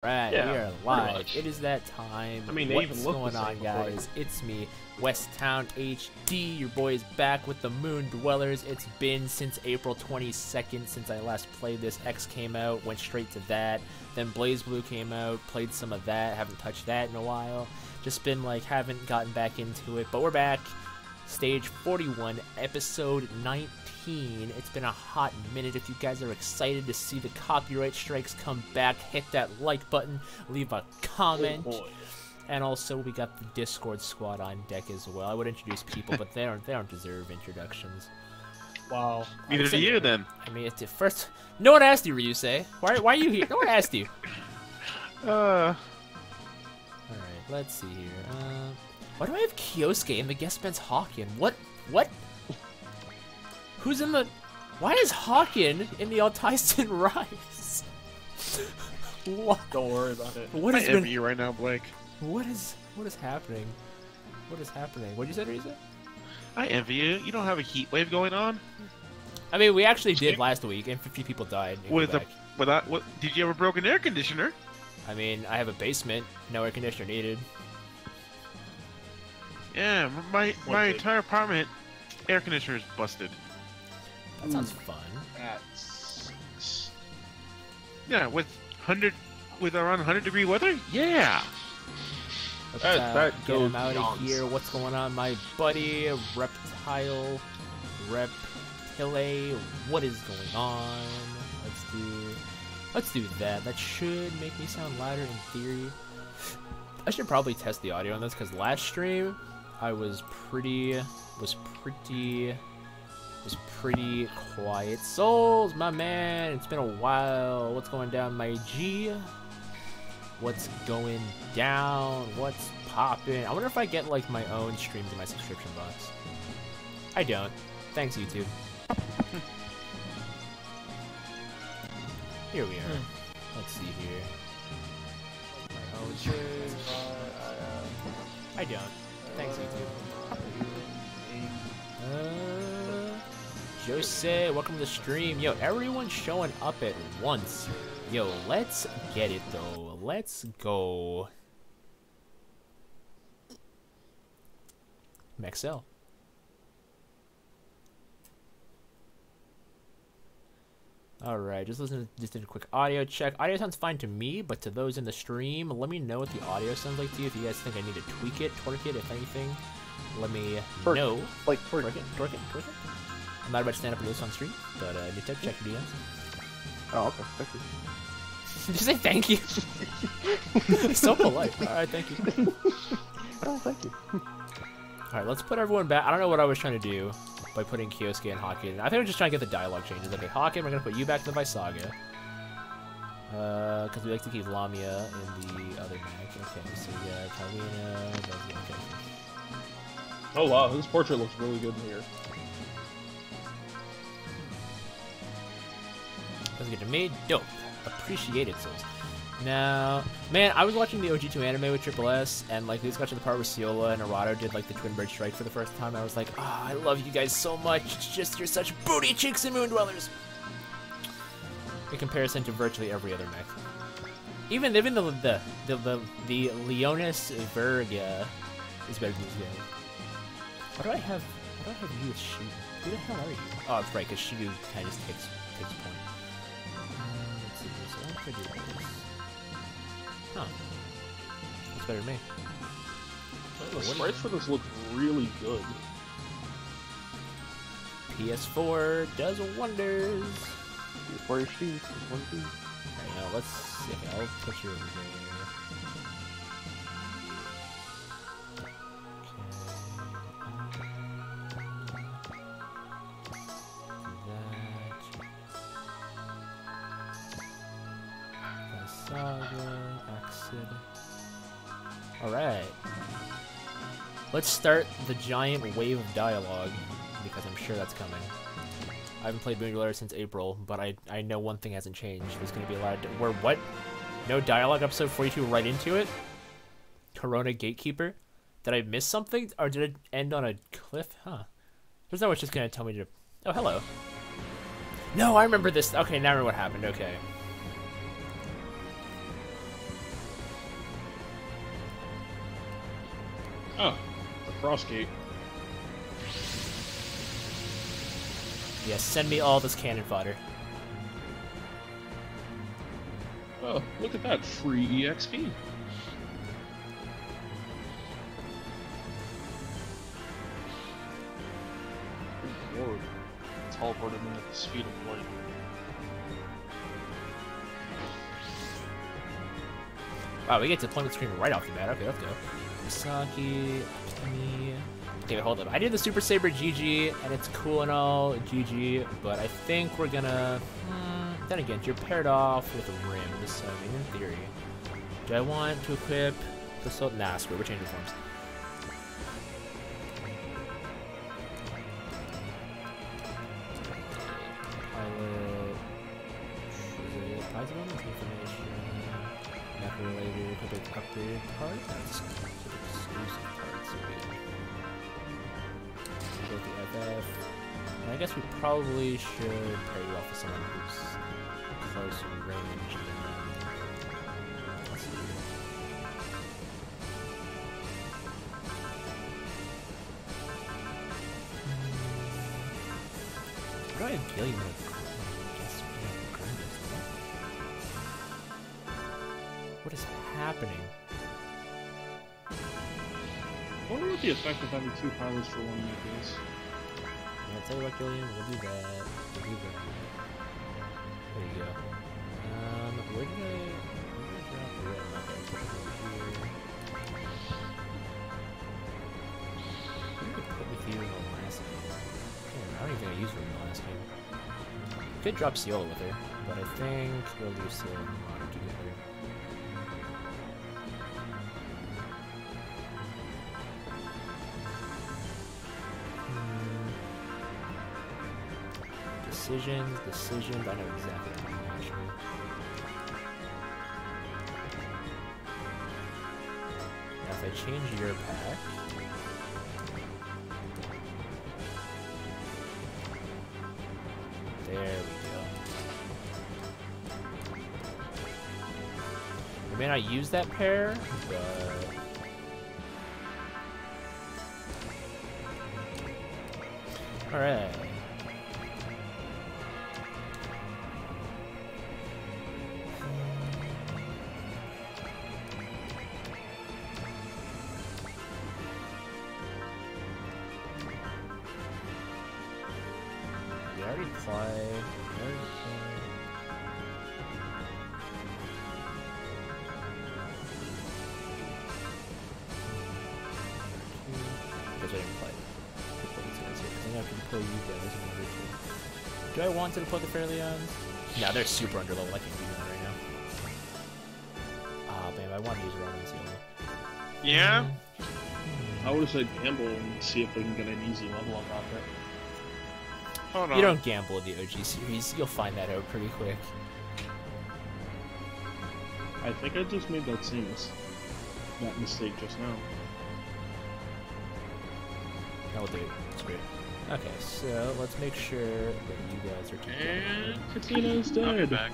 Right, Yeah, we are pretty live. much. It is that time. I mean, they What's even look the going same on, recording. guys? It's me, Westtown HD. Your boy is back with the Moon Dwellers. It's been since April 22nd since I last played this. X came out, went straight to that. Then BlazBlue came out, played some of that. Haven't touched that in a while. Just been like, haven't gotten back into it. But we're back. Stage 41, episode 19. It's been a hot minute. If you guys are excited to see the copyright strikes come back, hit that like button, leave a comment. Oh boy. And also, we got the Discord squad on deck as well. I would introduce people, but they don't deserve introductions. Wow. Neither do you, then. I mean, it's first. No one asked you, Ryusei. Why are you here? No one asked you. All right, let's see here. Why do I have Kyosuke in the guest bench Hawken? What? Who's in the? Why is Hawken in the Altyson Rise? What? Don't worry about it. What I has envy been? you right now, Blake. What is happening? What is happening? What'd you say, Ryusei? I envy you. You don't have a heat wave going on I mean, we actually did last week, and 50 people died in with Quebec. without. What? Did you have a broken air conditioner? I mean, I have a basement, no air conditioner needed. Yeah, my What entire apartment air conditioner is busted. That sounds fun. That's... Yeah, with around 100-degree weather. Yeah. Let's That get him goes out of beyond. here. What's going on, my buddy? Reptile. What is going on? Let's do that. That should make me sound louder in theory. I should probably test the audio on this because last stream I was pretty quiet. Souls, my man. It's been a while. What's going down, my G? What's going down? What's poppin'? I wonder if I get like my own streams in my subscription box. I don't. Thanks, YouTube. Here we are. Let's see here. My own streams. I don't. Thanks, YouTube. Jose, welcome to the stream. Yo, everyone's showing up at once. Yo, let's get it though. Let's go. Maxell. Alright, just did a quick audio check. Audio sounds fine to me, but to those in the stream, let me know what the audio sounds like to you. If you guys think I need to tweak it, twerk it, if anything, let me know. Like, Twerk it. I'm not about to stand up and do this on stream, but you check your DMs. Oh, okay. Thank you. Did you say thank you? So polite. Alright, thank you. Oh, thank you. Alright, let's put everyone back. I don't know what I was trying to do by putting Kyosuke and Hawken. I think I'm just trying to get the dialogue changes. Okay, Hawken, we're gonna put you back to the Visaga. Because we like to keep Lamia in the other match. Okay, so yeah, Kalina, okay. Oh wow, this portrait looks really good in here. That's good to me. Dope. Appreciated, Souls. Now, man, I was watching the OG2 anime with Triple S, and like we just got to the part where Ciola and Arado did like the Twin Bird Strike for the first time. I was like, ah, I love you guys so much. It's just you're such booty cheeks and Moon Dwellers. In comparison to virtually every other mech, even the Leonis Verga is better than these guys. Why do I have you as Shiyu? Who the hell are you? Oh, it's right, because Shiyu kind of just takes point. Let's see here. So what could I do like this? Huh. That's better than me. The sprites for this look really good. PS4 does wonders. For your shoes, one thing. Alright, now let's see. Okay, I'll put you over there. Alright. Let's start the giant wave of dialogue, because I'm sure that's coming. I haven't played Moon Dweller since April, but I know one thing hasn't changed. There's going to be a lot of... what? No dialogue episode 42 right into it? Corona Gatekeeper? Did I miss something? Or did it end on a cliff? Huh. There's no one's just going to tell me to... Oh, hello. No, I remember this. Okay, now I remember what happened. Okay. Oh, the cross gate. Yeah, send me all this cannon fodder. Oh, look at that, free EXP. Good lord. Teleported me at the speed of light. Wow, we get deployment screen right off the bat. Okay, let's go. Misaki, Penny. Okay, wait, hold up. I did the Super Saber GG, and it's cool and all, GG, but I think we're gonna... then again, you're paired off with a rim, so I mean, in theory. Do I want to equip the Soul? Nah, screw it, we're changing forms. Pilot... Positive information... Map-related, upgrade part? That's exclusive parts, go with the FF. And I guess we probably should pair you off with someone who's close range. Let's see. What do I have Gilliam with? What is happening? I wonder what the effect of having 2 pilots for 1 mech is. Yeah, I'll tell you what, Gillian, we'll do that. We'll do that. There you go. Where did I drop the red? Okay, I put it over here. What did I put with you in the last game? I don't even think I used her in the last game. Could drop Ciola with her, but I think we'll leave Ciola and Modern together. Decisions, I know exactly what I'm actually. Now if I change your pack... There we go. We may not use that pair, but... Alright. Do I want to deploy the Fairleons? No, they're super under level. I can't do that right now. Ah, babe, I want to use Ronan Ziola. Yeah? I would have said gamble and see if they can get an easy level up out there. Hold on. You don't gamble in the OG series. You'll find that out pretty quick. I think I just made that mistake just now. That'll do. It's great. Okay, so let's make sure that you guys are together. And Katina's dead. Back.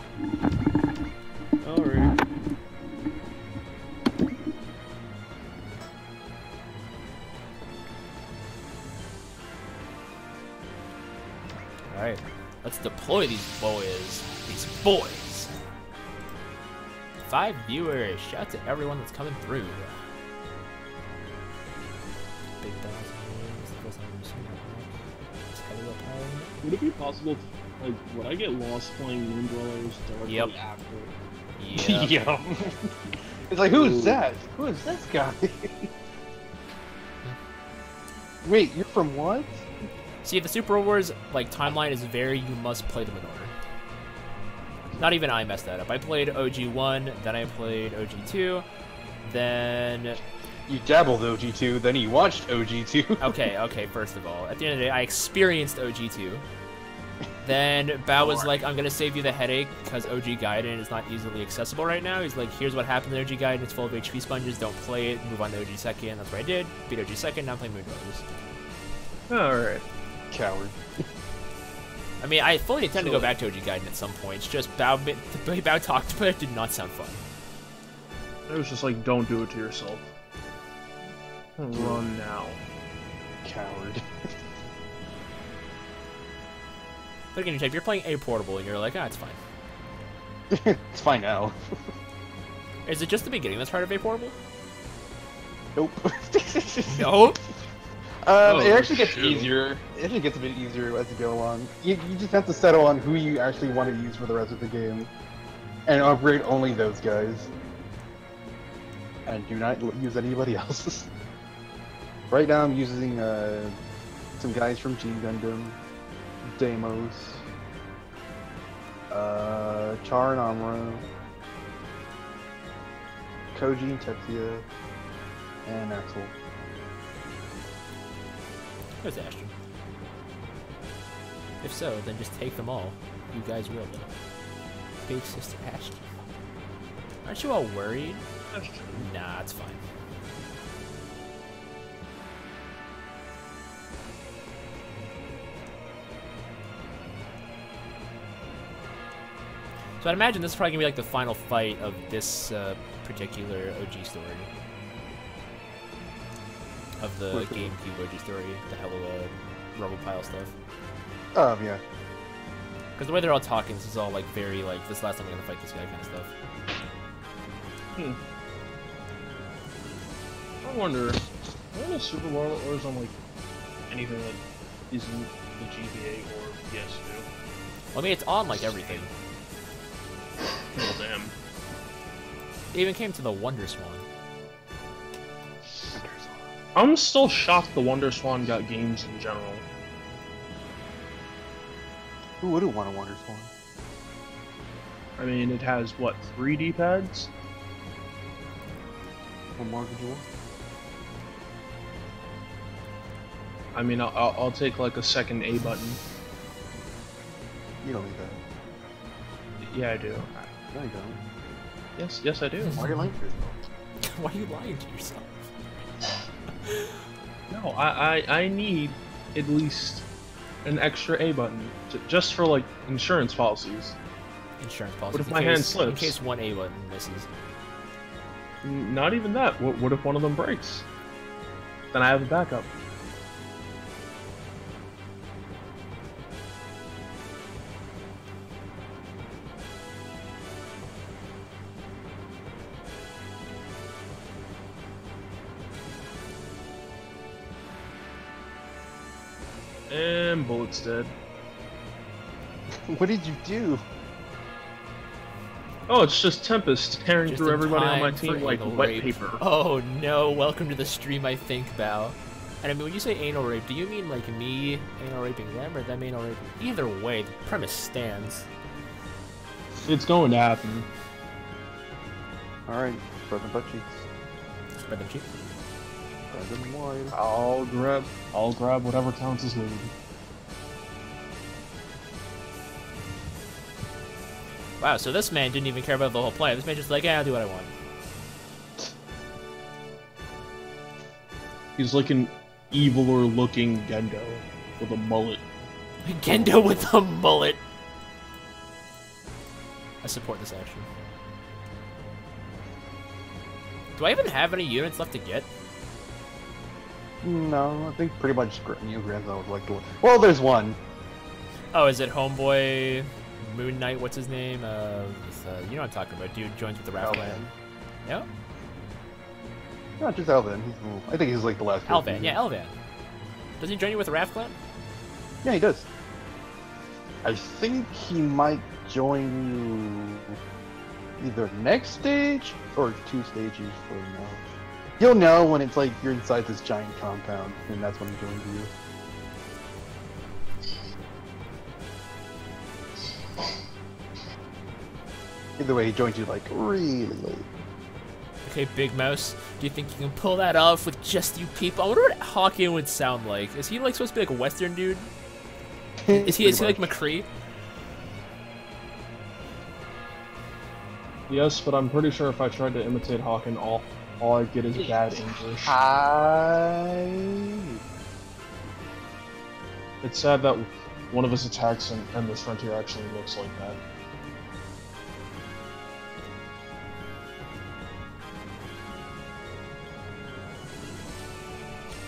Alright. Alright, let's deploy these boys. These boys! 5 viewers. Shout out to everyone that's coming through. Big dogs. Would it be possible, like, would I get lost playing Moondwellers directly Yep. after? Yep. Yep. It's like, who's that? Who is this guy? Wait, you're from what? See, the Super Wars like timeline is very you must play them in order. Not even I messed that up. I played OG1, then I played OG2, then... You dabbled OG2, then you watched OG2. Okay, first of all. At the end of the day, I experienced OG2. Then Bao was like, I'm going to save you the headache because OG Gaiden is not easily accessible right now. He's like, here's what happened in OG Gaiden. It's full of HP sponges. Don't play it. Move on to OG Second. That's what I did. Beat OG Second. Now I'm playing Moondwellers. Alright. Coward. I mean, I fully intend to go back to OG Gaiden at some point. It's just Bao talked about it. Did not sound fun. It was just like, don't do it to yourself. Run now. Coward. But again, if you're playing A Portable and you're like, it's fine. It's fine now. Is it just the beginning that's hard of A Portable? Nope. Nope. It actually gets shoot. easier. It actually gets a bit easier as you go along. You just have to settle on who you actually want to use for the rest of the game. And upgrade only those guys. And do not use anybody else. Right now I'm using some guys from G Gundam, Deimos, Char and Amuro, Koji and Tetsuya, and Axel. There's Ashton. If so, then just take them all. You guys will, though. Big Sister Ashton. Aren't you all worried? That's true. Nah, it's fine. So I'd imagine this is probably gonna be like the final fight of this particular OG story. Of the GameCube OG story, the Hello Robopile stuff. Yeah. Because the way they're all talking, this is all like very like, this last time I'm gonna fight this guy kind of stuff. I wonder if Super Mario or is on like anything that isn't the GBA or PS2. Well, I mean, it's on like everything. Well, damn. It even came to the Wonder Swan. I'm still shocked the Wonder Swan got games in general. Who wouldn't want a Wonder Swan? I mean, it has what, 3 D-pads? What more could you want? I mean, I'll take like a second A button. You don't need that. Yeah, I do. No, you don't. Yes, I do. Why are you lying to yourself? Why are you lying to yourself? No, I need at least an extra A button just for like insurance policies. Insurance policy. What if my hand slips? In case one A button misses. Not even that. What if one of them breaks? Then I have a backup. And Bullet's dead. What did you do? Oh, it's just Tempest tearing Just through in everybody on my time team for like anal wet rape. paper. Oh no, welcome to the stream, I think, Bao. And I mean, when you say anal rape, do you mean like me anal raping them or them anal raping? Either way, the premise stands. It's going to happen. Alright, spread the butt cheeks. Spread them cheap. Spread them wide. I'll grab whatever counts as loot. Wow, so this man didn't even care about the whole plan. This man just like, I'll do what I want. He's like an eviler looking Gendo with a mullet. Gendo with a mullet. I support this action. Do I even have any units left to get? No, I think pretty much New Grand Zone would like to. Well, there's one. Oh, is it Homeboy Moon Knight? What's his name? You know what I'm talking about. Dude joins with the Raft Clan. Yeah? Not just Alvan. I think he's like the last. Alvan, yeah, Alvan. Does he join you with the Raft Clan? Yeah, he does. I think he might join you either next stage or 2 stages from now. You'll know when it's like you're inside this giant compound, and that's when he joins you. Either way, he joins you like really late. Okay, Big Mouse, do you think you can pull that off with just you people? I wonder what Hawking would sound like. Is he like supposed to be like a Western dude? Is he like McCree? Yes, but I'm pretty sure if I tried to imitate Hawken, all I'd get is bad English. It's sad that one of his attacks in Endless Frontier actually looks like that.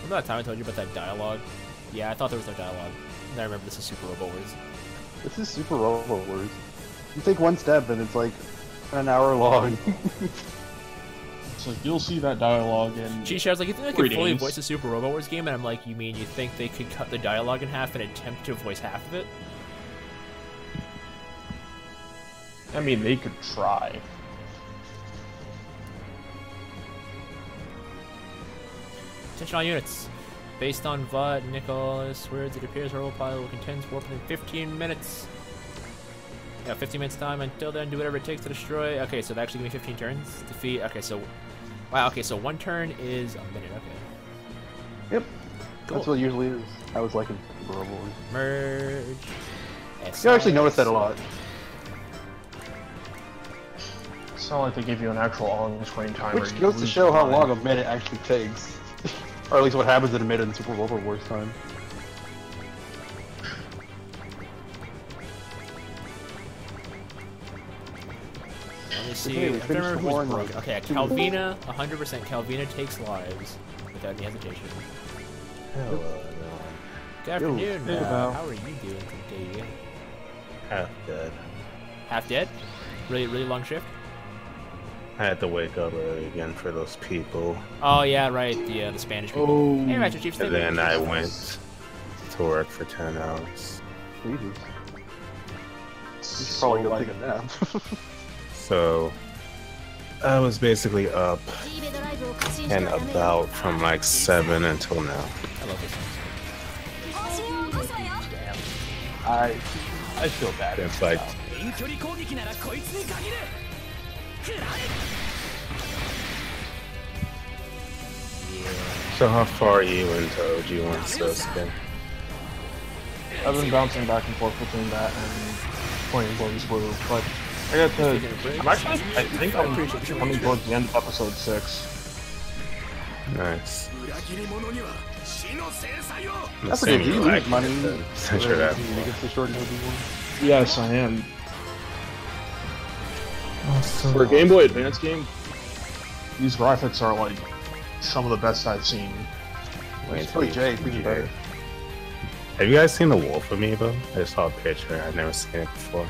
Remember that time I told you about that dialogue? Yeah, I thought there was no dialogue. And I remember this is Super Robo Wars. This is Super Robo Wars. You take one step and it's like an hour long. It's like, you'll see that dialogue in... She was like, you think I could fully Greetings. voice a Super Robo Wars game? And I'm like, you mean you think they could cut the dialogue in half and attempt to voice half of it? I mean, they could try. Attention all units. Based on VOD, Nicholas words, it appears Robopile will contend war within 15 minutes. Yeah, 15 minutes time. Until then, do whatever it takes to destroy. Okay, so they actually give me 15 turns. Defeat. Okay, so... Wow, okay, so 1 turn is a minute. Okay. Yep. Cool. That's what it usually is. I was liking Super Robo Wars. Merge. You actually notice that a lot. It's not like they give you an actual on-screen timer. Which You goes to lose show how time. long a minute actually takes. Or at least what happens in a minute in Super Robo Wars time. Let me see. Okay, we I don't finished remember the who's war in, broken. like, Okay, 2 Calvina, 100% Calvina takes lives without any hesitation. Hello, Good afternoon. Hey, Val. How are you doing today? half dead. Half dead? Really long shift? I had to wake up early again for those people, Oh yeah, right. The Spanish people. Oh. Hey, Master Chief. and then I went to work for 10 hours. Jesus. You should probably go take a nap. So I was basically up and about from like 7 until now. I love this song. I feel bad. It's like so how far are you into OG1 Sasuke? I've been bouncing back and forth between that and playing Blaze Blue, but I got to... I think I'm coming towards the end of episode 6. Nice. That's a good deal. Like Money. it, since you're that You get the short movie one. Yes, I am. For a Game Boy Advance game, these graphics are like some of the best I've seen. It's really Jay, it's even better. Have you guys seen the Wolf Amiibo? I just saw a picture. I've never seen it before.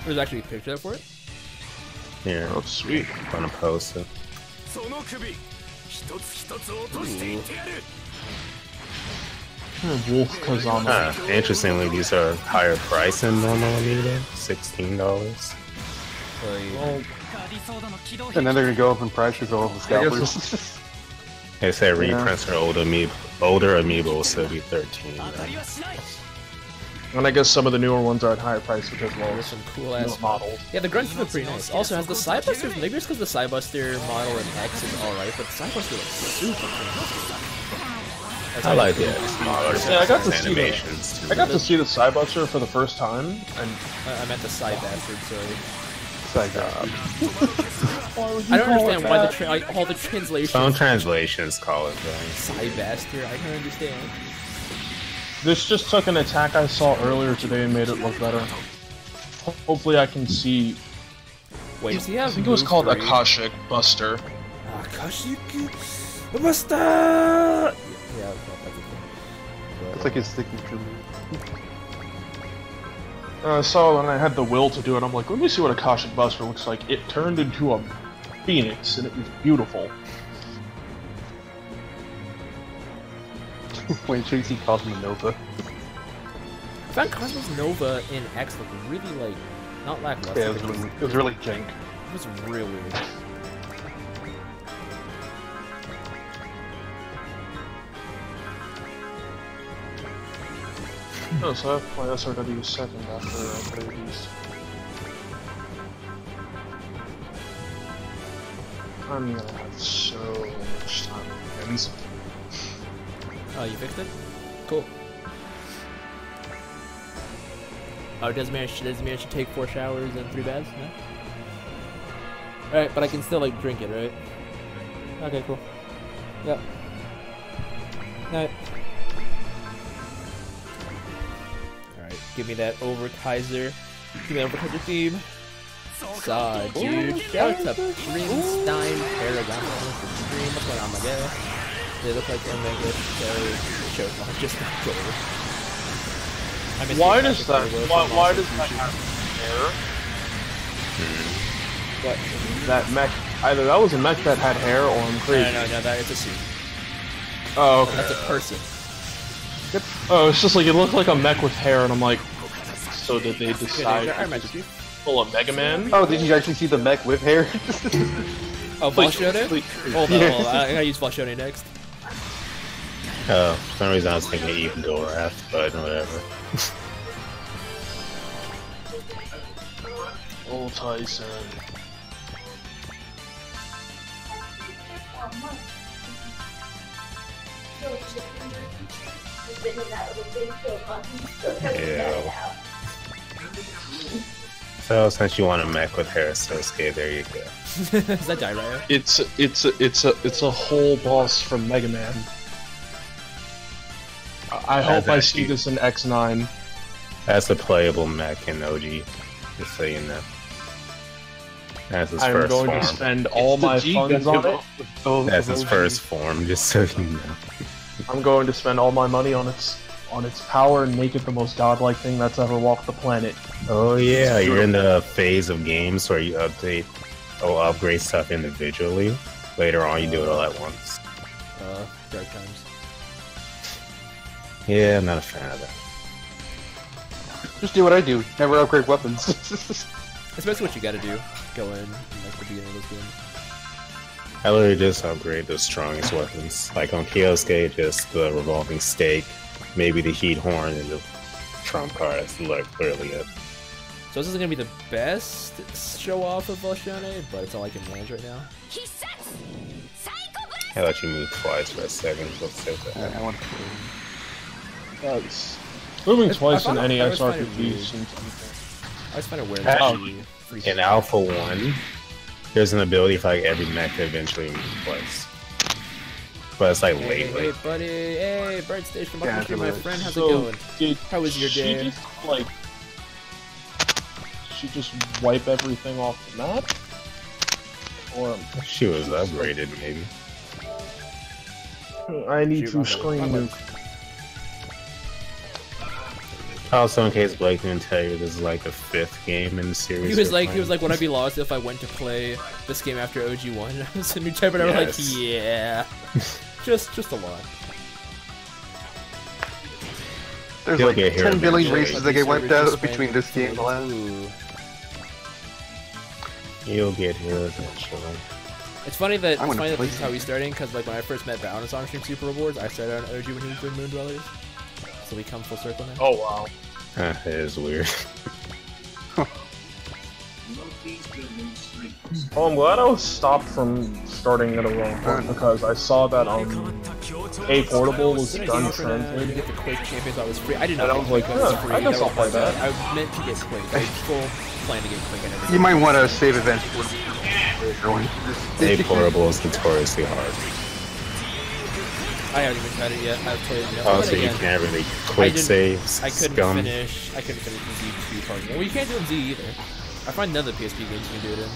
There's actually a picture there for it. Here, Oh, sweet. I'm gonna post it. Wolf Kazama. Interestingly, these are higher price than normal Amiibo. $16. Well, And then they're gonna go up in price because all the scalpers. They say reprints for older Amiibo will still be $13. and I guess some of the newer ones are at higher price because well, There's some cool ass models. Yeah, the grunts look pretty nice. Also, has the Cybuster, maybe it's because the Cybuster model in X is alright, but the Cybuster looks super clean. I like it. Smaller Yeah, I got to see animations. I got to see the Cybuster for the first time, and I meant the Cybastard, sorry. Side job. I don't understand why all the translations. Some translations call it that. Cybaster, I don't understand. this just took an attack I saw earlier today and made it look better. Hopefully, I can see. Wait, does he have I think it was move called 3? Akashic Buster. Akashic Buster! Yeah, that's a thing. It's like his signature move. So when I had the will to do it, I'm like, let me see what Akashic Buster looks like. It turned into a phoenix, and it was beautiful. When Tracy calls him a Nova. I found Cosmos Nova in X look really, like, not lackluster. Yeah, it was really jank. It was real weird. Oh, so I have to play SRW second after I play these. I'm gonna have so much time on hands. Oh, you fixed it? Cool. Oh, does manage to take 4 showers and 3 baths? No? Alright, but I can still, like, drink it, right? Okay, cool. Yep. Alright. Alright, give me that over Kaiser. Give me that over Kaiser theme. Saw, dude. Shout out to Greenstein Paragon for the stream. What's going on, my guy? They look like Omega, Shogun, just not gold. Why does that? Why does that have hair? But that mech, either that was a mech that had hair, or I'm crazy. No, that is a suit. Oh, okay. That's a person. Oh, it's just like it looked like a mech with hair, and I'm like, so did they decide to pull a Mega Man? Oh, did you actually see the mech with hair? Oh, Volshone? Hold on, I gotta use Volshone next. For some reason I was thinking even Gorath, but whatever. Oh, Tyson. Yeah. So since you want a mech with hair, Sosuke, there you go. Is that Dairyo? It's a whole boss from Mega Man. I hope I see this in X9. That's a playable mech in OG, just so you know. That's his first form. I'm going to spend all my funds on it. That's his first form, just so you know. I'm going to spend all my money on its power and make it the most godlike thing that's ever walked the planet. Oh yeah, you're in the phase of games where you upgrade stuff individually. Later on, you do it all at once. Dark Times. Yeah, I'm not a fan of that. Just do what I do. Never upgrade weapons. That's basically what you gotta do. Go in like the beginning of this game. I literally just upgrade the strongest weapons. Like on Kyosuke, just the revolving stake, maybe the heat horn, and the trump card. That's literally it. So this isn't gonna be the best show off of Volshone, but it's all I can manage right now. I let you move twice for a second. Let's say that. I want to. Moving twice in any SRPG seems unfair. I always find it weird. In Alpha 1, there's an ability for like every mech to eventually move twice. But it's like late. Hey, buddy. Hey, Bird Station. Welcome to my friend. How's So, it going? Did How was your day? She just wipe everything off the map? Or She was upgraded, maybe. I need to screen nuke. Also, in case Blake didn't tell you, this is like the 5th game in the series. He was like, would I be lost if I went to play this game after OG1? And I was a new type, and I was like, yeah, just a lot. There's You'll like get here 10 billion eventually. races that get wiped out between this game and the last. You'll get here eventually. It's funny that I wanna this play is how he's starting, because like when I first met Balance on Stream Super Rewards, I started on OG when he was doing Moon Dwellers. So we come full circle now. Oh wow. It is weird. Oh, I'm glad I was stopped from starting at a wrong point because I saw that A Portable was Did I done for to translated. get the Quake Champions? That was free. I did not. And I was like, that was huh, free. I guess I'll play that. I meant to get Quake. I full plan to get Quake and everything. You might want to save events for everyone. A Portable is notoriously hard. I haven't even tried it yet. I've played it. Also, you can't really quick save. I couldn't scum. finish. I couldn't finish the Z2 part. Well, you can't do it in Z either. I find none of the PSP games you can do it in.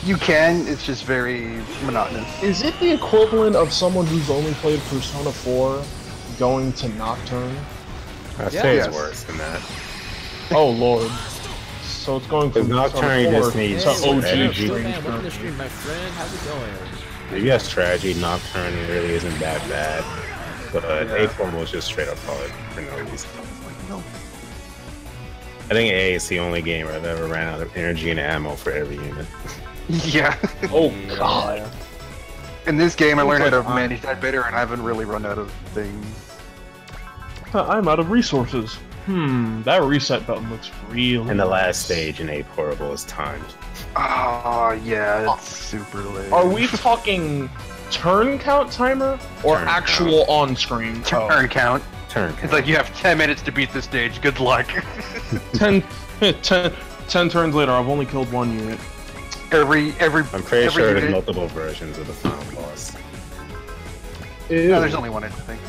You can, it's just very monotonous. Is it the equivalent of someone who's only played Persona 4 going to Nocturne? I'd say it's Yes. worse than that. Oh lord. So it's going from Nocturne Persona 4 just needs to OG strategy. Man, welcome to Strange. the stream, my friend. How's it going? If you have strategy, Nocturne really isn't that bad. But A-Form was just straight up hard for no reason. I think A is the only game where I've ever ran out of energy and ammo for every unit. Yeah. Oh god. In this game, I learned how to Like, manage that better, and I haven't really run out of things. I'm out of resources. That reset button looks real. And the last stage in A Portable is timed. Oh, yeah, it's super late. Are we talking turn count timer or Turn actual on-screen? Turn count. Turn It's count. like you have 10 minutes to beat this stage. Good luck. 10 turns later, I've only killed one unit. every I'm pretty every sure there's unit- multiple versions of the final boss. No, there's only one, I think.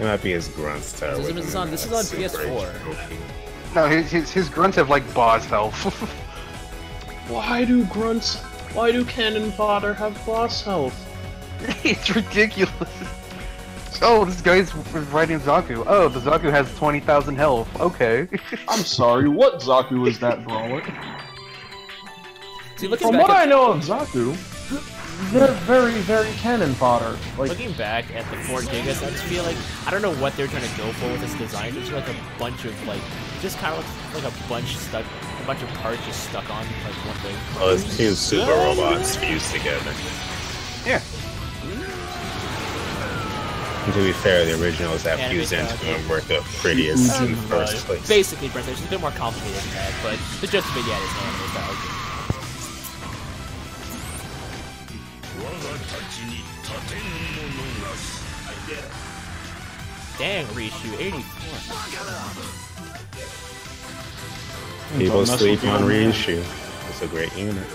It might be his grunt style. This is on PS4. No, his grunts have like boss health. Why do cannon fodder have boss health? It's ridiculous. Oh, this guy's riding Zaku. Oh, the Zaku has 20,000 health. Okay. I'm sorry, what Zaku is that brawler? See, looking From back what at, I know of Zaku, they're very, very cannon fodder. Like, looking back at the 4 Gigas, I just feel like I don't know what they're trying to go for with this design. It's like a bunch of like, just kind of like a bunch of parts just stuck on like one thing. Oh, it's 2 super robots fused together. Yeah. And to be fair, the originals that Yeah, fused it into makes them were the prettiest in the first place. Basically, Brent, it's a bit more complicated than that, but the gist of it, yeah, is anime style. Dang, Rishu, 84. People Don't mess sleep with on the old man. Ryushu. It's a great unit.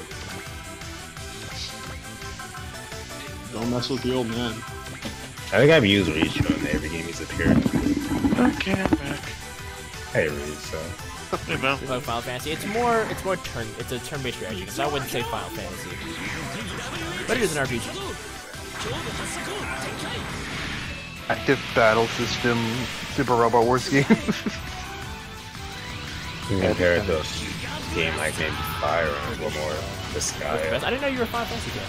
Don't mess with the old man. I think I've used Ryushu in every game he's appeared. Okay, I'm back. Hey, Ryushu. Hey, Mel. It's like Final Fantasy. It's a turn-based strategy, because I wouldn't say Final Fantasy. But it is an RPG. Active battle system, Super Robot Wars game. You can compare it to a game like maybe Fire Emblem or more I Disgaea. didn't know you were a Final Fantasy fan.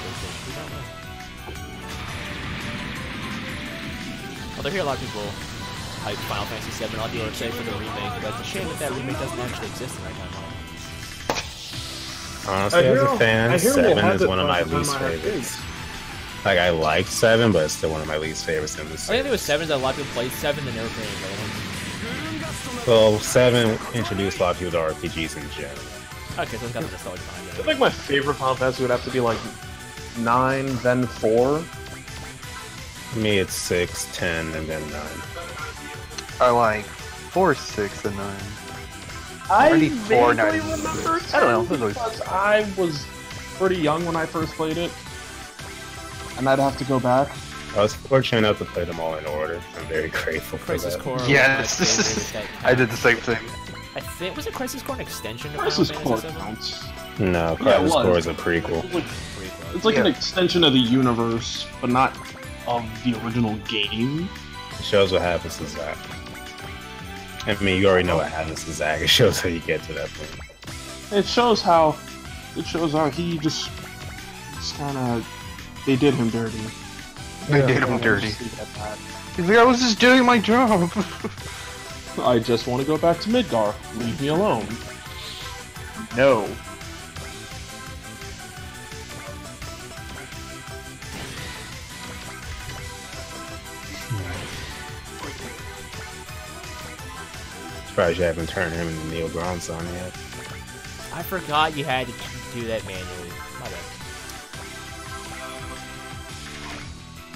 Although I hear a lot of people hype Final Fantasy 7, a lot of people are excited for the remake, but it's a shame that remake doesn't actually exist in our timeline. Honestly, as a fan, we'll 7 have is it one of by my the time least I have favorites. Like, I like 7, but it's still one of my least favorites in the The only series. thing with 7 is that a lot of people played 7 and never played any other ones. Well, 7 introduced a lot of people to RPGs in general. Okay, so it's got the nostalgia I behind think my favorite Final Fantasy would have to be like 9, then 4. For me, it's 6, 10, and then 9. I like 4, 6, and 9. I Already 4, 9. vaguely remember I don't know. 10 because I was pretty young when I first played it. And I'd have to go back. I was fortunate enough to play them all in order. I'm very grateful for Crisis that. Core. Yes. was my favorite at that I did time. the same thing. I think was it Crisis Core an extension of Crisis Final Core Fantasy 7? counts. No, Yeah, it Crisis Core was. is a prequel. It's like an Yeah. extension of the universe, but not of the original game. It shows what happens to Zack. I mean, you already know what happens to Zack. It shows how you get to that point. It shows how he just kind of, they did him dirty. They did him dirty. Just leave it at that. He's like, I was just doing my job. I just want to go back to Midgar. Leave me alone. No. Surprised you haven't turned him into Neil Grandson yet. I forgot you had to do that manually. My bad.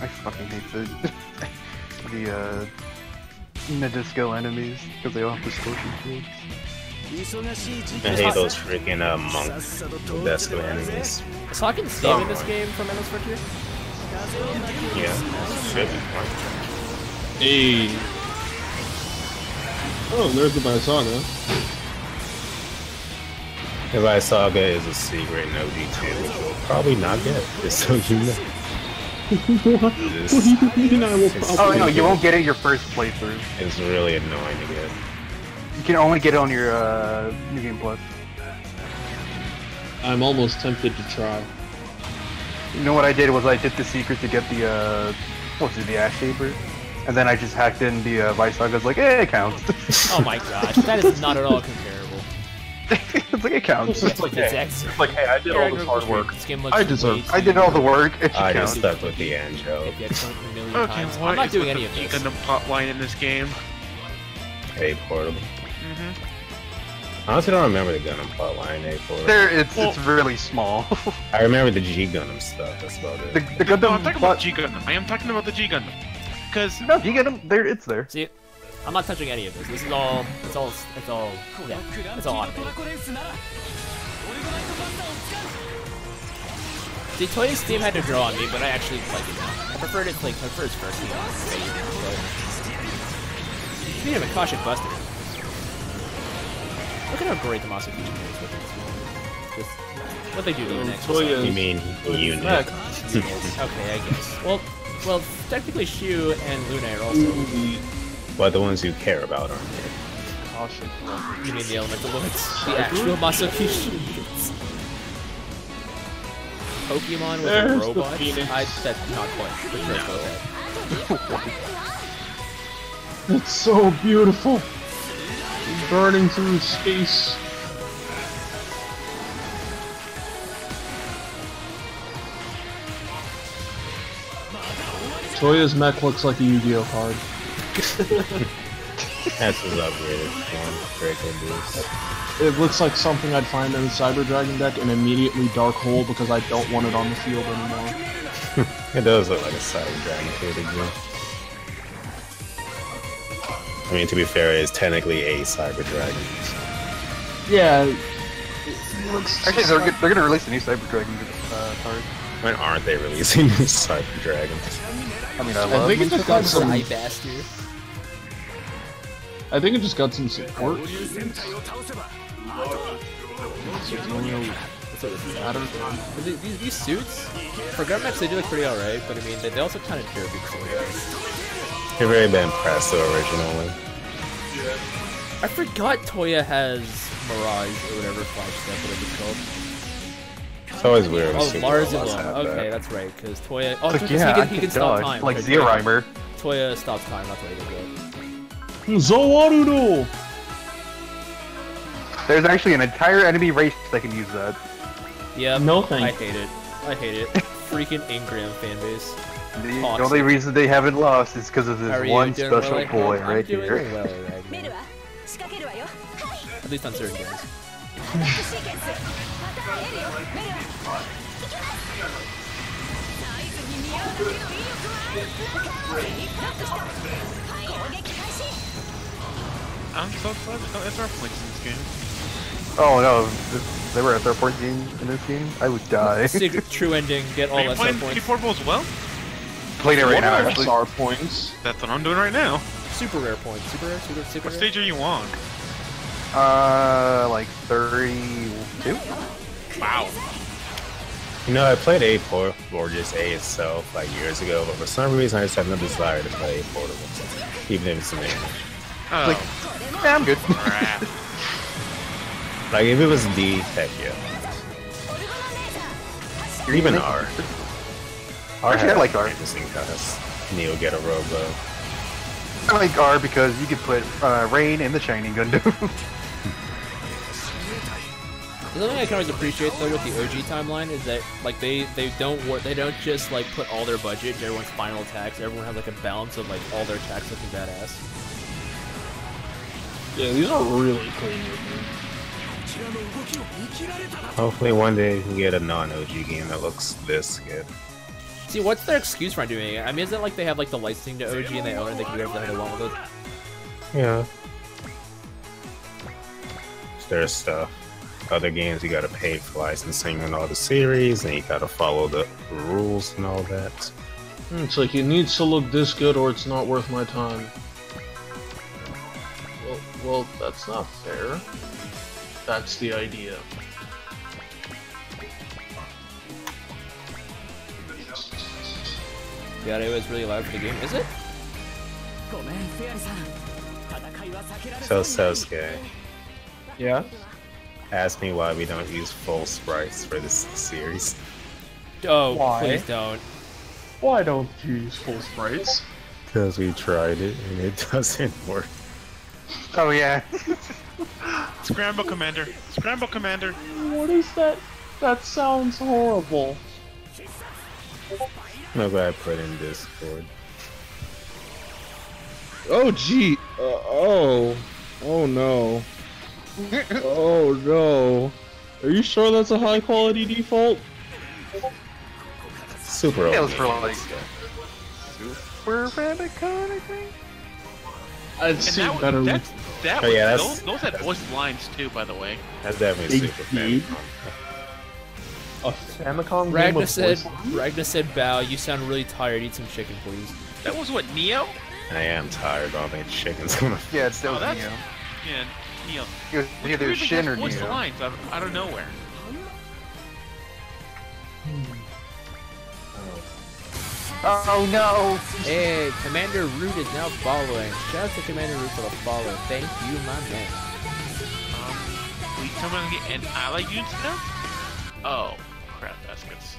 I fucking hate the Nadisco enemies because they all have distortion fields. I hate those freaking monk Desco enemies. Is Hawkins staying in this game from Endless Frontier? Yeah, should be fun. Hey. Oh, there's the Baisaga. The Visaga is a secret in OG2, which you'll probably not get, just so you know. What do you mean I will It's- Oh probably... no, you won't get it your first playthrough. It's really annoying to get. You can only get it on your New Game Plus. I'm almost tempted to try. You know what I did was I did the secret to get the the Ash Saber, and then I just hacked in the Visaga. Like, it counts. Oh my gosh, that is not at all comparable. It's like it counts. Yes, like, it's hey, excellent. Like, hey, I did all this hard work. This game looks I deserve- way I did all the work. It should I count. just stuck with the end joke. If you had sunk a million Okay, times. what I'm not is doing with any the of this. Gundam plotline in this game? A portable. Mm-hmm. I honestly don't remember the Gundam plotline A portable. There, it's really small. I remember the G Gundam stuff. That's about it. the No, Gundam I'm talking about G Gundam. I am talking about the G Gundam. Because No, you get them. There, it's there. See, I'm not touching any of this. This is all, it's all automated. See, Toei's theme had to grow on me, but I actually like it now. I preferred it, like, I prefer its first theme. Speaking of Akashic Buster, look at how great the Masakichi is with it. Just what they do to you next. Toya- You mean unit? Mac. Okay, I guess. Well, technically Shu and Luna are also. Well, the ones you care about aren't they? Caution. You mean the elemental lords? The actual Masaaki Shins. Pokemon with There's a the robot? Phoenix. That's not quite. For sure about that. It's so beautiful. Burning through space. Toya's mech looks like a Yu-Gi-Oh card. That's his upgraded form. Draco boost. It looks like something I'd find in the Cyber Dragon deck and immediately dark hole because I don't want it on the field anymore. It does look like a Cyber Dragon to a degree. I mean, to be fair, it is technically a Cyber Dragon. Yeah. Actually, they're gonna release a new Cyber Dragon card. When aren't they releasing these Cyber Dragons? I mean, I think it just got some. Bastard. I think it just got some support. These suits, for Garmax, they do look pretty alright, but I mean, they also kind of derpy sometimes. They've very been pressed though originally. I forgot Toya has Mirage or whatever flash stuff, whatever it's called. It's always weird. when Oh, Super Mars Robots and have Okay, that. that's right, because Toya. Oh, Like, because yeah, he can stop time. like right? Zero Rhymer. Toya stops time, that's what he does. Zowarudo! There's actually an entire enemy race that can use that. Yeah, No thank I hate it. I hate it. Freaking Ingram fanbase. The Toxic. only reason they haven't lost is because of How this are you one doing, special Rolly? boy I'm right doing here. well, Ragnar. At least on certain games. I'm so glad there's no SR points in this game. Oh no, if there were SR points in this game, I would die. Secret true ending, get all Are you SR playing points. P4 as well? Playing it right now, What actually. are SR points? That's what I'm doing right now. Super rare points. Super rare? Super What rare? stage are you on? Like 32? Wow. You know, I played A Port, or just A itself, like years ago, but for some reason I just have no desire to play A Portable, even if it's an A. Oh, Yeah, I'm good. crap. Like, if it was D, heck yeah. Or even R. Actually, I like R. Interesting cause Neo get a Robo. I like R because you could put Rain in the Shining Gundam. The other thing I can always appreciate though with the OG timeline is that like they don't just like put all their budget into everyone's final attacks. Everyone has like a balance of like all their attacks looking badass. Yeah, these are really clean looking. Hopefully one day we can get a non-OG game that looks this good. See, what's their excuse for not doing it? I mean, is it like they have like the licensing to OG and they own it, they can do whatever they want with it? Yeah. It's their stuff. Other games you gotta pay for licensing and all the series, and you gotta follow the rules and all that. It's like, it needs to look this good or it's not worth my time. Well, that's not fair. That's the idea. The audio is really loud for the game, is it? So Sasuke, Yeah? ask me why we don't use full sprites for this series. Oh, Why? please don't. Why don't you use full sprites? Because we tried it and it doesn't work. Oh yeah. Scramble Commander. Scramble Commander. What is that? That sounds horrible. No, but I put in Discord. Oh gee. Oh no. Oh no. Are you sure that's a high quality default? Super Yeah, it old was for game. like Super Famicom, I think. I'd And see that, better. that Oh, was, yeah, that's- those had voiced lines too, by the way. That's definitely Big Super D. Famicom. A Famicom game Ragnar with said, voice lines? Ragnar said, "Bow, you sound really tired. Eat some chicken, please." That was what, Neo? I am tired. I don't think chicken's gonna. Yeah, it's Oh, still that's Neo. Yeah, Neo. It was either Who even Shin or just voiced the Neo. lines out of nowhere. Oh no! Hey, Commander Root is now following. Shout out to Commander Root for the follow. Thank you, my man. Please tell me I'm gonna get an ally unit now? Oh, crap baskets.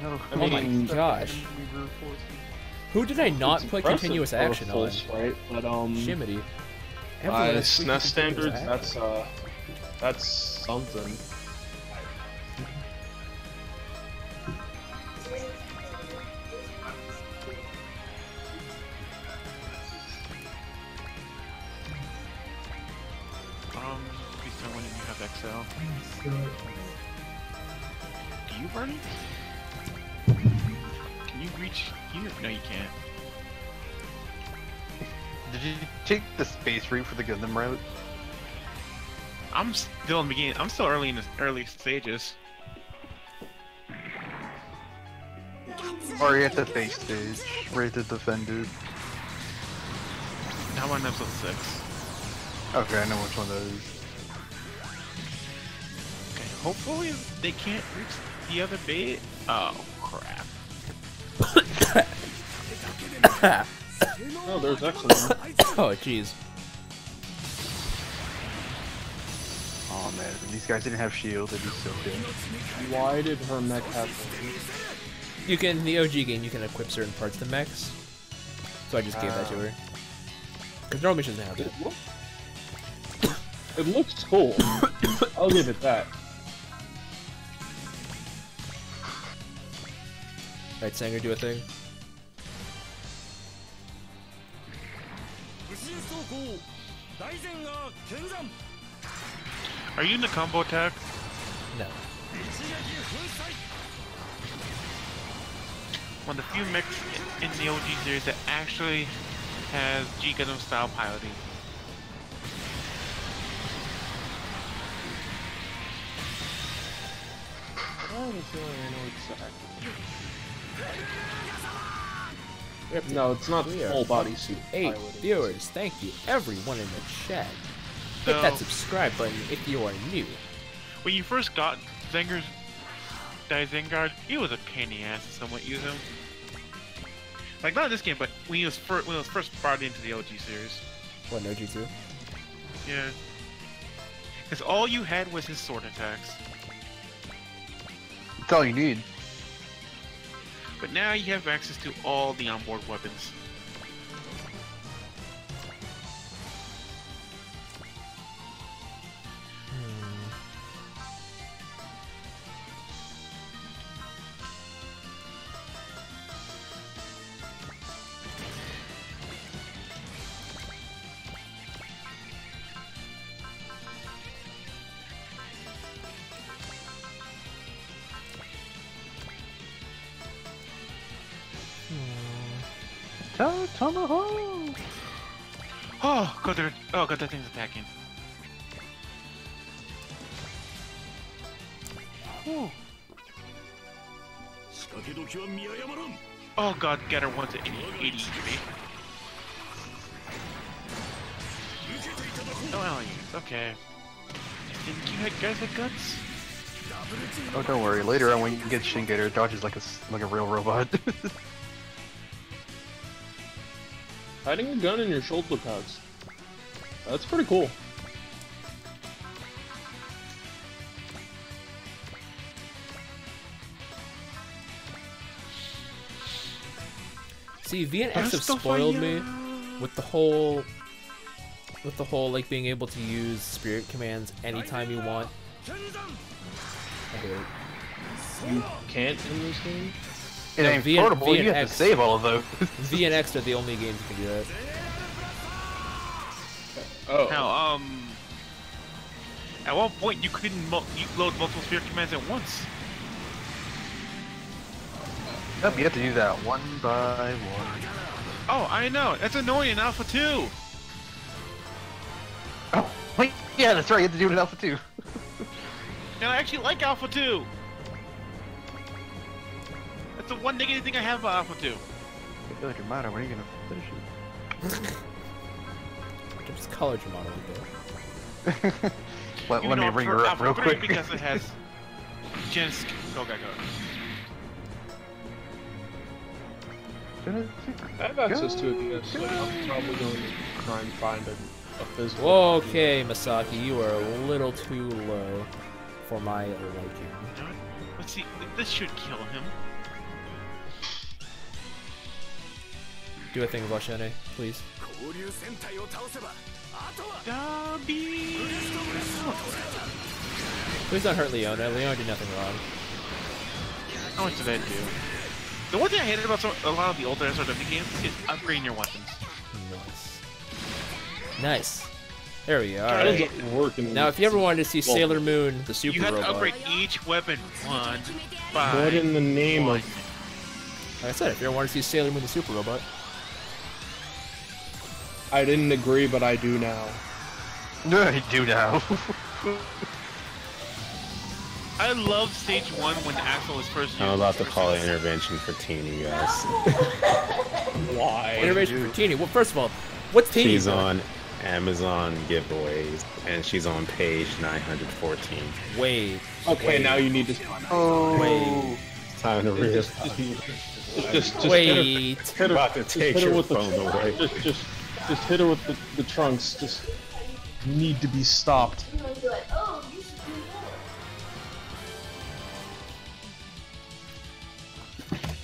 No. I Oh my mean, gosh. Who did I not it's put impressive continuous for a action full on? sprite, but Shimity. by Everyone has SNES freaking standards, continuous action. that's something. Please tell me when you have XL. Do you, Bernie? Can you reach here? No, you can't. Did you take the space route for the Gundam route? I'm still in the beginning. I'm still early in the early stages. Or are you at the base stage, right at the Defender? Now I'm on episode 6. Okay, I know which one that is. Okay, hopefully they can't reach the other bait. Oh, crap. Oh, there's excellent. Oh, jeez. Oh man, if these guys didn't have shield, it'd be so good. Why did her mech have? You can, in the OG game, you can equip certain parts to mechs. So I just gave that to her. Because normally she doesn't have it. It looks cool. I'll give it that. Right, Sanger, do a thing. Are you in the combo attack? No. One of the few mechs in the OG series that actually has G Gundam style piloting. No, it's not We are full bodysuit. 8 piloting. viewers. Thank you, everyone in the chat. Hit So, that subscribe button if you are new. when you first got Zengar's Dizengard, it was a pain in the ass to somewhat use him. Like not in this game, but when he was first brought into the OG series. What, no G2? Yeah. Because all you had was his sword attacks. That's all you need. But now you have access to all the onboard weapons. Tomahawk! Oh god, that thing's attacking. Whew. Oh god, get her once at 80 HP. No allies, okay. Didn't you guys have guts? Oh, don't worry. Later on, when you get Shingator, it dodges like a real robot. Hiding a gun in your shoulder pads. That's pretty cool. See, V and X have spoiled me with the whole like being able to use spirit commands anytime you want. I hate it. You can't in this game? It No, ain't V and- portable, V and you have X. to save all of those. V and X are the only games that can do that. Oh. Now, at one point you couldn't you load multiple spirit commands at once. Yep, you have to do that one by one. Oh, I know. That's annoying in Alpha 2. Oh, wait, yeah, that's right, you have to do it in Alpha 2. And I actually like Alpha 2. That's the one negative thing I have about Alpha 2. I feel like your motto, when are you gonna finish it? Just color your model though. Let me bring her up Alpha real 3 quick. because it has Gensk. Go, go, go. I have access to it because like, I'm probably going to try and find a physical. Okay, Masaki, you are a little too low for my liking. Let's see. This should kill him. Do a thing, Vashene, please. Dobby. Please don't hurt Leona. Leona did nothing wrong. How much did that do? The one thing I hated about a lot of the older SRW games is upgrading your weapons. Nice. Nice. There we go. That Alright. ends up working. Now, if you ever wanted to see Sailor Moon, the super You have robot, to upgrade each weapon one by What in the name one. of? like I said, if you ever want to see Sailor Moon, the super robot, I didn't agree, but I do now. No, I do now. I love stage 1 when Axel was first used. I'm about to call an intervention for Teeny, guys. Why? innovation for Teeny. Well, first of all, what's Teeny? She's on Amazon giveaways, and she's on page 914. Wait. Okay, wait, now you need to. Oh. Wait. It's time to read. Just Wait. hit her, About to take hit her your with phone away. just hit her with the trunks. Just need to be stopped.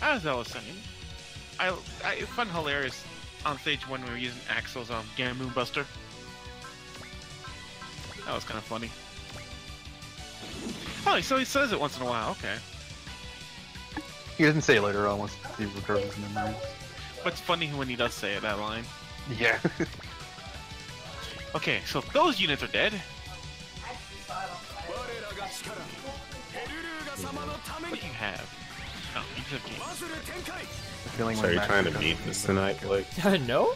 As I was saying, I found hilarious on stage 1 when we were using Axel's Gamoon Buster. That was kind of funny. Oh, so he says it once in a while, okay. He doesn't say it later on once he recovers his memories. But it's funny when he does say it, that line. Yeah. Okay, so those units are dead. What do you have? Oh, you just have games. Feeling So when are you Max trying to becomes- beat this tonight, Blake? No?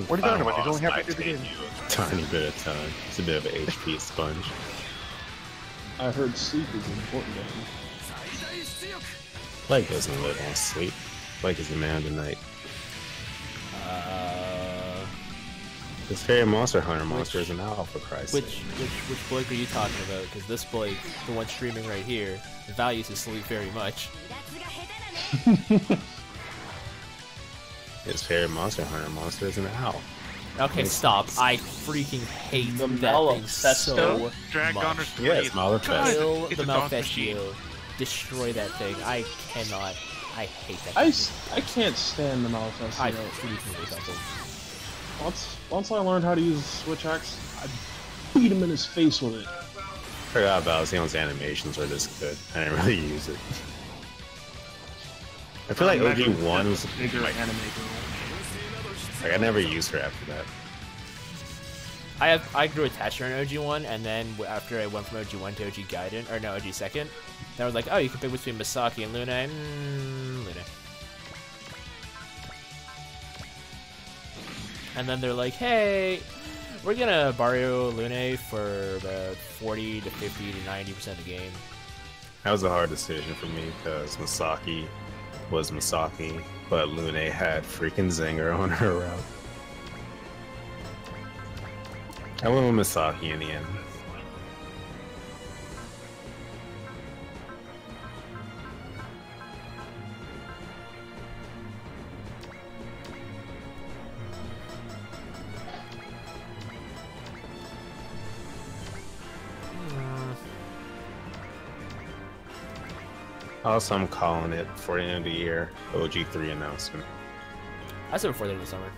What are you talking about? He's only halfway through the Take game. you a tiny bit of time. It's a bit of an HP sponge. I heard sleep is important to him. Blake doesn't live on sleep. Blake is the man tonight. This fairy monster hunter monster is an owl, for Christ's Which sake. Blake are you talking about? Because this Blake, the one streaming right here, values his sleep very much. This fairy monster hunter monster is an owl. Okay, stop. I freaking hate The that thing so Dragon's much. 3. Yes, Malefest. Kill It's the a dog machine. Malfestio. Destroy that thing. I cannot. I hate that I thing. can't stand the Malefest. I freaking hate that thing. Once I learned how to use the Switch Axe, I beat him in his face with it. Forgot about Xeon's animations are this good. I didn't really use it. I feel like OG1 was Bigger like, animator. I never used her after that. I grew attached to her in OG1, and then after I went from OG1 to OG Gaiden, or no, OG second, then I was like, oh, you can pick between Misaki and Luna. Luna. And then they're like, hey, we're gonna borrow Lune for about 40 to 50 to 90% of the game. That was a hard decision for me because Misaki was Misaki, but Lune had freaking Zinger on her route. I went with Misaki in the end. Also, I'm calling it for the end of the year OG3 announcement. I said before the end of the summer.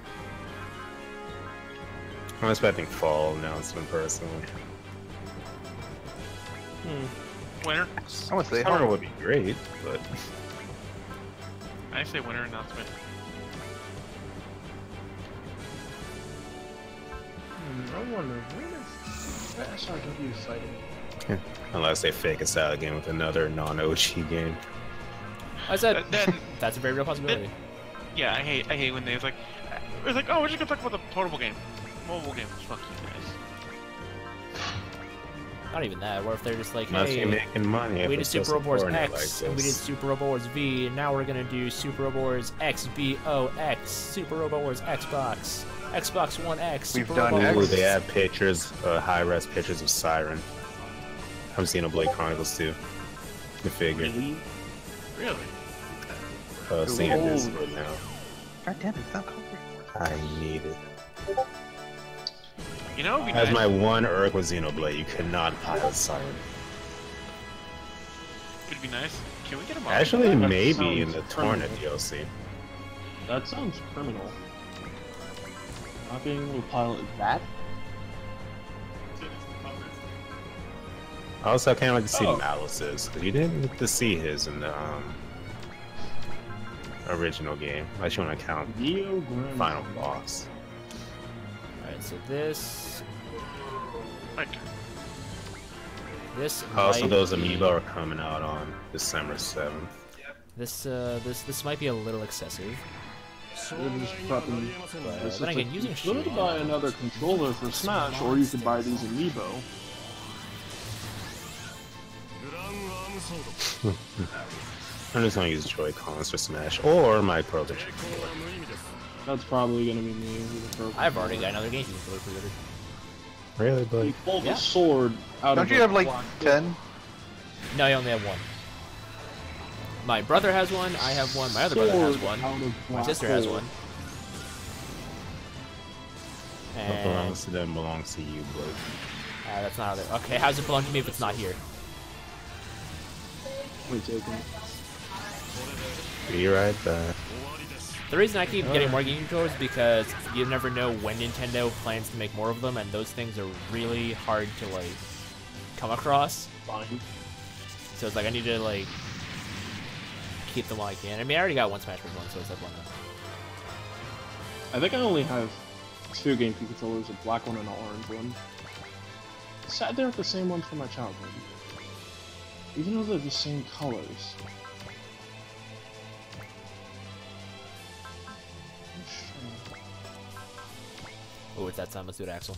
I'm expecting fall announcement personally. Winter? I want to say Summer would be great, but I say winter announcement. I wonder when is the SRW fighting? unless they fake us out again with another non-OG game. I said Then, that's a very real possibility. yeah, I hate when it's like, oh, we're just gonna talk about the portable game, mobile game. Fuck you guys. Not even that. What if they're just like, Unless hey, you're making money. we if did it's Super just Robo Wars supporting it X, like and we did this. Super Robo Wars V, and now we're gonna do Super Robo Wars XBOX, Super Robo Wars Xbox, Xbox One X, We've Super done Robo X. Ooh, Wars. they have pictures, high-res pictures of Siren. I'm seeing a Blade Chronicles too. The figure. Really? seeing this for now. God damn it, stop calling. I need it. You know, it'd be As nice. my one Urk with Xenoblade, you cannot pilot Siren. It'd be nice. Can we get him on? Actually, That maybe in sounds the Torrent criminal. DLC. That sounds criminal. Not being able to pilot that? Also, I kind of like to see Oh. Malice's, because you didn't get to see his in the original game. Unless you want to count Neo Grim. Final Boss. Alright, so this. My turn. This. Also, might those be- amiibo are coming out on December 7th. This might be a little excessive. You're just prepping. This Then is again, using you could Shield. buy another controller for Smash, or you could buy these amiibo. I'm just gonna use Joy-Cons for Smash, or my Pro Controller. That's probably gonna be me. With the purple. I've already got another game for pre-ordered. Really, You buddy? pulled Yeah. a sword out Don't of you a have like black 10? No, I only have one. My brother has one. I have one. My other brother has sword one. out of My black sister has hole. one. What And belongs to them belongs to you, Blake. that's not how they. Okay, how does it belong to me if it's not here? Wait, taken. Be right back. The reason I keep getting more gaming controllers is because you never know when Nintendo plans to make more of them, and those things are really hard to like come across. Fine. So it's like I need to like keep them while I can. I mean, I already got one Smash Bros. One, so it's like one. I think I only have 2 GameCube controllers, a black one and an orange one. Sad they aren't the same ones from my childhood. Even though they're the same colors. Oh, it's that time. Let's do it, Axel.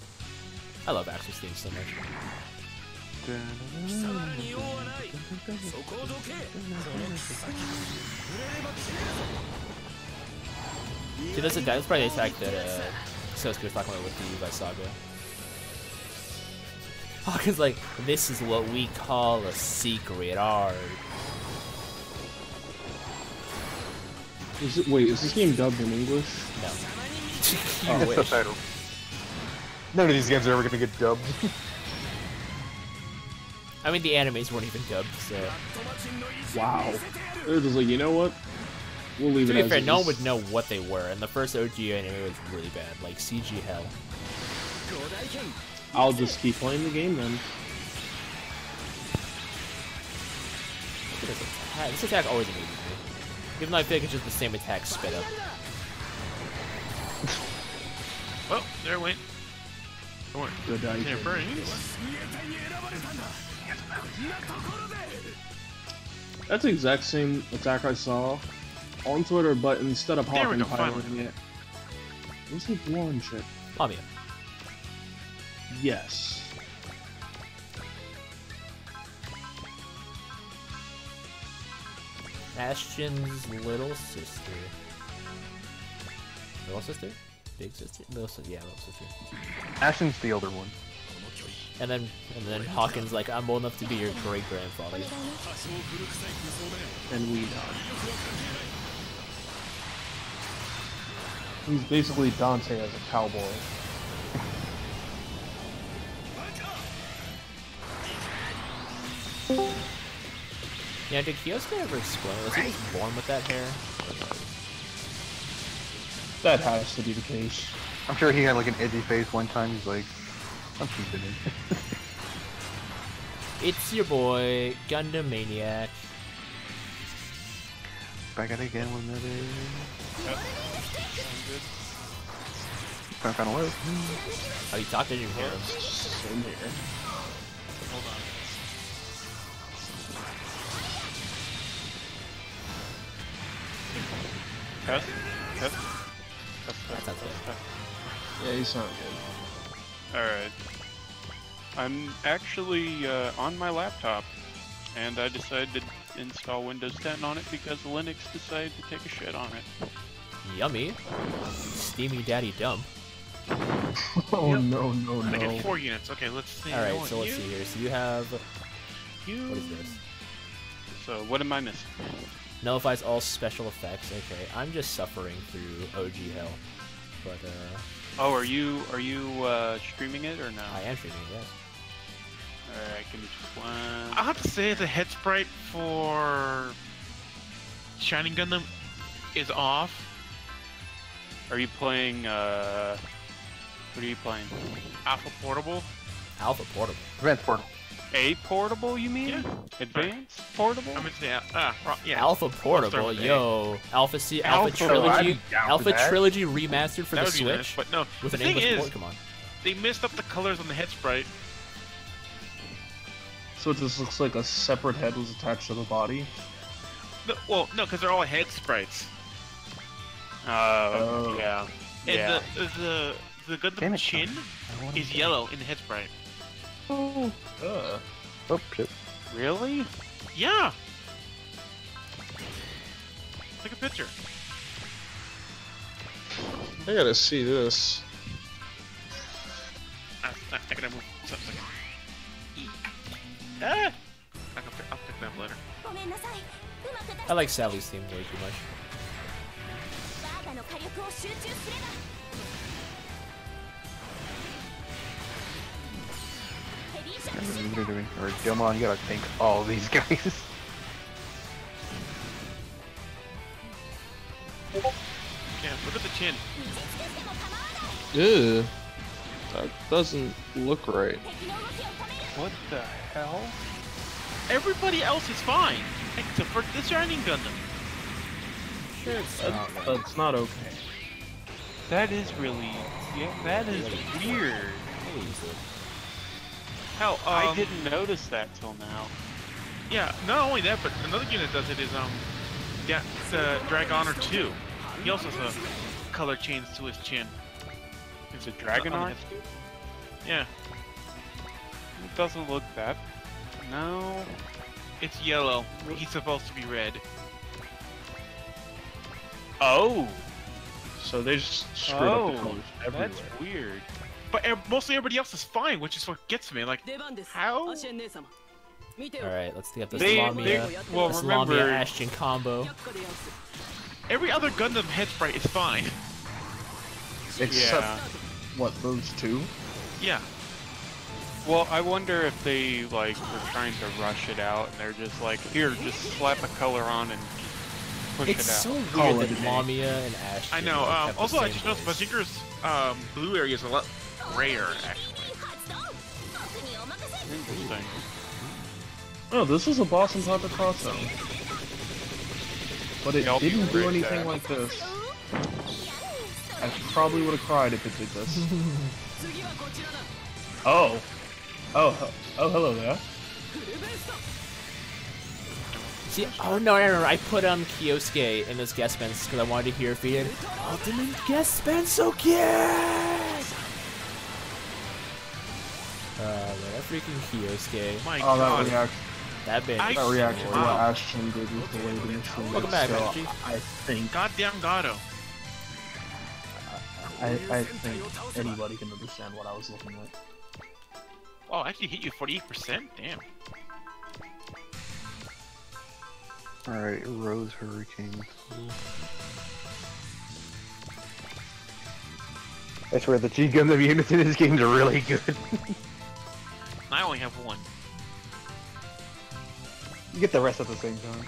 I love Axel's theme so much. See, that's probably the attack that Sosuke was talking about with the Levi Saga. Hawkins like, this is what we call a secret art. Wait, is this game dubbed in English? No. Oh, You It's wish. subtitled. None of these games are ever gonna get dubbed. I mean, the animes weren't even dubbed, so. Wow. They're just like, you know what? We'll leave To it be as fair, it no one is. would know what they were, and the first OG anime was really bad, like CG hell. I'll just keep playing the game then. Look at this attack. This attack always amuses me. Even though I feel like it's just the same attack sped up. Well, there it went. Don't worry. Good dice. Can't burn it. That's the exact same attack I saw on Twitter, but instead of There we Hawkins go, finally. piloting it, it was a blonde chick. Lamia. Yes. Ashton's little sister. Little sister? Big sister? Little sister. Yeah, little sister. Ashton's the older one. And then Hawkins like, I'm old enough to be your great grandfather. And we died. He's basically Dante as a cowboy. Yeah, did Kyosuke ever explain? Was he just born with that hair? That has to be the case. I'm sure he had like an edgy face one time. He's like, I'm keeping it. It's your boy, Gundam Maniac. Back at it again when that is. Yep. Sounds good. Some kind of low. Oh, you talked to your hero. Same here. Hold on. Test. Test. Test. That sounds good. Test. Yeah, he's not good. Alright. I'm actually on my laptop, and I decided to install Windows 10 on it because Linux decided to take a shit on it. Yummy. Steamy Daddy Dump. Oh Yep. no, no, I no. get 4 units. Okay, let's see. I Alright, want so let's you, see here. So you have. You. What is this? So what am I missing? Nullifies all special effects. Okay, I'm just suffering through OG hell. But, Oh, are you streaming it or no? I am streaming, yes. Alright, give me just one. I'll have to say the head sprite for Shining Gundam is off. Are you playing, what are you playing? Alpha Portable. Alpha Portable. Advanced Portal. A portable, you mean? Yeah. Advanced portable? I mean, yeah, yeah. Alpha Portable, with A. yo. Alpha Alpha, Trilogy. I'd be down for Alpha that. Trilogy remastered for That the would be Switch. nice, but no. With The an thing English is, port, come on. they messed up the colors on the head sprite. So it just looks like a separate head was attached to the body. No, well, no, because they're all head sprites. Oh. Yeah. And Yeah. the Damn Gundam it, chin is yellow in the head sprite. Oh. Oh, shit. Really? Yeah. Take a picture. I gotta see this. I gotta move something. Ah! I'll pick them later. I like Sally's theme way too much. What are you doing? Or Gilmon, you gotta thank all these guys. Yeah, look at the chin. Ew. That doesn't look right. What the hell? Everybody else is fine, except for the Shining Gundam. Sure, it's not right. That's not okay. That is really... Yeah, that is weird. I'll use it. Hell, I didn't notice that till now. Yeah, not only that, but another game that does it is yeah, Drag Honor 2. He also has a color change to his chin. Is it Dragon On the Art? head. Yeah, It doesn't look that... No... it's yellow. He's supposed to be red. Oh! So they just screwed up the Oh, colors everywhere. that's weird. But mostly everybody else is fine, which is what gets me. Like, how? Alright, let's get this They- Lamia. well, This remember- Lamia Ashton combo. Every other Gundam head sprite is fine. Except, Yeah. what, those two? Yeah. Well, I wonder if they, like, were trying to rush it out, and they're just like, here, just slap a color on and push It's it out. so Call weird it that a day. Lamia and Ashton. I know. like, have the Also, I same just noticed voice. Bazinger's blue area is a lot grayer, actually. Interesting. Oh, this was a boss in Papa Crosso. But it Y'all be didn't do right anything there. like this. I probably would have cried if it did this. Oh. Oh, hello there. See, oh no, I remember. I put Kyosuke in those guest spins because I wanted to hear if he had ultimate guest spin, so cute! Man, that freaking Kyosuke. My Oh, god. that reaction. That bitch. I- That reaction to what Wow. Ashton did with the way the machine Welcome back, so Benji. I think Goddamn Gato. I think anybody can understand what I was looking at. Oh, actually hit you 48%? Damn. Alright, Rose Hurricane. I swear the G Gundam units in this game are really good. I only have one. You get the rest at the same time.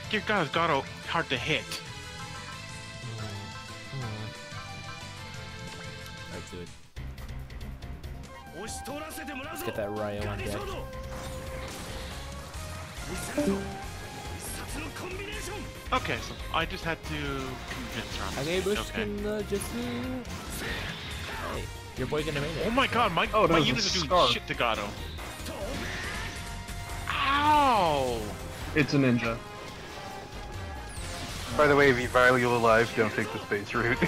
Dear God, is Gato hard to hit. Alright, do it. Let's get that Ryo on deck. Okay, so I just had to convince Ron. Okay, Hey, your boy gonna make it. Oh my god, my Oh, that was a units are doing scarf. shit to Gato. Ow! It's a ninja. By the way, if you violate alive, don't take the space route.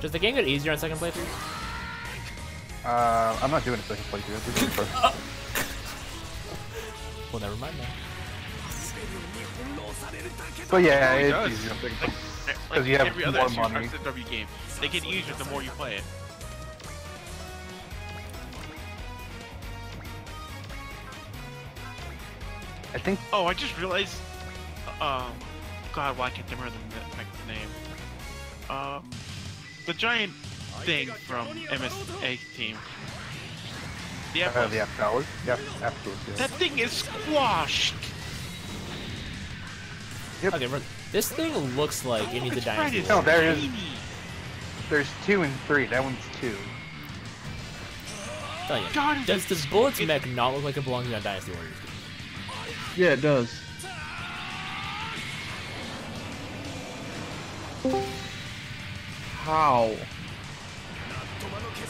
Does the game get easier on second playthrough? I'm not doing a second playthrough. I'm doing first. Well, never mind then. But yeah, It it's does. easier on second playthrough. Like 'Cause you have every other more Super money. SW game, they get easier the more you play it. I think Oh, I just realized. God, why can't I remember the name? The giant thing from MSA team. The Atlas. the F-Towers. Yeah, afterwards. Yeah. That thing is squashed. Yep. Okay, this thing looks like it needs a It's dynasty. right, No, Warrior. there is. tiny. There's 2 and 3. That one's 2. Tell you, God, does this Bullets mech not look like it belongs in a Dynasty Warriors game? Yeah, it does. How?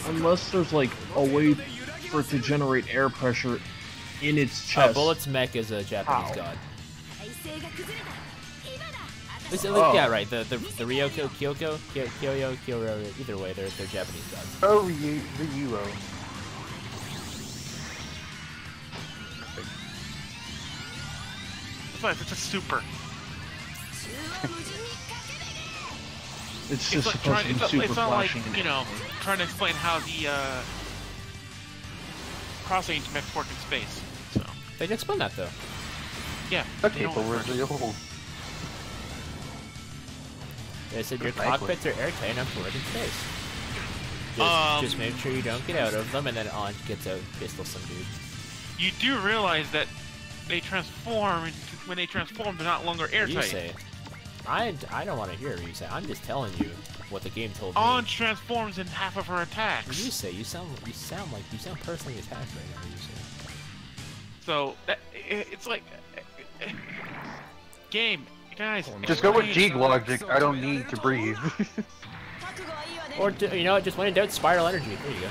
Unless there's like a way for it to generate air pressure in its chest. Bullets mech is a Japanese How? god. Oh. Yeah, right. The Ryoko, Kyoko, Kyoyo, Kyoro. Either way, they're Japanese gods. Oh, the Yuo. But it's a super. It's It's just like supposed trying. to be super It's not like flashing. trying to explain how the cross-range mechs work in space. So They can explain that though. yeah. Okay, they don't but work. where's the old? They said your Good banquet. cockpits are airtight enough to work in space. Just make sure you don't get out of them, and then on gets out, pistol some dude. You do realize that they transform, and when they transform, they're not longer What do you airtight. say? I don't want to hear what you say. I'm just telling you what the game told me. On transforms in half of her What do you attacks. say? You sound personally attacked right now. What do you say? So it's like game, guys. Just go with explain. Jeeg logic. I don't need to breathe. Or you know what? Just when in doubt, spiral energy. There you go.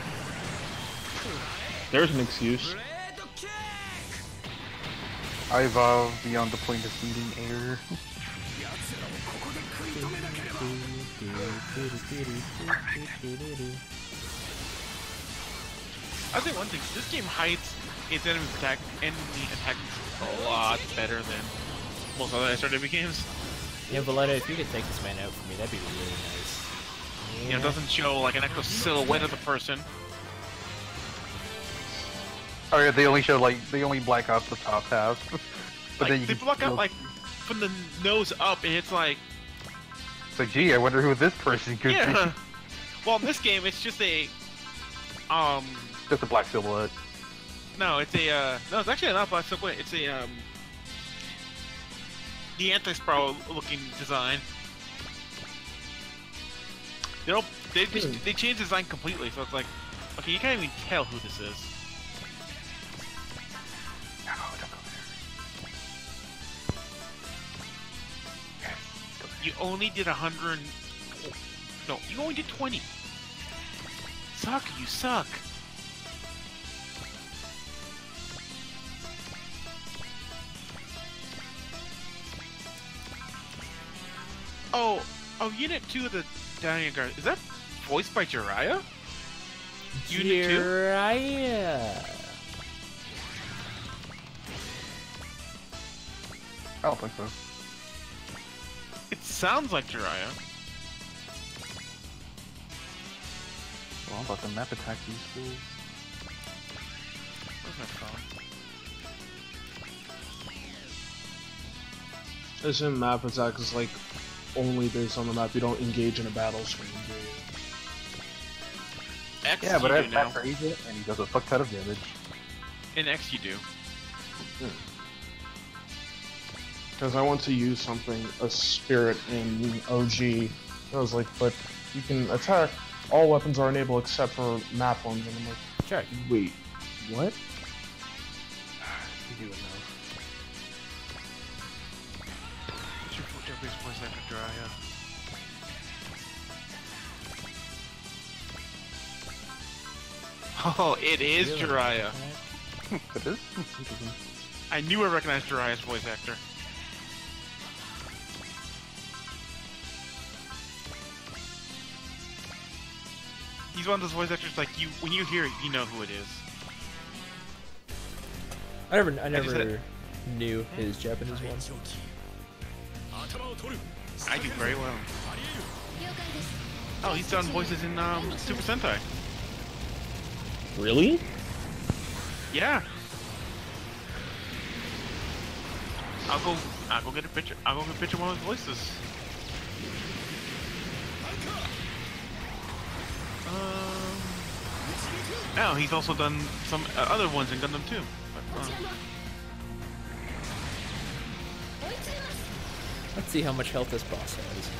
There's an excuse. I evolve beyond the point of needing air. I think one thing, this game hides its enemy attack a lot better than most other SRW games. Yeah, Valletta, if you could take this man out for me, that'd be really nice. You know, it doesn't show like an actual silhouette of the person. Oh yeah, they only black out the top half. But then Like, you they block out like from the nose up, and it's like, It's like, gee, I wonder who this person could yeah. be. Well, in this game, it's just a, Just a black silhouette. no, it's a, no, it's actually not black silhouette. It's a, the anti-spiral looking design. They changed the design completely, so it's like, okay, you can't even tell who this is. No, don't go there. You only did 100. No, you only did 20. Suck, you suck. Oh, Unit 2 of the Daniel Guard. Is that voiced by Jiraiya? Unit 2? Jiraiya. I don't think so. It sounds like Jiraiya. Well, I'm about to map attack these fools. Where's my phone? Isn't map attack is like only based on the map. You don't engage in a battle screen, do you? X Yeah, but you I do have now. Master Agent, and he does a fuck ton of damage. In X you do. Because I want to use something, a spirit in OG. I was like, but you can attack. All weapons are enabled except for map ones. And I'm like, Sure. wait, what? You do enough. What's your Japanese voice actor Jiraiya? Oh, it is Jiraiya. It is? I knew I recognized Jiraiya's voice actor. He's one of those voice actors like you. When you hear it, you know who it is. I never just had- knew his Japanese one. I do very well. Oh, he's done voices in Super Sentai. Really? Yeah. I'll go get a picture. I'll go get a picture of one of his voices. Oh, he's also done some other ones in Gundam too. But, Let's see how much health this boss has.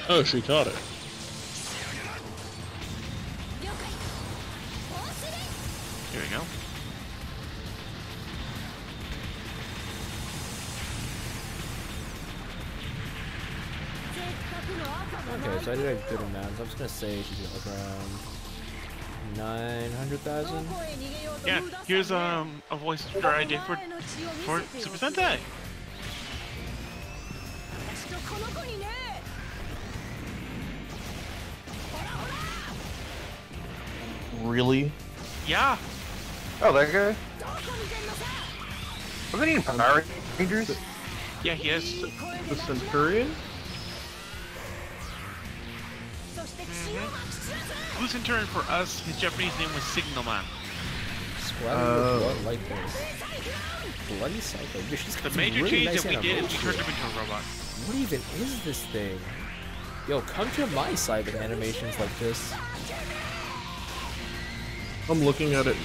Oh, she caught it. here we go. Okay, so I did a good amount. So I'm just gonna say she's got like around 900,000. Yeah, here's a voice actor I did for Super Sentai. Really? Yeah. Oh, that guy? Wasn't he in Power Rangers? Yeah, he is. The Centurion? Blue Centurion for us, his Japanese name was Signalman. Squadron with blood like this. Bloody Psycho. Dude, she's got The some major really change nice that we did is we animations. turned him into a robot. What even is this thing? Yo, come to my side with animations like this. I'm looking at it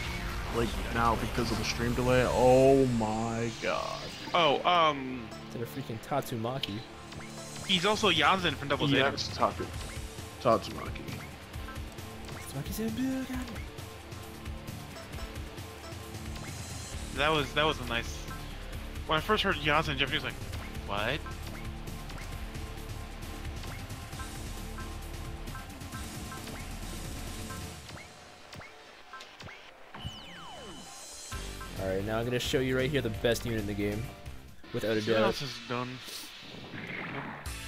like now because of the stream delay. Oh my god. Oh, To the freaking Tatsumaki. he's also Yazen from Double Zeta. Yes, Tatsumaki. Tatsumaki's in big. That was a nice. When I first heard Yazen in Japanese, I was like, what? Alright, now I'm gonna show you right here the best unit in the game. Without a What doubt. else is done?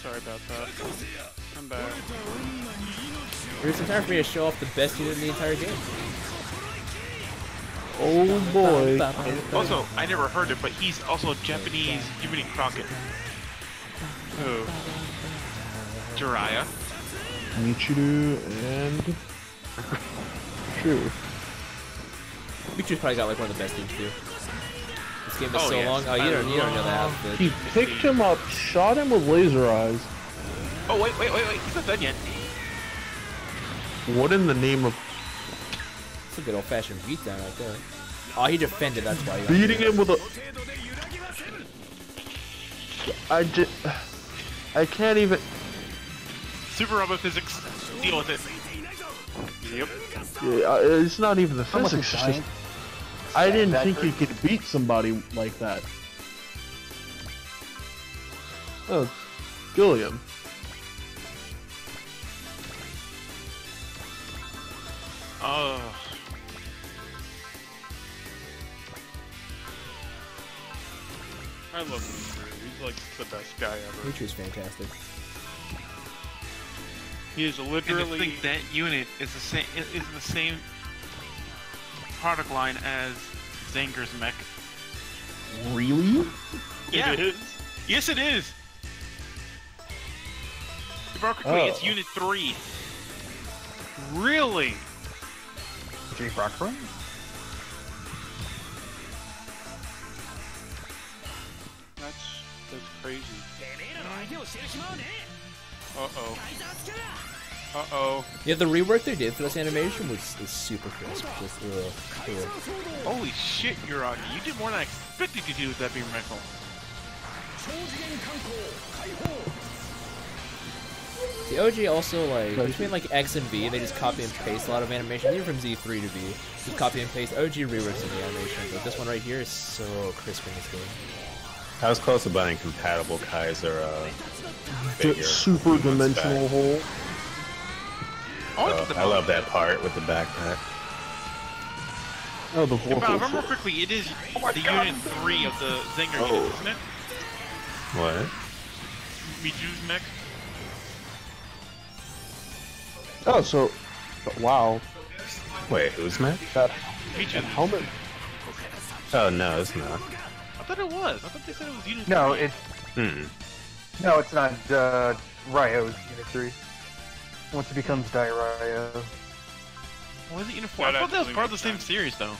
Sorry about that. I'm back. It's time for me to show off the best unit in the entire game. Oh boy. Also, I never heard it, but he's also Japanese Jiminy Crockett. Who? Jiraiya. Michiru and True. Michu's probably got like one of the best teams too. This game is Oh, so yes. long. Oh, you don't know that outfit. He picked him up, shot him with laser eyes. Oh, wait, he's not done yet. What in the name of It's a good old fashioned beatdown right there. Oh, he defended, that's why. beating him with a... I can't even... Super Robot Physics, deal with it. Yep. Yeah, it's not even the Almost a physics. It's just, giant I didn't that think he hurt. could beat somebody like that. Oh, it's Gilliam. Oh. I love Michiru. He's like the best guy ever. Michu's fantastic. He is And to literally. think that unit is the same product line as Zanger's mech. Really? Yeah. It is. Yes, it is. Very quickly, it's Oh. Unit 3. Really? Jay Rockburn? That's crazy. Uh-oh. Uh-oh. Yeah, the rework they did for this animation was super crisp. Just cool. Holy shit, Uragi. You did more than I expected you to do with that beam rifle. The OG also, like, between like X and V, they just copy and paste a lot of animation, even from Z3 to V. Just copy and paste OG reworks of the animation, but this one right here is so crisp in this game. I was close to buying compatible Kaiser figure. Super dimensional back. hole. I love that part with the backpack. Oh, the If I vorpal remember sword. quickly, it is the Unit 3 of the Zinger unit, isn't it? What? Miju's mech? Oh, so wow, Wait, who's Mac? that Miju's. helmet. Oh no, it's not. I thought it was. I thought they said it was Unit 3. No, it's not. Ryo's Unit 3. Once it becomes Ryo. Was it Unit 4? That I thought that was actually part of the makes same sense. series, though.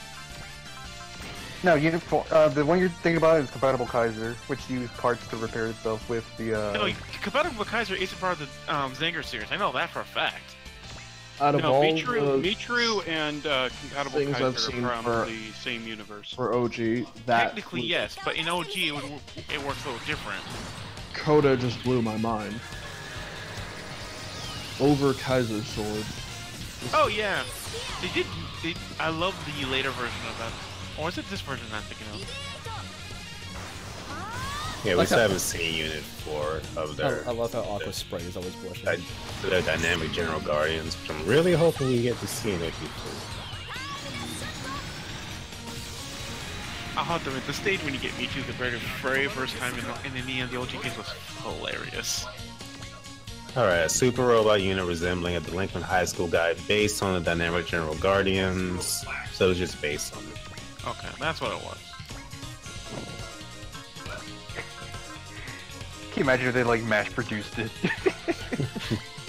No, Unit 4. The one you're thinking about is compatible Kaiser, which use parts to repair itself with the. No, compatible with Kaiser isn't part of the Zinger series. I know that for a fact. Out of No, all Mitru and compatible things I've Kaiser seen are from for- the same universe. for OG, that Technically, yes, but in OG, it works a little different. Coda just blew my mind. Over Kaiser's sword. Oh, yeah. I love the later version of that. Or is it this version I'm thinking of? Yeah, we Like still how- haven't seen Unit 4 of their I love how Aqua Sprite is always blushing. their dynamic General Guardians, which I'm really hoping we get to see in OG 3. I'll have to admit, the stage when you get Michu the very first time in any of the OG games was hilarious. Alright, a super robot unit resembling a delinquent high school guy based on the dynamic General Guardians. So it's just based on it. Okay, that's what it was. Can you imagine if they like mass produced it?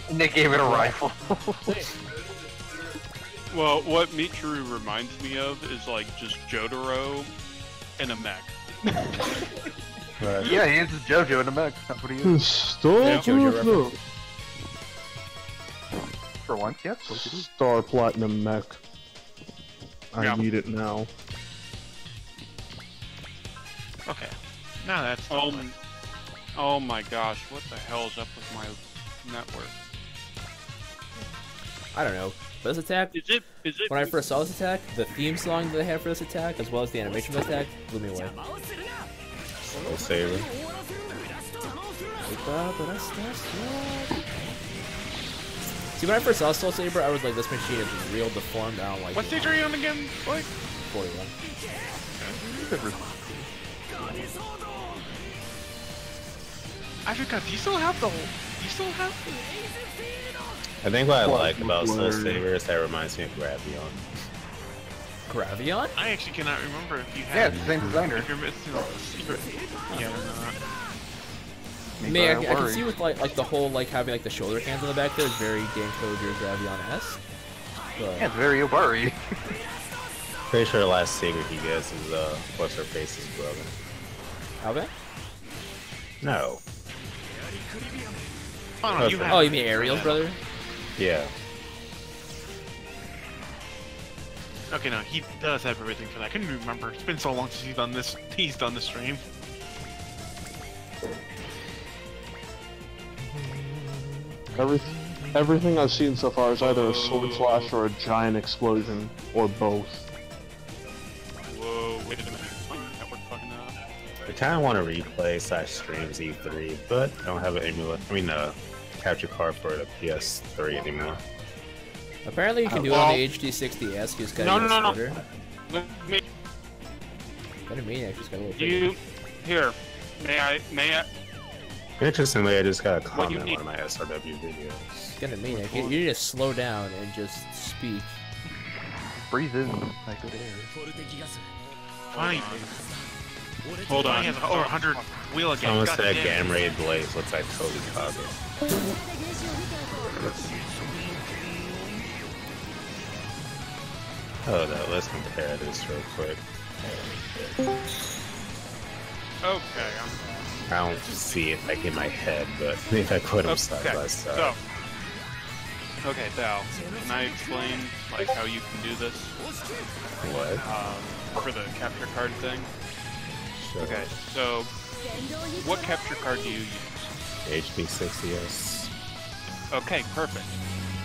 And they gave it a rifle. Well, what Mitru reminds me of is like just Jotaro and a mech. Right. Yeah, he is a JoJo in a mech. That's what he is. Star JoJo For once, yes. What he is. Star Platinum mech. I Yeah. need it now. Okay. Now that's Oh my gosh, what the hell's up with my network? I don't know. But this attack, Is it when I first saw this attack, the theme song that they had for this attack, as well as the animation of the attack, blew me away. Soul Saber. See, when I first saw Soul Saber, I was like, this machine is real deformed. I don't like What it. stage are you on again, Blake? 41. I forgot. Do you still have the? I think what I like about Soul Blur. Saber is that it reminds me of Gravion. Gravion? I actually cannot remember if you Yeah, had. it's the same designer. If you're missing a secret. Yeah, or not. I can see with like the whole like having like the shoulder cans on the back there is very Game Coder Gravion-esque. But Yeah, it's very Obari. Pretty sure the last secret he gets is what's her face's brother. Alvin? No. Oh no, you have. Oh, you mean Ariel's brother? Yeah. Okay, no, he does have everything for that. I couldn't remember. It's been so long since he's done this. He's done this stream. Everything I've seen so far is either a sword slash or a giant explosion, or both. Whoa, wait a minute. My network fucking up. I kind of want to replay / stream Z3, but I don't have an emulator. I mean, capture card for the PS3 anymore. Apparently you can do it on the HD60S. You just gotta No, get no, a no, no. splitter. Let me, What do you mean? I just got a little bit. you, here, may I, Interestingly, I just got a What you comment on need- one of my SRW videos. Gonna mean it. You need to slow down and just speak. Breathe in like good air. Fine. hold He on. has over 100 wheel again. Someone God said damn. Gamma Ray Blaze looks like Toby Kaga. Hold on, let's compare this real quick. Okay, I don't see it like in my head, but if I put them side by side. So, okay, Thal, can I explain like how you can do this What? for the capture card thing? Sure. Okay, so what capture card do you use? HB60S. Okay, perfect.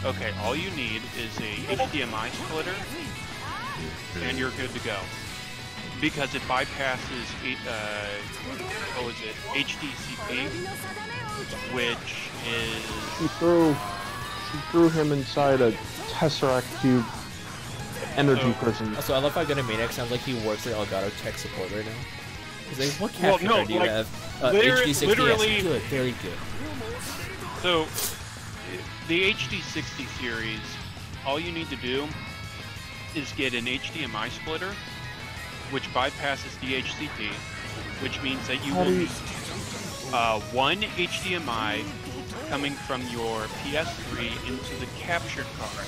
Okay, all you need is a HDMI splitter, and you're good to go. because it bypasses what was it, HDCP, which is She threw him inside a Tesseract Cube energy prison. Also, I love how Gunamaniac sounds like he works at Elgato tech support right now. He's like, what Well, capture no, card do you like, have? HD60, literally- yes, good, very good. so the HD60 series. All you need to do is get an HDMI splitter, which bypasses DHCP, which means that you will need one HDMI coming from your PS3 into the capture card.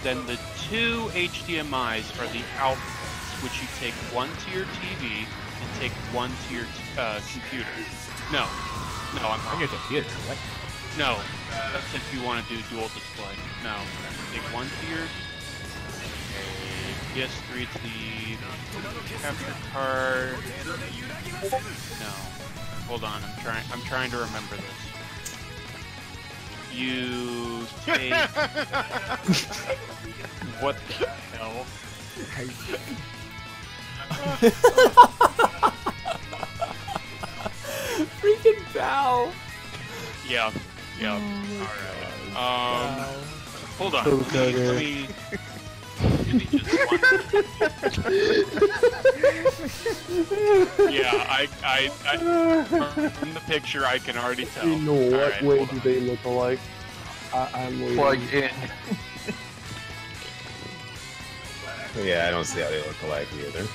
Then the two HDMIs are the outputs, which you take one to your TV and take one to your computer. No, I'm On wrong. your computer, what? No, that's if you want to do dual display. No, take one to your PS3 to the capture card. No, hold on. I'm trying to remember this. You take what the hell? Freaking bow! Yeah. All right. Hold on. Okay. Let me give me just one. Yeah, I from the picture I can already tell. You know what Alright, way hold do on. they look alike? I'm waiting. Plug in. Yeah, I don't see how they look alike either.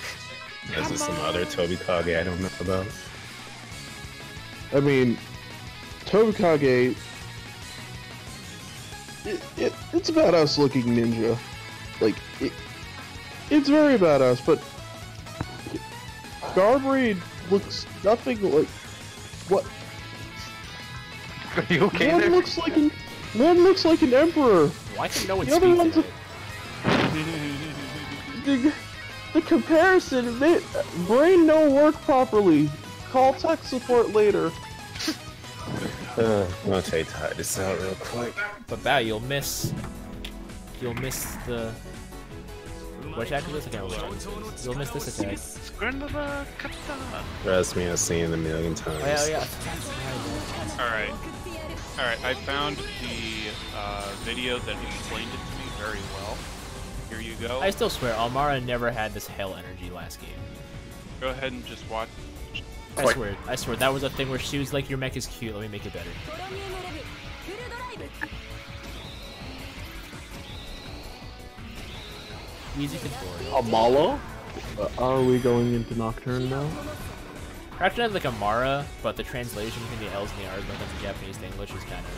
Is there some other Toby Kage I don't know about? I mean, Tobikage, it's a badass looking ninja. Like, it's very badass, but Garbraid looks nothing like what. Are you okay One there? looks like an emperor. Why can no one The other speak one's to it? The comparison, brain no work properly. Call tech support later. I'm gonna try this out real quick. But Bow, you'll miss the... What attack is this? I can't remember. You'll miss this attack. Scrandaba Kata. Trust me, I've seen it a million times. Oh, yeah. Alright, I found the video that explained it to me very well. Here you go. I still swear, Almara never had this hell energy last game. Go ahead and just watch. I swear, that was a thing where she was like, your mech is cute, let me make it better. Easy tutorial. Amala? Are we going into Nocturne now? Nocturne had like Amara, but the translation between the L's and the R's, like from Japanese to English, is kind of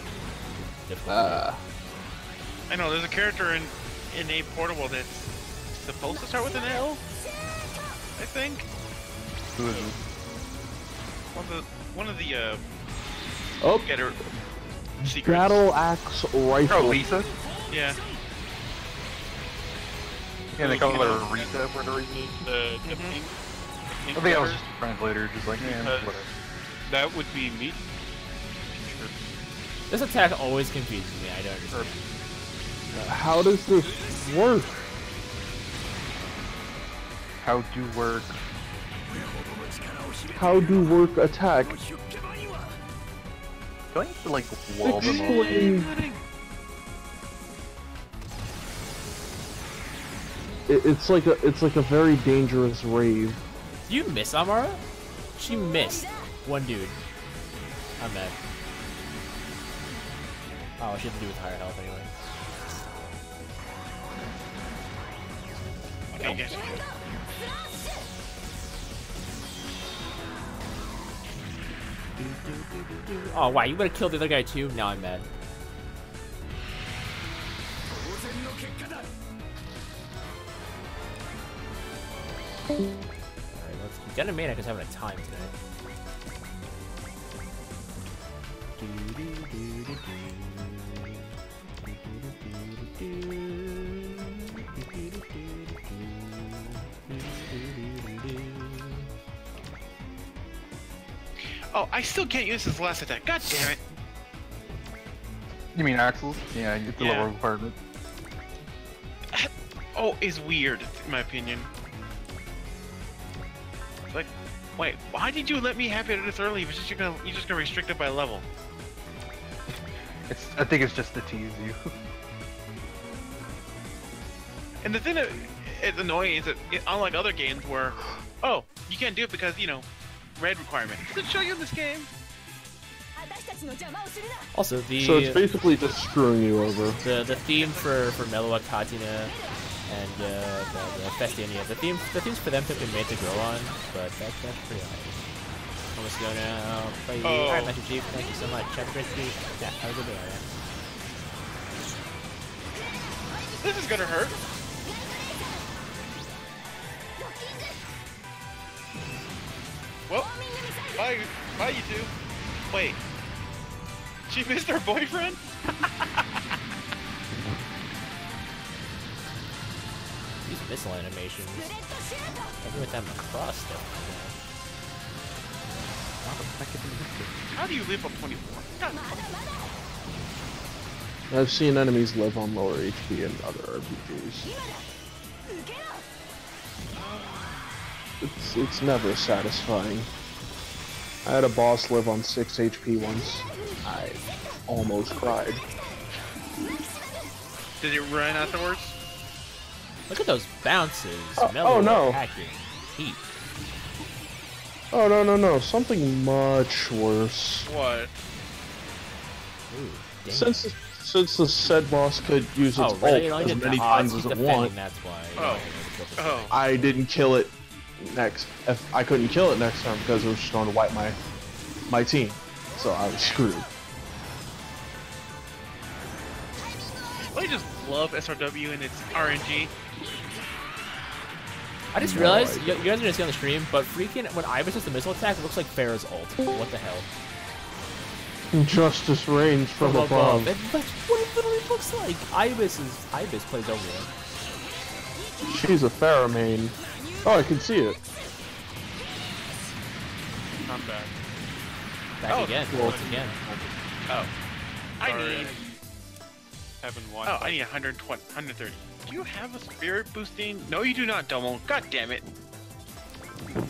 difficult. I know, there's a character in A Portable that's supposed to start with an L, I think. Who is it? One of the Oh, getter secrets. battle axe rifle. Oh, Lisa? Yeah. Yeah, they call her Rita for the reason. The Mhm. pink I think I was just a translator, just like, yeah, Because- whatever. that would be me. Sure. This attack always confuses me, I don't understand. How does this work? How do work? How do work attack? Do I have to, like, wall them all? Explain. It's like a very dangerous rave. Do you miss Amara? She missed one dude. I'm mad. Oh, she had to do with higher health anyway. Okay, yes. Oh wow, you would have killed the other guy too? Now I'm mad. Alright, let's... Gunamaniac is having a time today. Oh, I still can't use his last attack. God damn it. You mean Axel? Yeah, it's a Yeah. level requirement. Oh, is weird, in my opinion. Wait, why did you let me have it this early? You're just gonna restrict it by level. I think it's just to tease you. And the thing that is annoying is that, unlike other games where, oh, you can't do it because, you know, red requirement. It doesn't show you in this game. Also, So it's basically just screwing you over. the theme for Mellowa Katina and the Festinia, the themes for them have been made to grow on, but that's pretty hard. Almost go now. Bye. Oh. Alright, Master Chief, thank you so much. Have a great week. Yeah, have a good day, alright. This is gonna hurt. Well, bye you two. Wait, she missed her boyfriend? These missile animations. Even with them across stuff. How do you live up 24? God. I've seen enemies live on lower HP in other RPGs. It's never satisfying. I had a boss live on 6 HP once. I almost cried. Did it run afterwards? Look at those bounces. Oh, no. Hacking. Heat. Oh no, something much worse. What? Ooh, dang. Since the said boss could use its ult really? Only as did many the times odds as it defending, wants, that's why. Oh. Oh. I didn't kill it next. If I couldn't kill it next time because it was just going to wipe my team, so I was screwed. I just love SRW and its RNG. I just realized, you guys are gonna see on the stream, but freaking, when Ibis does the missile attack, it looks like Pharah's ult. What the hell? Justice range from above. That's what it literally looks like. Ibis plays over it. She's a Pharah main. Oh, I can see it. I'm back. Back again. Once again. Oh. I Sorry. need... Haven't watched. Oh, I need 120, 130. Do you have a spirit boosting? No, you do not, Domo. God damn it.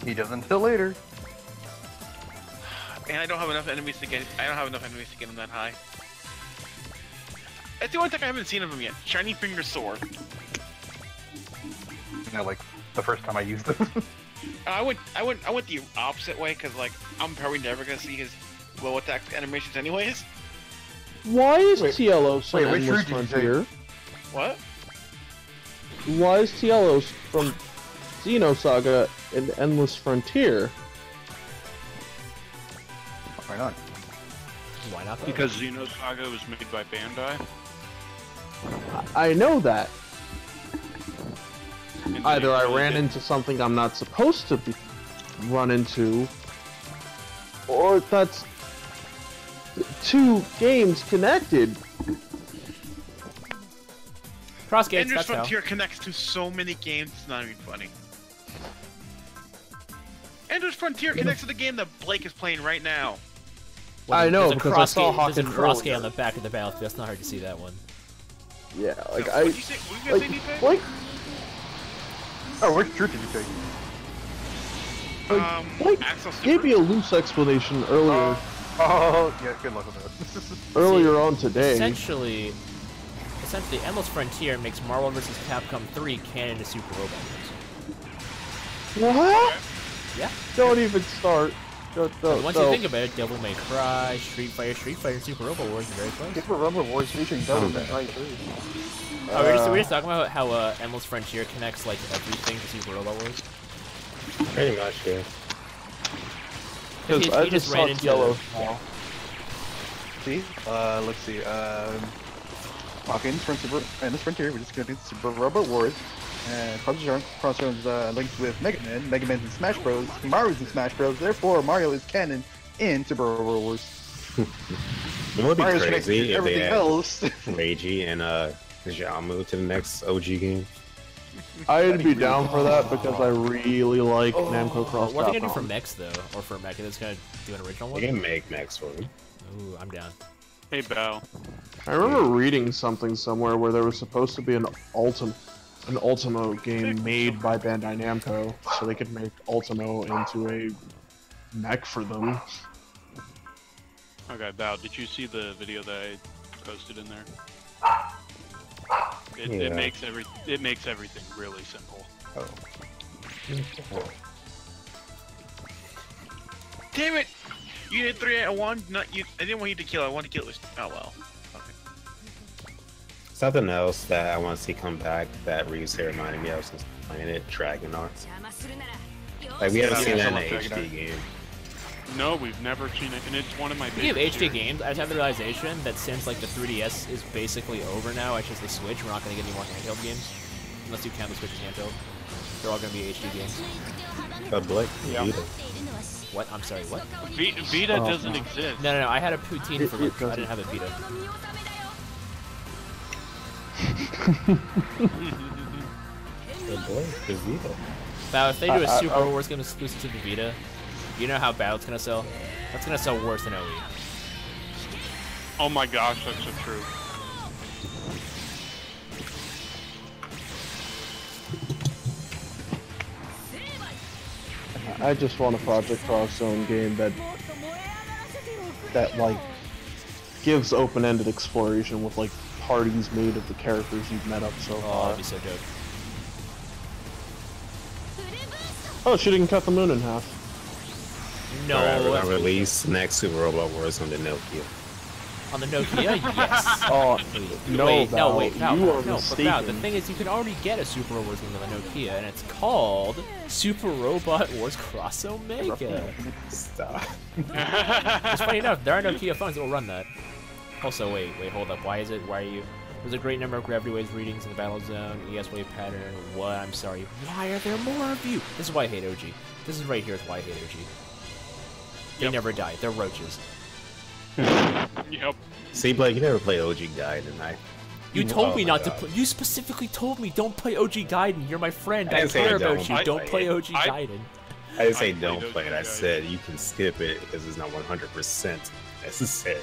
He doesn't until later. And I don't have enough enemies to get. I don't have enough enemies to get him that high. That's the only thing I haven't seen of him yet. Shiny Finger Sword. You know, like the first time I used them. I went the opposite way because like I'm probably never gonna see his low attack animations anyways. Why is Tielos from wait, which Endless route did you Frontier? What? Why is Tielos from Xenosaga in Endless Frontier? Why not? Why not? Because Xenosaga was made by Bandai. I know that. and they Either I really ran did- into something I'm not supposed to run into, or that's two games connected. Cross gates, Endless that's how. Frontier connects to so many games. It's not even funny. Endless Frontier connects to the game that Blake is playing right now. I know, there's a because I cross saw gate, there's a Hawken cross gate earlier. on the back of the battlefield. It's not hard to see that one. Yeah, like What'd you say? What were you gonna say, Nipe? like, Oh, which route did you take? like, Axel gave Super? me a loose explanation earlier, Oh, yeah, good luck with that. earlier on today. Essentially, Endless Frontier makes Marvel vs. Capcom 3 canon to Super Robot Wars. What? Yeah. Don't even start. Once you think about it, Devil May Cry, Street Fighter, and Super Robot Wars are very close. Super Rubber Wars featuring Devil May Cry 3. We're just talking about how Endless Frontier connects like everything to Super Robot Wars. Pretty much, yeah. Because He I just just ran saw into- yellow. See? Let's see. Hawkins from Endless Frontier, we're just gonna do Super Robot Wars. And Crossroads linked with Mega Man. Mega Man's in Smash Bros. Mario's in Smash Bros. Therefore, Mario is canon in Super Robot Wars. It would be Mario's connected crazy to if everything they had else. Reiji and Jamu to the next OG game. I'd be down for that because I really like Namco Cross. What are they gonna do for Mex though, or for Mecha? That's gonna do an original They one. can make Max for me. Ooh, I'm down. Hey, Bao. I remember reading something somewhere where there was supposed to be an ultimate. an Ultimo game made by Bandai Namco, so they could make Ultimo into a mech for them. Okay, Val, did you see the video that I posted in there? It Yeah. makes everything really simple. Oh. Damn it! You did 3 at 1. Not you. I didn't want you to kill. I wanted to kill this. Oh well. Okay. Something else that I want to see come back that Reeves here reminded me of since playing it, Dragonart. Like, we haven't seen that in an HD game. No, we've never seen it, and it's one of my Speaking of favorite HD series. games, I just have the realization that since like the 3DS is basically over now, it's just the Switch. We're not going to get any more handheld games, unless you count the Switch as handheld. They're all going to be HD games. But Blake, Yeah. Vita. What? I'm sorry. What? Vita Oh, doesn't no. exist. No. I had a poutine It- for it lunch. I doesn't. didn't have a Vita. But Blake, there's Vita. Now, if they do a I- Super Wars game exclusive to the Vita, you know how bad it's going to sell? That's going to sell worse than OE. Oh my gosh, that's so true. I just want a Project Cross-Zone game that like gives open-ended exploration with like parties made of the characters you've met up so Oh, far. that'd be so dope. Oh, she didn't cut the moon in half. No. Alright, we're gonna release next Super Robot Wars on the Nokia. On the Nokia? Yes. Oh, no, wait, Val, no, wait, Val, you are no, mistaken. but Val, the thing is, you can already get a Super Robot Wars game on the Nokia, and it's called Super Robot Wars Cross Omega. Stop. It's funny enough, there are Nokia phones that will run that. Also, wait, hold up. Why are you? There's a great number of gravity waves readings in the battle zone. ES wave pattern. What? I'm sorry. Why are there more of you? This is why I hate OG. This is right here is why I hate OG. They never die. They're roaches. Yep. See, Blake, you never played OG Guide, and I. You told me my not to God. play. You specifically told me don't play OG Gaiden. You're my friend. I I didn't say care don't about you. play Don't it. play OG I- Gaiden. I didn't say I played don't OG play it. I Guide. said you can skip it because it's not 100% necessary.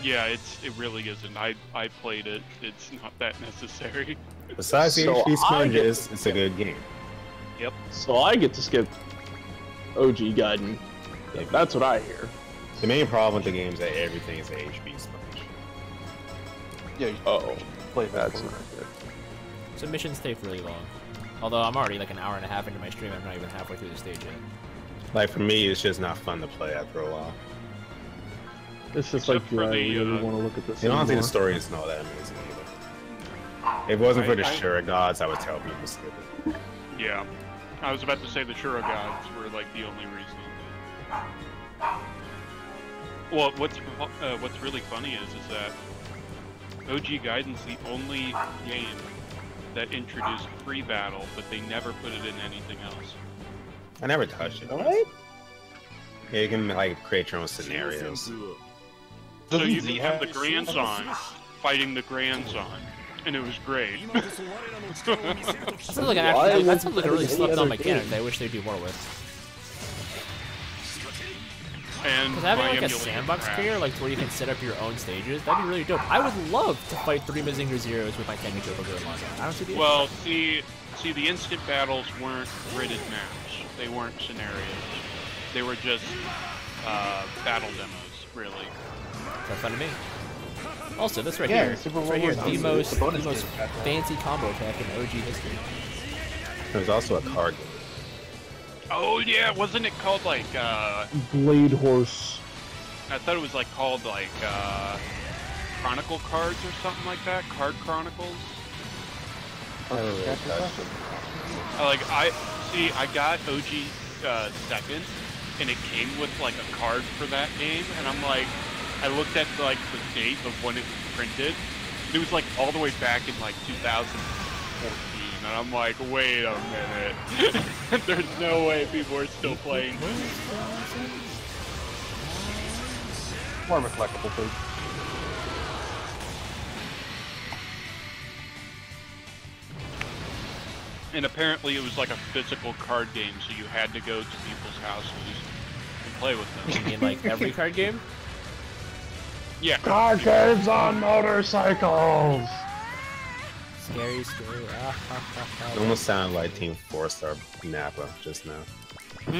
Yeah, it really isn't. I played it. It's not that necessary. Besides the So HD I sponges, it's a good game. So I get to skip OG Gaiden. Like, that's what I hear. The main problem with the game is that everything is a HB sponge. Yeah, you Oh, play that's that. not good. So missions take really long. Although I'm already like an hour and a half into my stream, I'm not even halfway through the stage yet. Like, for me, it's just not fun to play after a while. It's just Except like, for do I the, really uh, want to look at this And honestly, anymore? the story is not that amazing either. If it wasn't for the I- Shura gods, I would tell people to skip it. Yeah. I was about to say the Shura gods were like the only reason. Well, what's really funny is that OG Gaiden's the only game that introduced free battle, but they never put it in anything else. I never touched it. What? Yeah, you can, like, create your own scenarios. So you can have the grandson fighting the grandson, and it was great. That sounds like an Why actually, that wasn't sounds like a that really in any slept on other mechanic game? that I wish they'd do more with. And Because having my like a emulator sandbox crashed. career, like where you can set up your own stages, that'd be really dope. I would love to fight 3 Mazinger Zeros with my Tengu Turbo Gurren Lagann. I don't see the Well, see, the instant battles weren't gridded maps. They weren't scenarios. They were just battle demos, really. That's fun to me. Also, this right Yeah, here, Super this right here, Robot the Wars, most, the bonus the most game. fancy combo attack in OG history. There's also a card game. Oh yeah, wasn't it called like Blade Horse. I thought it was like called like Chronicle Cards or something like that? Card Chronicles? I don't really touch it. I got OG second, and it came with like a card for that game, and I'm like, I looked at like the date of when it was printed, and it was like all the way back in like 2014, and I'm like, wait a minute, there's no way people are still playing this. More of a collectible thing. And apparently it was like a physical card game, so you had to go to people's houses and play with them. You mean like every card game? Yeah. Card games on motorcycles! Scary, scary. Ah, ha, ha, ha. It almost sounded like Team 4-Star Nappa just now. Oh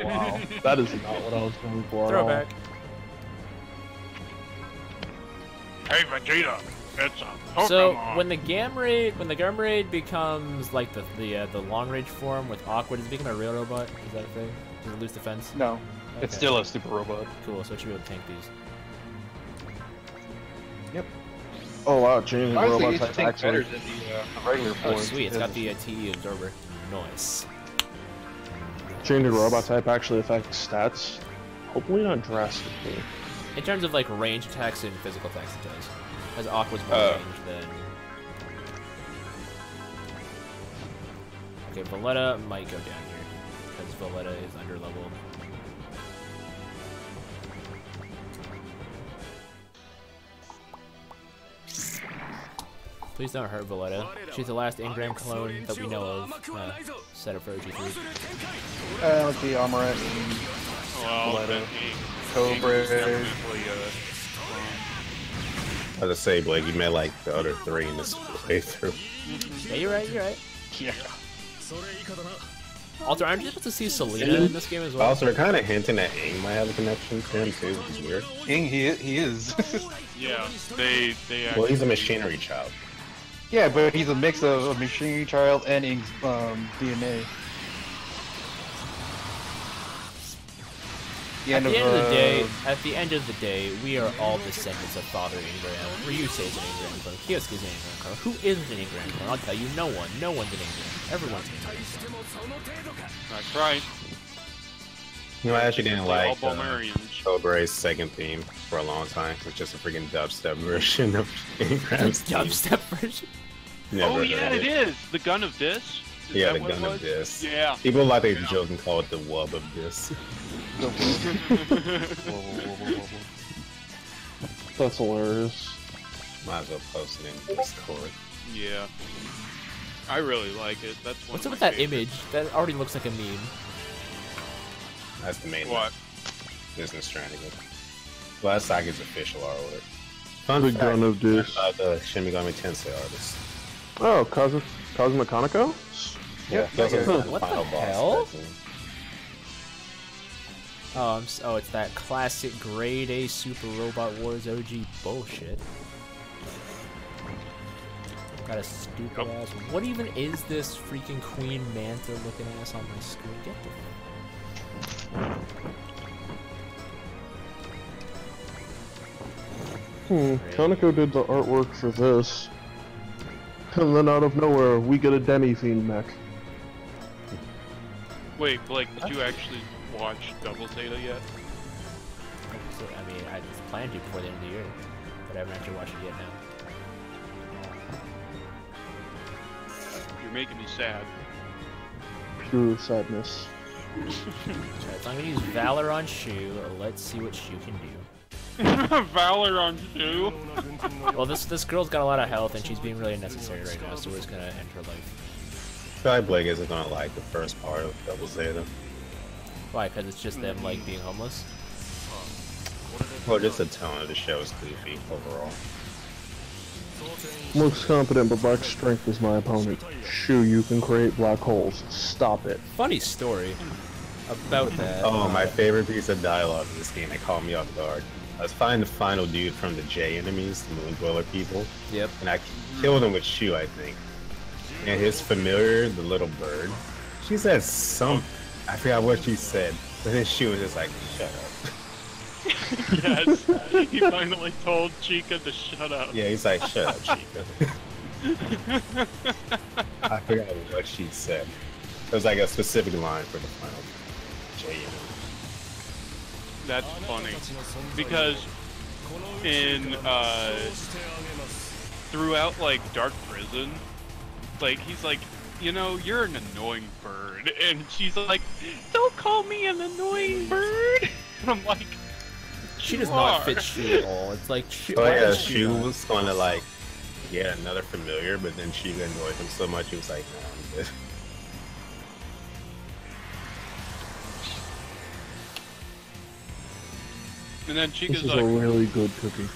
wow, that is not what I was going for. at all. Throwback. Hey Vegeta, it's a Pokemon. So when the Gum Raid becomes like the long range form with Aqua, does it become a real robot? Is that a thing? Does it lose defense? No, it's Okay. still a super robot. Cool. So it should be able to tank these. Oh wow, changing the Honestly, robot it's type think better actually. than the regular form. Oh sweet, it's got the TE absorber. Nice. Changing robot type actually affects stats. Hopefully not drastically. In terms of like range attacks and physical attacks, it does. As Aqua's more range than. Okay, Valletta might go down here because Valletta is under leveled. Please don't hurt Valletta. She's the last Ingram clone that we know of set up for OG3. Let's see, Amaret and well, Valletta. then Cobra. Ingram's never really, I was to say, Blake, you met like the other 3 in this playthrough. Yeah, you're right. You're right. Yeah. Also, aren't you supposed to see Selena in this game as well? Also, they're kind of hinting that Aang might have a connection to him too, which is weird. He is. yeah, they Well, he's a actually- machinery child. Yeah, but he's a mix of a machinery child and Ing's DNA. At the end of the day, we are all descendants of Father Ingram. Ryusei is an Ingram clone. Kyosuke is an Ingram clone. Who isn't an Ingram clone? I'll tell you, no one. No one's an Ingram. Everyone's an Ingram clone. That's right. You know, I actually didn't All like Bulmarians. Cobra's second theme for a long time. It's just a freaking dubstep version of Ingram's theme. Dubstep version. Never Oh yeah, heard it is the gun of this. Is Yeah, that the what it gun of was? this. Yeah. People like to joke and call it the wub of this. That's hilarious. Might as well post it in Discord. Yeah. I really like it. That's one What's of up with my that favorites. image? That already looks like a meme. That's the main What? business strategy. Well, that's Saki's official artwork. Fun The fact, gun of this. the Shin Megami Tensei artist. Oh, Kazuma Kaneko? Yeah, that's okay. the What the final boss. hell? of that game. Oh, it's that classic grade A Super Robot Wars OG bullshit. Got a stupid ass. What even is this freaking Queen Manta looking ass on my screen? Get the Kaneko did the artwork for this. And then out of nowhere, we get a Demi-Fiend mech. Wait, Blake, did you actually watch Double Zeta yet? I mean, I planned to before the end of the year, but I haven't actually watched it yet now. You're making me sad. Pure sadness. Alright, so I'm gonna use Valor on Shu. Let's see what Shu can do. Valor on Shu. Well, this girl's got a lot of health and she's being really unnecessary right now, so we're just gonna end her life. I feel like Blake isn't gonna like the first part of Double Zeta. Why? Because it's just them like being homeless. Well, just the tone of the show is goofy overall. Looks competent, but lacks strength as my opponent. Shoo, you can create black holes. Stop it. Funny story about that. Oh, my favorite piece of dialogue in this game that caught me off guard. I was fighting the final dude from the J enemies, the Moon Dweller people, Yep. and I killed him with Shu, I think. And his familiar, the little bird, she said some, I forgot what she said, but then Shu was just like, shut up. Yes. He finally told Chica to shut up. Yeah, he's like, shut up, Chica. I forgot what she said. It was like a specific line for the final J enemy. That's funny. Because in throughout like Dark Prison, like he's like, you know, you're an annoying bird, and she's like, don't call me an annoying bird. And I'm like, She does "You not are." fit Shu at all. It's like Shu. Oh why yeah, is Shu not- was gonna like get another familiar, but then she annoyed him so much he was like, nah, I'm good. And then This Chica's is a like, really good cookie.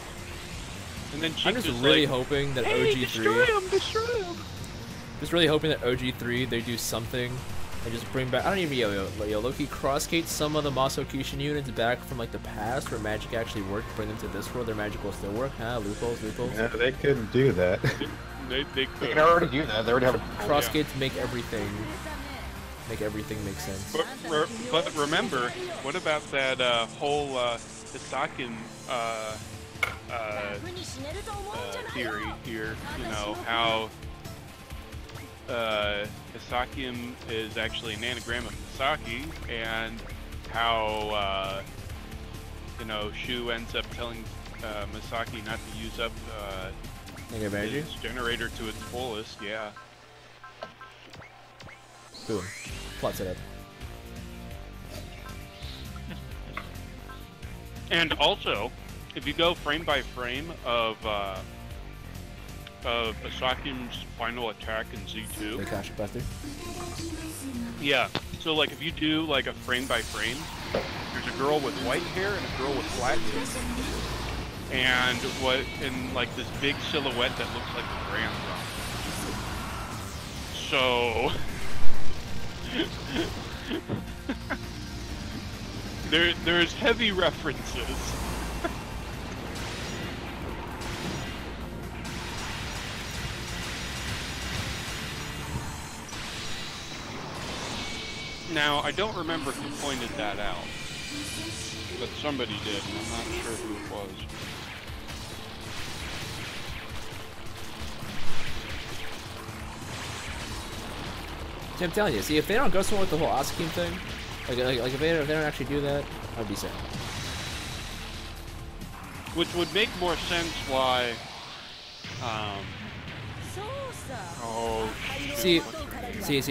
And then I'm Cheek just really like, hoping that hey, destroy OG3, him, destroy him. just really hoping that OG3 they do something and just bring back. I don't even Loki crossgate some of the Maso Kishin units back from like the past where magic actually worked. Bring them to this world. Their magic will still work. Huh? Loopholes. Yeah, they could do that. They They could. can already do that. They already have a Crossgates make everything make sense. But remember, what about that whole Hisakin theory here? You know, how Hisakium is actually an anagram of Misaki, and how, you know, Shu ends up telling Misaki not to use up Negative energy. his generator to its fullest, yeah. Boom. Plot set up. And also, if you go frame by frame of Asakium's final attack in Z2, Hey, Cash Buster. yeah. So like if you do like a frame by frame, there's a girl with white hair and a girl with black hair, and in like this big silhouette that looks like a grandson. So there's heavy references. Now, I don't remember who pointed that out, but somebody did, and I'm not sure who it was. See, I'm telling you. See, if they don't go somewhere with the whole Asakim thing, like if they don't actually do that, I'd be sad. Which would make more sense why, oh, See,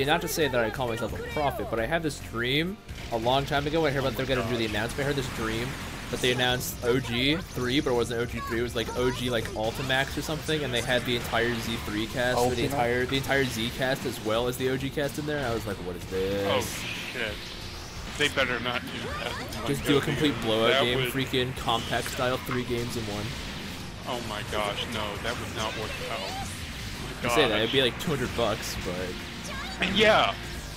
not to say that I call myself a prophet, but I had this dream a long time ago. I heard about they're gonna do the announcement. I heard this dream that they announced OG3, but it wasn't OG3. It was like OG like Ultimax or something, and they had the entire Z3 cast, or the entire Z cast as well as the OG cast in there. And I was like, what is this? oh shit. They better not do that. Just do a complete blowout That game, would- freaking compact style, 3 games in one. Oh my gosh, no, that would not work out. You say that it'd be like $200, but Yeah.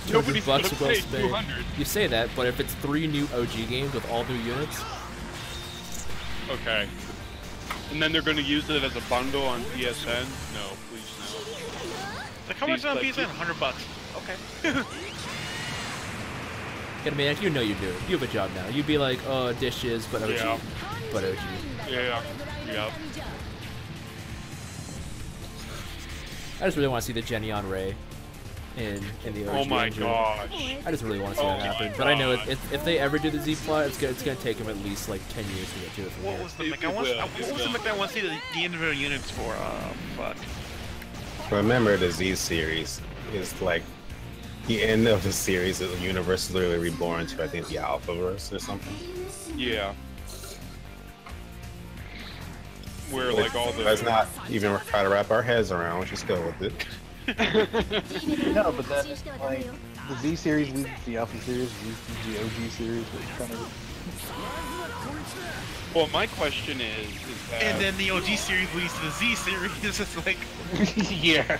200 Nobody's bucks gonna will pay go spend. 200. You say that, but if it's 3 new OG games with all new units, Okay. And then they're gonna use it as a bundle on PSN? No, please no. Like, how much These, on like, PSN? $100. Okay. get me, you know you do it. You have a job now. You'd be like, oh, dishes, but OG, Yeah. but OG. Yeah. Yeah. I just really want to see the Genion Ray in the OG. Oh my engine. gosh. I just really want to see Oh that my happen. But I know God. if they ever do the Z plot, it's gonna take them at least like 10 years to get to it from What here. was the It mech? I will, want, it what was the will. mech I want to see the individual units for? Fuck. Remember, the Z series is like the end of the series. The universe is literally reborn to, I think, the Alphaverse or something. Yeah. Where like all the Let's not even try to wrap our heads around. Let's just go with it. No, but then like the Z series leads to the Alpha series, leads to the OG series, which kind of. Well, my question is that And then the OG series leads to the Z series. It's like, Yeah.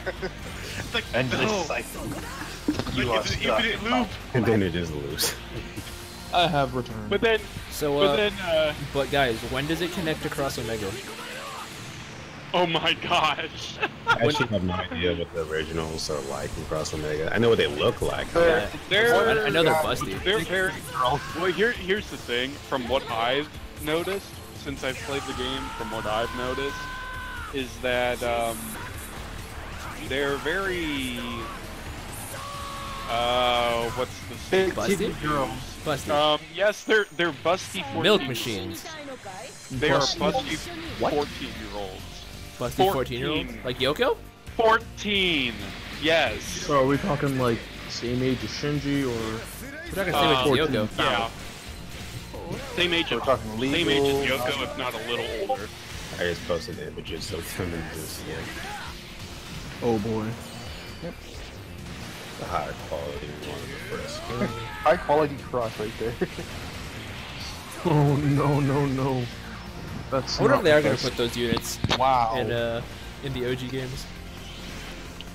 it's like, And no. this cycle. You Like, are it's an stuck. infinite loop. And then it just lose. I have returned. but then So, but guys, when does it connect to Cross Omega? oh my gosh. I actually have no idea what the originals are like in Cross Omega. I know what they look like. They're- They're I know they're busty. They're very well. Here's the thing. From what I've noticed since I've played the game, from what I've noticed, is that they're very what's the Big Busty? titty girls. Busty. yes, they're busty 14. Milk machines. They are Busty? busty What? 14-year-olds. Busty 14-year-old? Like Yoko? 14. Yes. So are we talking like same age as Shinji or? We're not gonna say which is 14. Yoko. Yeah. Same age We're as talking same age as legal. Yoko, if not a little older. I just posted the images of them and just, yeah, Oh boy. the higher quality one of the first. High quality cross right there. Oh no no no. That's I wonder not if they are the gonna best. put those units Wow. in the OG games.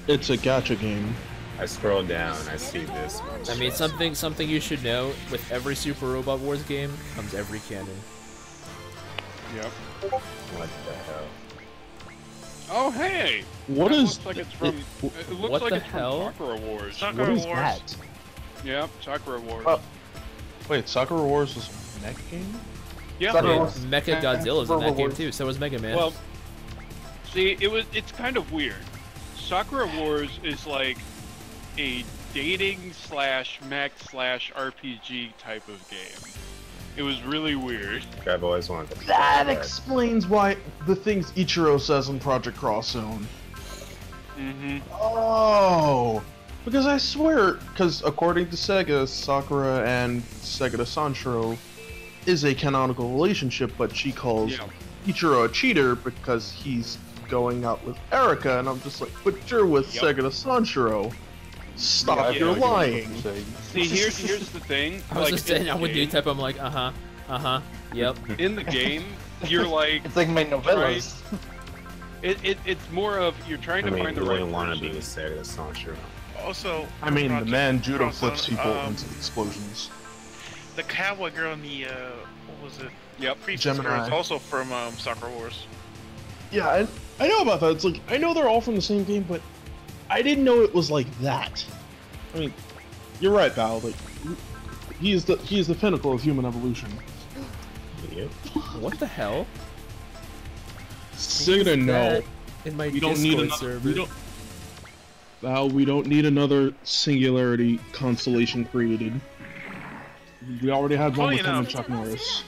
It's a gacha game. I scroll down and I see this one. I mean, something you should know: with every Super Robot Wars game comes every canon. Yep. What the hell? Oh hey! What That is? looks like it's from. It looks What like the it's hell? from Sakura Wars. Sakura What is Wars. that? Yep, Sakura Wars. Oh. Wait, Sakura Wars is a mech game? yeah. Sakura Yeah, Wars- Mecha Godzilla's in that Robot game Wars. too. So was Mega Man. Well, see, it's kind of weird. Sakura Wars is like a dating / mech / RPG type of game. It was really weird. I've always wanted to. That explains why the things Ichiro says in Project Cross Zone. Mm-hmm. Oh, because I swear, because according to Sega, Sakura and Segata Sanshiro is a canonical relationship, but she calls Yeah. Ichiro a cheater because he's going out with Erika, and I'm just like, but you're with Yep. Segata Sanshiro. Stop, Yeah, you're yeah, lying. See, here's the thing. I was like, just saying, in I the would do game- type. I'm like, yep. In the game, you're like, It's like my novellas. it's more of you're trying I to mean, find the you right wouldn't want to person. be with Sega Sanshiro. Also, I mean, the Project man judo Cross flips Zone, people into explosions. The cowboy girl in the what was it? Yep. Princess girl is Gemini. also from Sakura Wars. Yeah, I know about that. It's like, I know they're all from the same game, but I didn't know it was like that. I mean, you're right, Val. Like, he is the pinnacle of human evolution. Yep. What the hell? Segata, Is no. that in my We don't Discord need another. server? We don't. Val, we don't need another singularity constellation created. We already had one Funny with him and enough. Chuck Norris.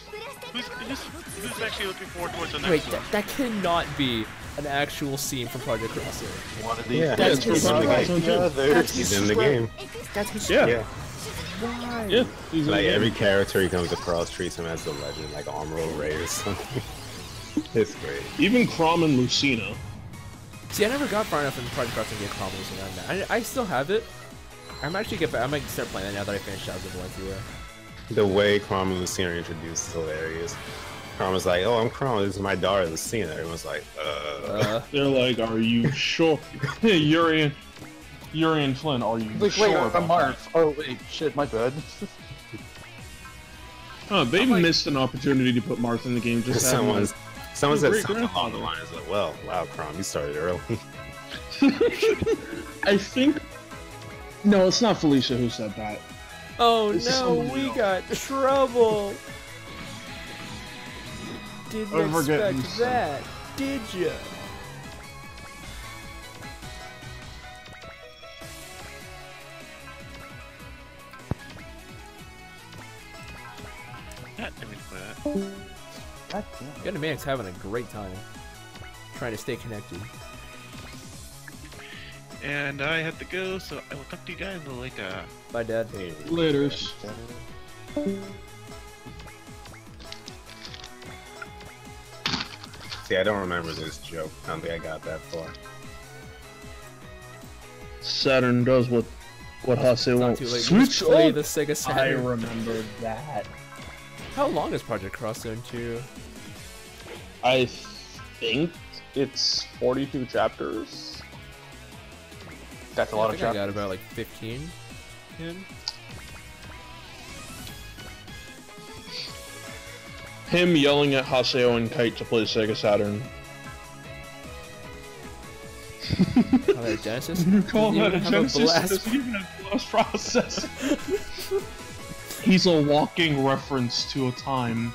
Who's actually looking forward towards the next Wait, one? that cannot be an actual scene from Project Cross Zone. One of these. Yeah, That's it's from his Project right. Cross Zone too. That's He's his in the right. game. That's his Yeah. Yeah. Why? Yeah, he's in Like the game. every character he comes across treats him as a legend, like Amuro Ray or something. It's great. Even Crom and Lucina. See, I never got far enough in Project Cross to get problems on that. I still have it. I might start playing that now that I finished Shadows of Valencia. The way Crom and Lucina are introduced is hilarious. Crom was like, "Oh, I'm Crom. This is my daughter, Lucina." Everyone's like, They're like, are you sure? Yuri and Flynn, are you Like, sure wait, about I'm Marv. Oh, wait, shit, my bad. that? Huh, they missed an opportunity to put Marth in the game. Just someone said something great-grandfather. along the lines like, "Well, wow, Crom, you started early." I think. No, it's not Felicia who said that. Oh This is no, something we else. got trouble. Didn't I forget expect who said that, did ya? Let me play that. God damn. Gunnaman's having a great time. Trying to stay connected. And I have to go, so I will talk to you guys later. Bye, Dad. Laters. See, I don't remember this joke. I don't think I got that far. Saturn does what Hase Not won't. too late. Switch Just play up. the Sega I Saturn. remember that. How long is Project Cross Zone 2? I think it's 42 chapters. That's a I lot of think I got chapters. about like 15 in. Him yelling at Haseo and Kite to play Sega Saturn. Oh, that Genesis? You call Doesn't that a even have Genesis? blast- Doesn't even have blast process. He's a walking reference to a time.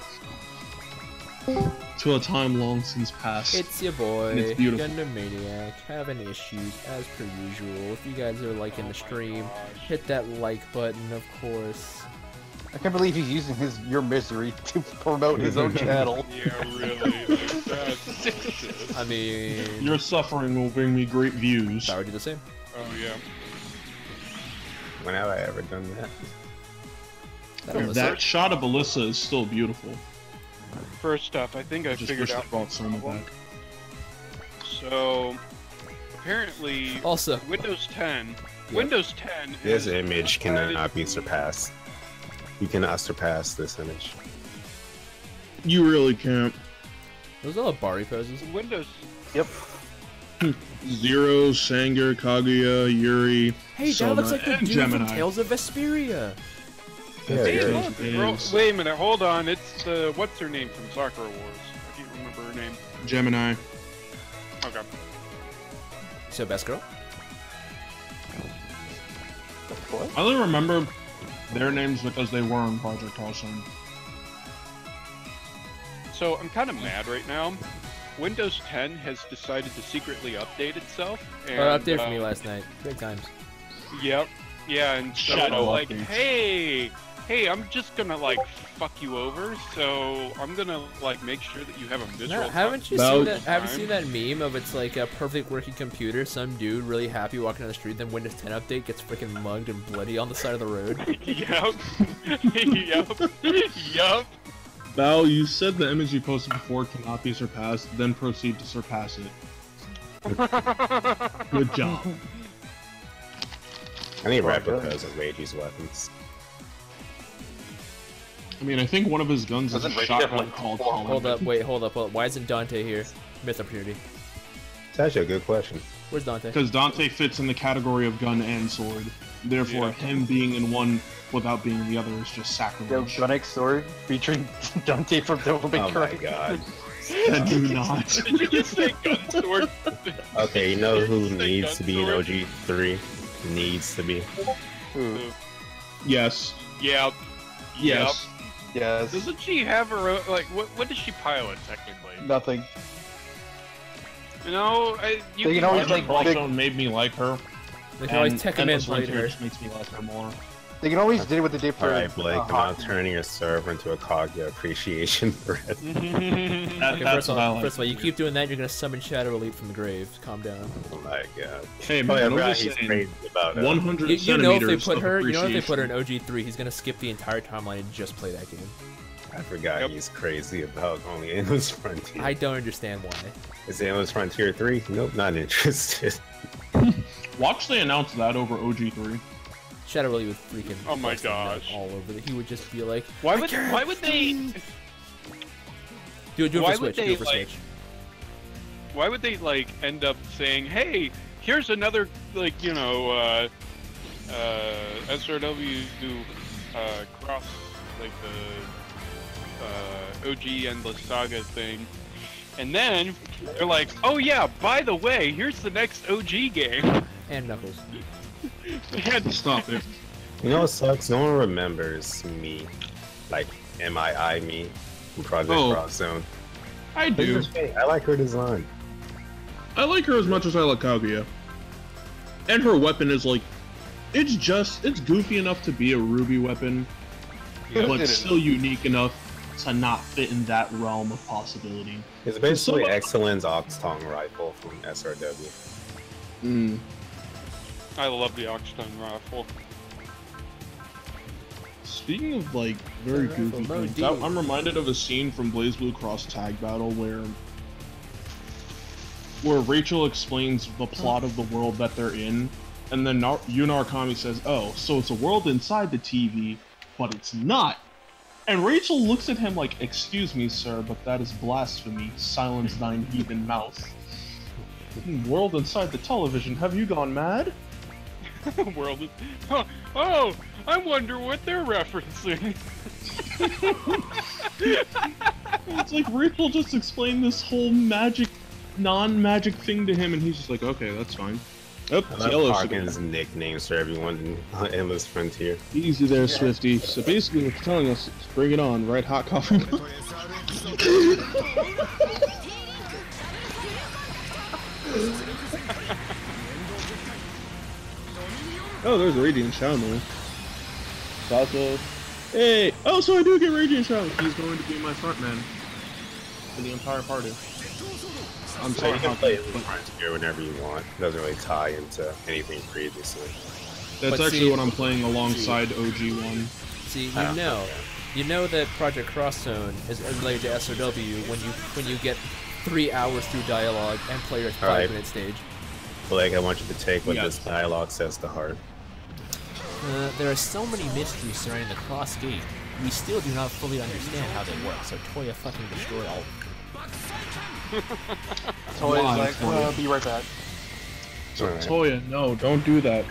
To a time long since past. It's your boy, And it's beautiful. Gundam Maniac, having issues as per usual. If you guys are liking the stream, hit that like button, of course. I can't believe he's using your misery to promote his own channel. Yeah, really. That's I mean, Your suffering will bring me great views. I would do the same. Oh yeah. When have I ever done that? That'll That shot of Alyssa is still beautiful. First off, I think I Just figured wish out they brought the Soma problem. back. So apparently, Also, Windows 10. Yep. Windows 10. This has image decided- cannot be surpassed. You cannot surpass this image. You really can't. Those are all Bari poses. Windows. Yep. Zero, Sanger, Kaguya, Yuri. Hey, Sona, that looks like the and dude Gemini. from Tales of Vesperia. Yeah, Hey, yeah. look, wait a minute, hold on. It's the what's her name from Sakura Wars? I can't remember her name. Gemini. Okay. So best girl. What? I only remember their names because they were in Project Crossing. So I'm kind of mad right now. Windows 10 has decided to secretly update itself. And, Update for me last night. Great times. Yep. Yeah, and so Shadow it's like, updates. hey, I'm just gonna like fuck you over. So I'm gonna like make sure that you have a miserable. No, haven't you About seen that? Haven't time. seen that meme of it's like a perfect working computer, some dude really happy walking down the street, then Windows 10 update gets freaking mugged and bloody on the side of the road. Yep. Yep. Val, you said the image you posted before cannot be surpassed, then proceed to surpass it. Good job. I need replicas of Reiji's weapons. I mean, I think one of his guns is a Doesn't Reggie shotgun have, like, called four- Hollow. Hold up, wait, hold up. Why isn't Dante here? Missed opportunity. It's actually a good question. Where's Dante? Because Dante fits in the category of gun and sword. Therefore, Yeah. him being in one without being in the other is just Yo, sacrilege. Gunnex Sword featuring Dante from Devil May Oh Cry. my god. I do not. Did you just say gun sword? Okay, you know who Say needs gun to be in sword? OG3? Needs to be. Ooh, Yes. Yep. Yes. yes. Doesn't she have her own, like, what does she pilot, technically? Nothing. You know, They can always, Project like, Crossbone made me like her. They can always and tech him in Endless later. Frontier just makes me like her more. They can always do what they did for. Alright, Blake, I'm now Hawk. turning your server into a Kaguya appreciation thread. Okay, That's first of what I all, like. first of all, you keep doing that, you're gonna summon Shadow Elite from the grave. Calm down. Oh my god. Hey, Oh man, yeah, I'm right, just he's saying, crazy about 100 You know if they centimeters put of her, you know if they put her in appreciation. OG3, he's gonna skip the entire timeline and just play that game. I forgot Yep. he's crazy about only Endless Frontier. I don't understand why. Is it Endless Frontier 3? Nope, not interested. Watch they announce that over OG3. Shadow Elite would freaking. Oh my bust a nut gosh. All over it. He would just be like, why would they do it Why for would Switch. Do they, it for like, Switch. why would they like end up saying, hey, here's another, like, you know, SRW cross, like the OG Endless Saga thing, and then they're like, oh yeah, by the way, here's the next OG game. And Knuckles. And Stop it. You know what sucks? No one remembers me. Like, MII me from Project Oh. Cross Zone. I do. I like her design. I like her as much as I like Kaguya. And her weapon is like, it's goofy enough to be a Ruby weapon, Yeah, but it is. still unique enough to not fit in that realm of possibility. It's basically Some- Excellence Oxtongue rifle from SRW. Mm. I love the Oxtongue rifle. Speaking of like very Rifle, goofy Mo things, D. I'm reminded of a scene from BlazBlue Cross Tag Battle where Rachel explains the plot of the world that they're in, and then Yunar Kami says, "Oh, so it's a world inside the TV, but it's not." And Rachel looks at him like, "Excuse me, sir, but that is blasphemy. Silence thine heathen mouth." World inside the television. Have you gone mad? World is... Oh, I wonder what they're referencing. It's like Rachel just explained this whole magic, non-magic thing to him, and he's just like, okay, that's fine. Oh, I it's love yellow. Harkin's nicknames for everyone in Endless Frontier. Easy there, Swifty. So basically, what you're telling us is bring it on, right? Hot coffee. Oh, there's Radiant Shadow. Sato. Hey! Oh, so I do get Radiant Shadow. He's going to be my front man for the entire party. I'm So sorry, you can Hot play Coffee, Endless Frontier whenever you want. Doesn't really tie into anything previously. That's But actually see- what I'm playing alongside OG1. See, Ah, you know that Project Cross Zone is related to SRW when you get 3 hours through dialogue and play your 5-minute stage. Blake, I want you to take what Yes. this dialogue says to heart. There are so many mysteries surrounding the Cross Gate. We still do not fully understand how they work, so Toya fucking destroy all of them. Toy is Why, like, Toy? be right back. Alright. Toya, no, don't do that.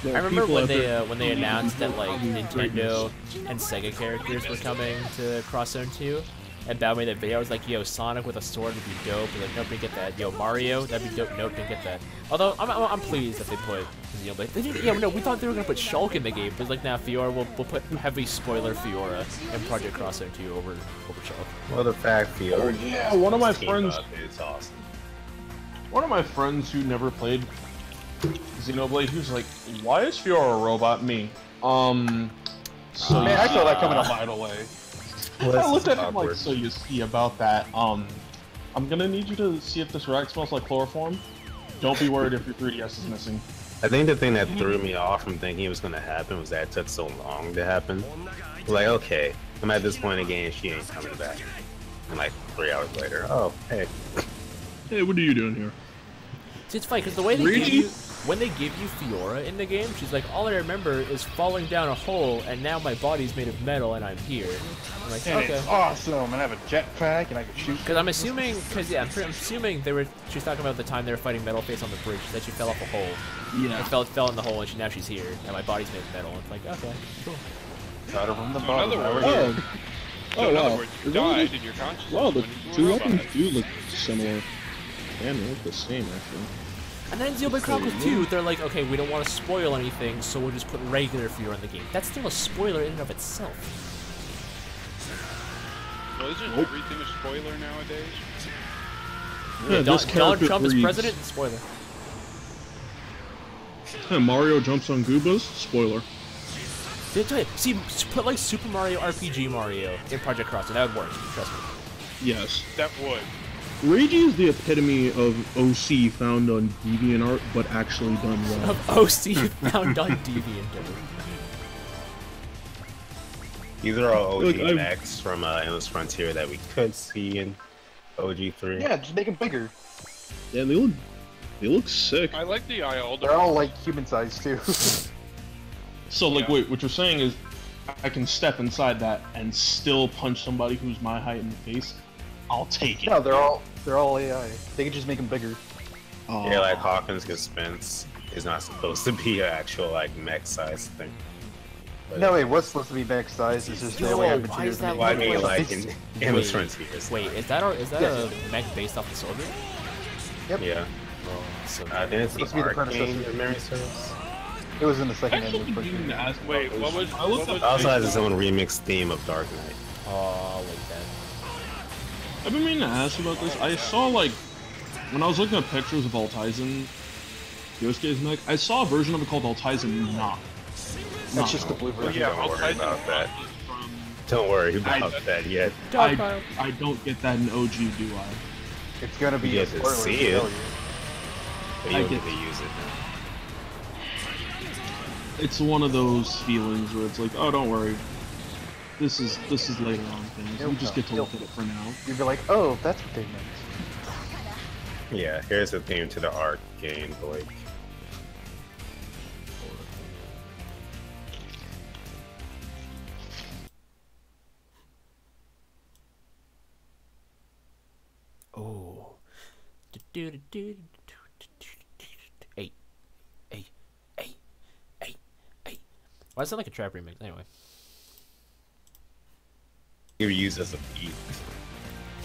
There I are remember people when out they there- when they announced that like Nintendo and Sega characters were coming to Cross Zone 2, and Bao made that video. I was like, "Yo, Sonic with a sword would be dope." But like, nope, didn't get that. Yo, Mario, that'd be dope. Nope, didn't get that. Although I'm pleased that they put Xenoblade. They didn't, yeah, no, we thought they were gonna put Shulk in the game. But it's like, now Fiora, we'll put heavy spoiler Fiora in Project Cross Zone 2 over Shulk. Well, the fact Oh Fiora yeah, one of my team friends. up is awesome. One of my friends who never played Xenoblade, he was like, "Why is Fiora a robot?" Me. So Man, I saw that coming a mile away. I looked at him like, awkward. "So you see about that? I'm gonna need you to see if this rack smells like chloroform. Don't be worried if your 3DS is missing." I think the thing that threw me off from thinking it was going to happen was that it took so long to happen. Like, okay, I'm at this point in the game, she ain't coming back. And like 3 hours later, oh, hey. Hey, what are you doing here? See, it's funny because the way they Luigi? give you, when they give you Fiora in the game, she's like, all I remember is falling down a hole, and now my body's made of metal, and I'm here. I'm like, And okay. it's awesome, and I have a jetpack, and I can shoot. Because I'm assuming, I'm assuming they were. She was talking about the time they were fighting Metalface on the bridge. She said she fell off a hole. Yeah. And fell in the hole, and now she's here, and my body's made of metal. It's like, okay, cool. Got her from the So in bottom. other now we're words- here. So in other words, you died and your consciousness Well, the went into a two robot. weapons do look similar. And they look the same, actually. And then Xenoblade Chronicles 2, they're like, okay, we don't want to spoil anything, so we'll just put regular Fiora in the game. That's still a spoiler in and of itself. Well, isn't everything a spoiler nowadays? Yeah, Donald this character Trump is reads- president? Spoiler. Yeah, Mario jumps on Goombas? Spoiler. Did I tell you? See, put like Super Mario RPG Mario in Project Cross, and that would work. Trust me. Yes. That would. Reiji is the epitome of OC found on DeviantArt, but actually done well. Of OC found on DeviantArt. These are all OG Look, I've- mechs from Endless Frontier that we could see in OG3. Yeah, just make them bigger. Yeah, they look sick. I like the eye They're all like human sized too. So, like, Yeah. wait, what you're saying is I can step inside that and still punch somebody who's my height in the face? I'll take it. no, they're all AI. They can just make them bigger. Yeah, like Hawkins Dispense is not supposed to be an actual like mech size thing. But- No, it was supposed to be max size. It's just they Yo, only have why materials is to that make Well, I it mean, bigger. like in Endless Frontiers. Wait, is that Yes. a mech based off the Soldier? Yeah. Oh, so I didn't see Supposed to be the Arcane predecessor. if memory serves. It was in the second Actually, end. didn't even ask Wait, about what this. was- I looked what up was- Also has its own remix theme of Dark Knight. Oh, like that. I've been meaning to ask about this. I saw, like, when I was looking at pictures of Altizen, Yosuke's mech, I saw a version of it called Altizen Knock. That's just the blue Well, version. yeah, Don't I'll worry try about to that. from Don't worry about that yet. I don't get that in OG, do I? It's gonna be You a get to spoiler. see to it. tell you. But you I don't get- get to use it. It's one of those feelings where it's like, oh, don't worry. This is later on things. We just get to look at it for now. You'd be like, oh, that's what they meant. Yeah, here's the theme to the art game, Blake. Oh. Hey. Hey. Hey. Hey. Hey. Why does it sound like a trap remix? Anyway. You use as a beat.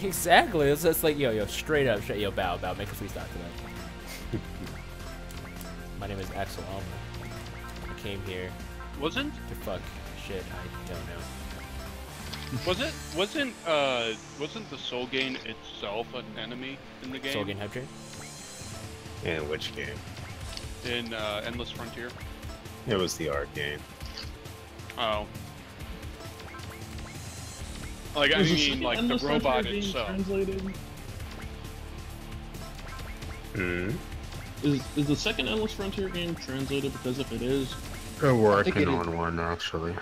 Exactly. It's like, yo, straight, yo, bow, make a freestyle to that. My name is Axel Alma. I came here wasn't to fuck shit I don't know. wasn't the Soul Gain itself an enemy in the game? Soul Gain Hype Train? In which game? In Endless Frontier. It was the art game. Oh. Like I Is the mean, second like the Endless robot Frontier being itself. translated? Hmm. Is the second Endless Frontier game translated? Because if it is, We're working it is. on one actually.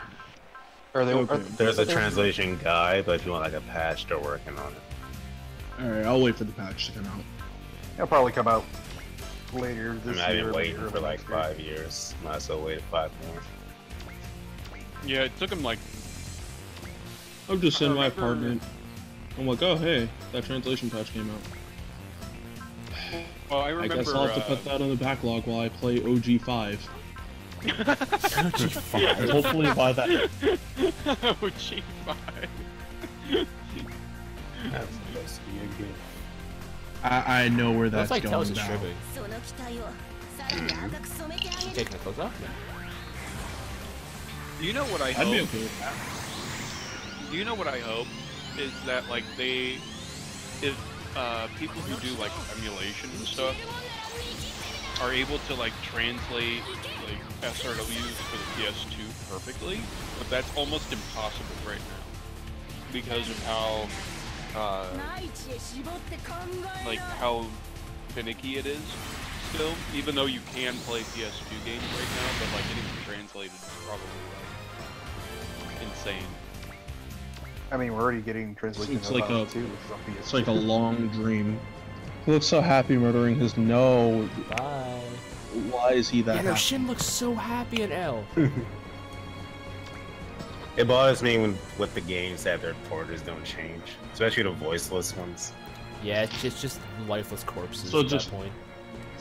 Are they? Okay. There's a translation guide, but if you want like a patch, they're working on it. alright, I'll wait for the patch to come out. It'll probably come out later I this mean, I've year. been or waiting early for like next year. 5 years. Might as well wait 5 more. Yeah, it took him like I'm just in my remember- apartment, I'm like, oh hey, that translation patch came out. Well, I I remember. guess I'll have to put that on the backlog while I play OG5. And hopefully by that. OG5. That's supposed to be a good. I know where that's Looks like Tails going is now. stripping. Taking the clothes off? You know what I I'd be hope? okay with that. You know what I hope is that like if people who do like emulation and stuff are able to like translate like SRWs for the PS2 perfectly, but that's almost impossible right now because of how like how finicky it is still. Even though you can play PS2 games right now, but like getting them translated is probably like insane. I mean, we're already getting translation It's like a- too. It's like a long dream. He looks so happy murdering his no. Bye. Why is he that Yeah, no, happy? Shin looks so happy in L. It bothers me when with the games that their borders don't change, especially the voiceless ones. Yeah, it's just lifeless corpses So at just- that point.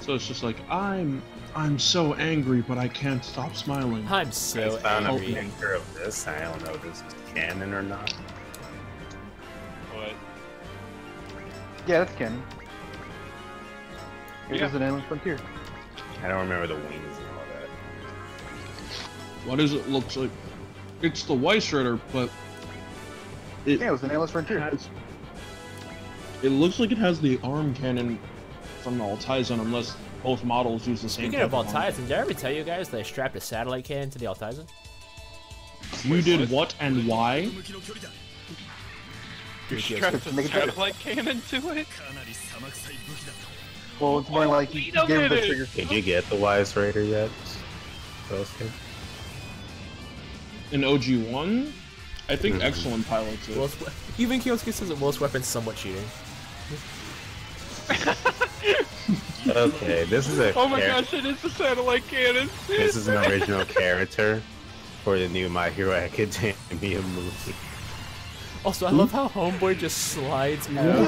So it's just like I'm so angry, but I can't stop smiling. I'm I so found a angry. picture of this. I don't know if this is canon or not. But Yeah, that's canon. It Yeah. was an Endless Frontier. I don't remember the wings and all that. What does it look like? It's the Weiss Rider, but it Yeah, it was an Endless Frontier. has. It looks like it has the arm cannon from the Altizen, unless both models use the same. Speaking of type arm. Altizen, did I ever tell you guys that I strapped a satellite cannon to the Altizen? You did what and why? you Ridiculous. strapped a Make it better. satellite cannon to it? Well, it's more like you Wait a gave him the minute. trigger. Did you get the Wise Raider yet? Toasted? In OG1, I think Mhm. Excellent pilots it. Most, even Kyosuke says that most weapons somewhat cheating. Okay, this is a. Oh my char- gosh, it is the satellite cannon! This is an original character for the new My Hero Academia movie. Also, I love how Homeboy just slides out,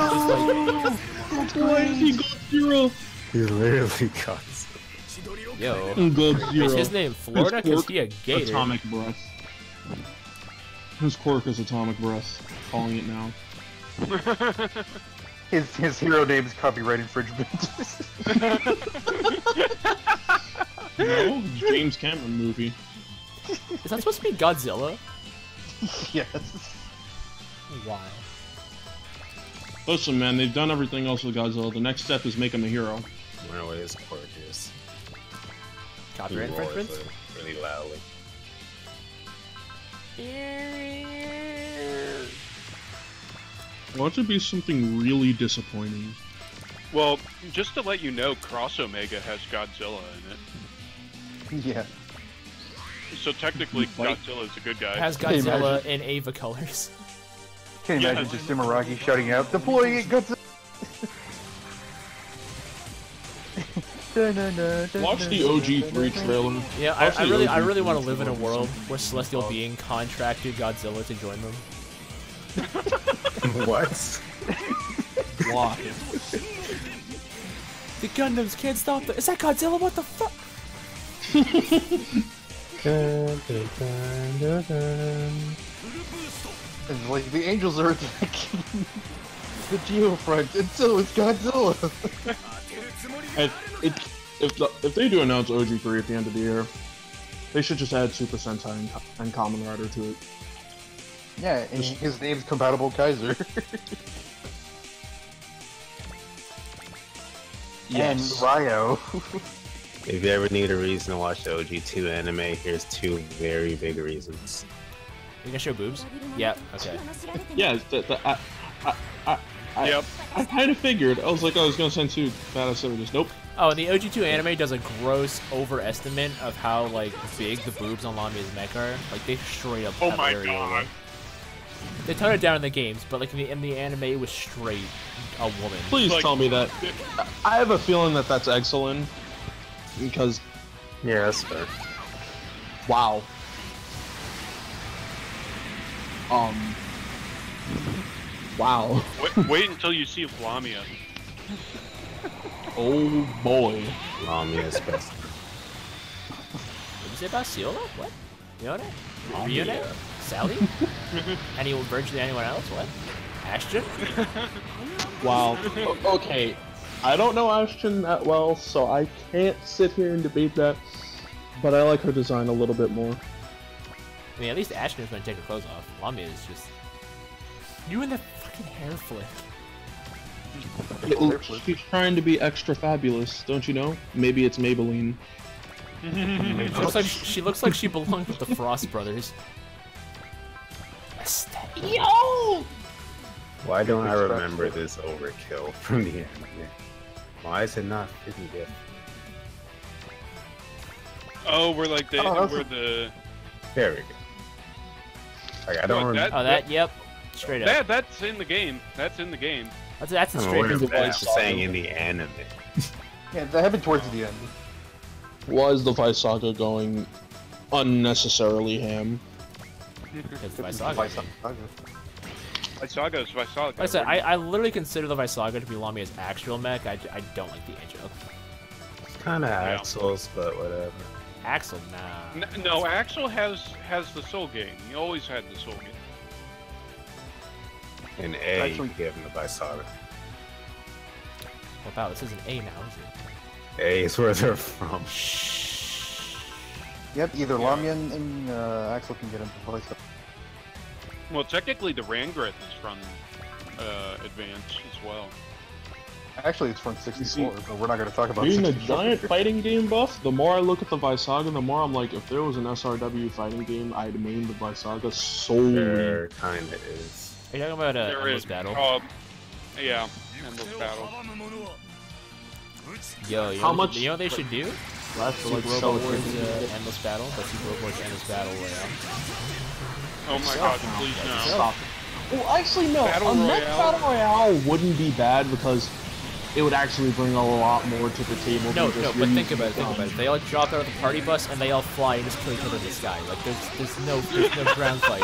just like, Why is he Godzilla? He literally cuts. yo. Godzilla. Is his name Florida? Cause he a gator. Atomic Breath. His quirk is Atomic Breath. Calling it now. His hero name is copyright infringement. No, it's a James Cameron movie. Is that supposed to be Godzilla? Yes. Wow. Listen, man, they've done everything else with Godzilla. The next step is make him a hero. Runaway is gorgeous. He Copyright roars infringement? really loudly. Watch it be something really disappointing. Well, just to let you know, Cross Omega has Godzilla in it. Yeah. So technically, Like- Godzilla is a good guy. Has Can you Godzilla in Ava colors. Can you Yeah. imagine just Sumeragi shouting out, deploying it, Godzilla! Watch the OG3 trailer. Yeah, Watch I the really, OG I really want to trailer. live in a world where Celestial Being contracted Godzilla to join them. What? Why? The Gundams can't stop the. Is that Godzilla? What the fuck? It's like the angels are attacking the Geofront, and so is Godzilla! If they do announce OG3 at the end of the year, they should just add Super Sentai and Kamen Rider to it. Yeah, and his name's Compatible Kaiser. And Ryo. If you ever need a reason to watch the OG2 anime, here's two very big reasons. You gonna show boobs? Yeah. Okay. Yeah, Yep. I kind of figured. I was like, I was gonna send two badass images. Nope. Oh, the OG2 anime does a gross overestimate of how like big the boobs on Lamia's mech are. Like they straight up. Oh have my areola. god. They toned it down in the games, but like in the anime, it was straight a woman. Please Like- tell me that. I have a feeling that that's excellent. Because, Yeah, that's fair. Wow. Wait until you see Lamia. Oh boy. Lamia's best. What did you say about Ciola? What? Yone? Ryone? Sally? Virtually anyone else? What? Ashton? Wow. Okay. I don't know Ashton that well, so I can't sit here and debate that. But I like her design a little bit more. I mean, at least Ashton is going to take her clothes off. Lamia is just... You and the fucking hair flip. She's trying to be extra fabulous, don't you know? Maybe it's Maybelline. She looks like she belonged with the Frost Brothers. Yo! Why don't I remember this overkill from the anime? Why is it not fitting gift? Oh, we're like the There we go. Like, I don't Look, remember. Yep. Straight up. that's in the game. That's in the game. That's a I straight wonder up. if that's saying in the anime. Yeah, that happened towards the end. Was the Vice Saga going unnecessarily ham? It's Visaga. Visaga is Visaga. Like I said, I literally consider the Visaga to be Lamia's actual mech. I don't like the Angel. It's kind of Axel's, but whatever. Axel, nah. No, Axel has the Soul Game. He always had the Soul Game. And A, Actually- you give him the Visaga. Well, wow, this is an A now, is A is where they're from. Yep, either Lamia and Axel can get him to voice up. Well, technically, the Rangreth is from Advance as well. Actually, it's from 64, but we're not going to talk about Being a 64. giant fighting game buff, the more I look at the Visaga, the more I'm like, if there was an SRW fighting game, I'd main the Visaga solely. There kind of is. Are you talking about There Endless is Battle? Yeah, Endless Battle. Yo, you How know, much- you know what they should do? Last for like Super Cell Robot Wars Chicken. Endless Battle, but Super Robot Wars Endless Battle Royale. Oh my god, please no. Stop. Well, actually, no. Battle a mech Royale? Battle Royale wouldn't be bad because it would actually bring a lot more to the table. No, than just but think reusing about it. They all drop out of the party bus and they all fly and just kill each other in the sky. Like there's no ground fight.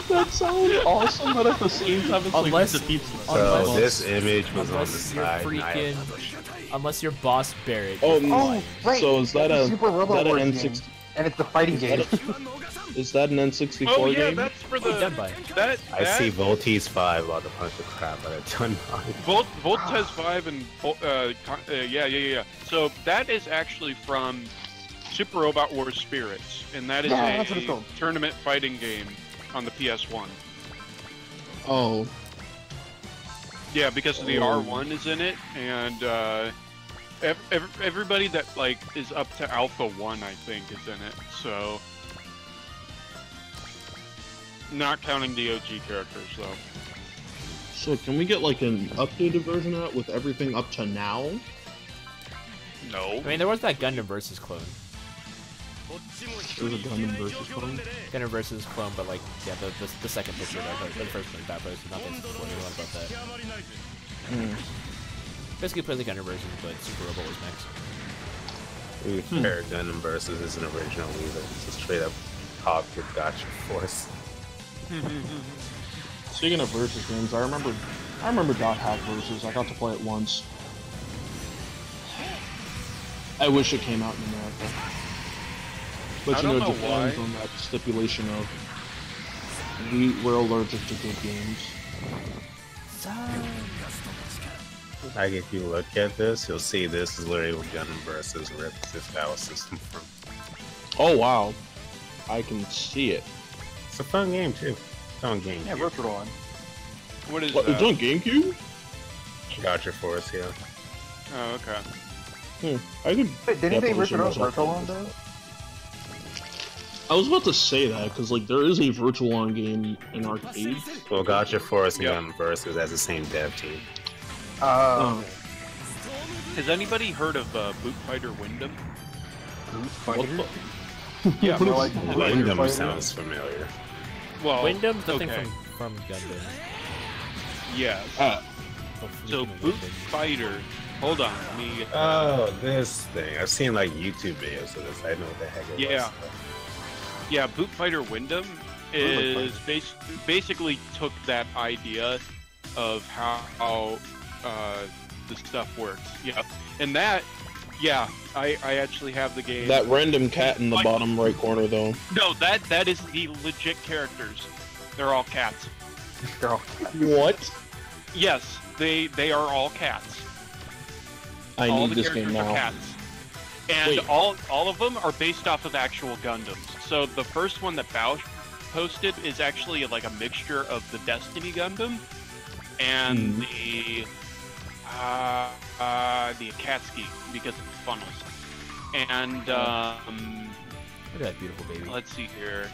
That sounds awesome, but at the same time, it's Unless- like defeats the So Unless- this image was on the Unless you're side. and I had freaking, never shown it. unless you're Boss Barrett. Oh, Oh, right. So is that a Super Robot is that Wars an game, N60? and it's the fighting game. Is that an N64 Oh yeah, game? that's for What are you the done by? that. I see Voltes 5 about to punch the crap out of Dunmine. Voltes 5 and yeah. So that is actually from Super Robot Wars Spirits, and that is Yeah, that's what it's a called. tournament fighting game on the PS1. Oh, Yeah, because the R1 is in it, and everybody that like is up to Alpha 1, I think, is in it. So, not counting the OG characters, though. so can we get like an updated version of that with everything up to now? No. I mean, there was that Gundam versus clone. There's a Gundam versus clone. Gundam versus clone, but like, yeah, the second picture, the first one, that person, not the one about that. Basically, play the Gundam version, but Super Robot was next. To be fair, Gundam Versus isn't original either. It's a straight up cop with Gotcha Force. Speaking of versus games, I remember Dot Hack Versus. I got to play it once. I wish it came out in America. But I you know, don't know Japan's why. on that stipulation of we're allergic to good games. Like, if you look at this, you'll see this is literally what Gundam Versus ripped this battle system from. Oh wow, I can see it. It's a fun game, too. It's on game. Yeah, Virtual on. What is What, that? it's on GameCube? Gotcha Force, yeah. Oh, okay. I could. Wait, didn't they definitely rip see it off myself Virtual playing on this. though? I was about to say that because like there is a Virtual On game in arcade. Well, Gotcha Force and Yep. Gundam Versus has the same dev team. Oh. Has anybody heard of Boot Fighter Wyndham? What the? Yeah, What well, is- like- Wyndham sounds familiar. Well, Wyndham's the okay. thing from Gundam. Yeah. Ah, So Boot Fighter. Hold on, let me. Oh, this thing. I've seen like YouTube videos of this. I know what the heck it Yeah. was. Yeah, Boot Fighter Wyndham is basically took that idea of how the stuff works. Yeah, and that, yeah, I actually have the game. That random cat in the bottom right corner, though. No, that is the legit characters. They're all cats. They're all What? Yes, they are all cats. I All need the this characters game are now. cats. And Wait. all of them are based off of actual Gundams. So the first one that Bausch posted is actually like a mixture of the Destiny Gundam and the Akatsuki because of the funnels. And Look at that beautiful baby. let's see here.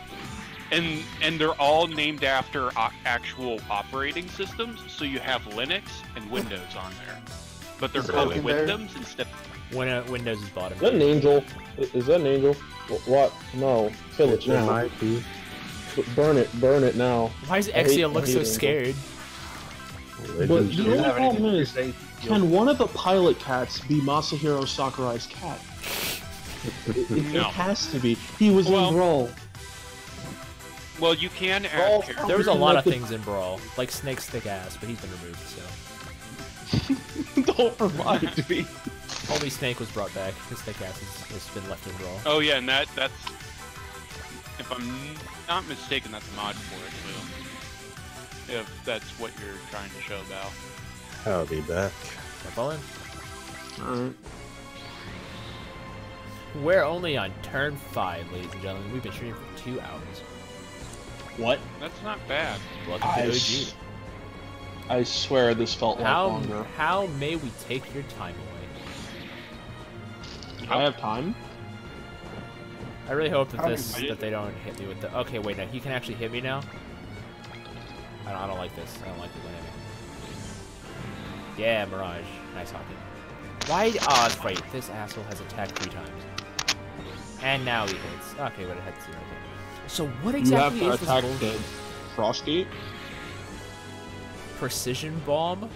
And they're all named after actual operating systems. So you have Linux and Windows on there. But they're Is it called in there? Windows instead. Windows is bottom. Is that an angel? Is that an angel? What? No. Kill it It now. might be. Burn it now. Why does I hate- Exia look I hate so Angel. scared? But Legends the do. only have anything problem to is, say. can one of the pilot cats be Masahiro Sakurai's cat? It No. has to be. He was Well- in Brawl. Well, you can add Brawl- characters. There was a Freaking lot like of the- things in Brawl, like Snake's thick ass, but he's been removed, so. Don't remind me. Only Snake was brought back. His thick ass has been left in Brawl. Oh yeah, and that's, if I'm not mistaken, that's a mod for it too. If that's what you're trying to show, Val. I'll be back. Jump all in. Alright. We're only on turn 5, ladies and gentlemen. We've been streaming for 2 hours. What? That's not bad. Welcome to OG. I swear this felt like longer. How may we take your time away? I have time? I really hope that How this do you- that they don't hit me with the. Okay, wait, no, he can actually hit me now. I don't like this. I don't like people hitting me. Yeah, Mirage, nice hockey. Why? Oh, that's right. This asshole has attacked 3 times, and now he hits. Okay, but it had 0. Okay. So what exactly you have is to this attack bullshit? the Frostgate? Precision bomb?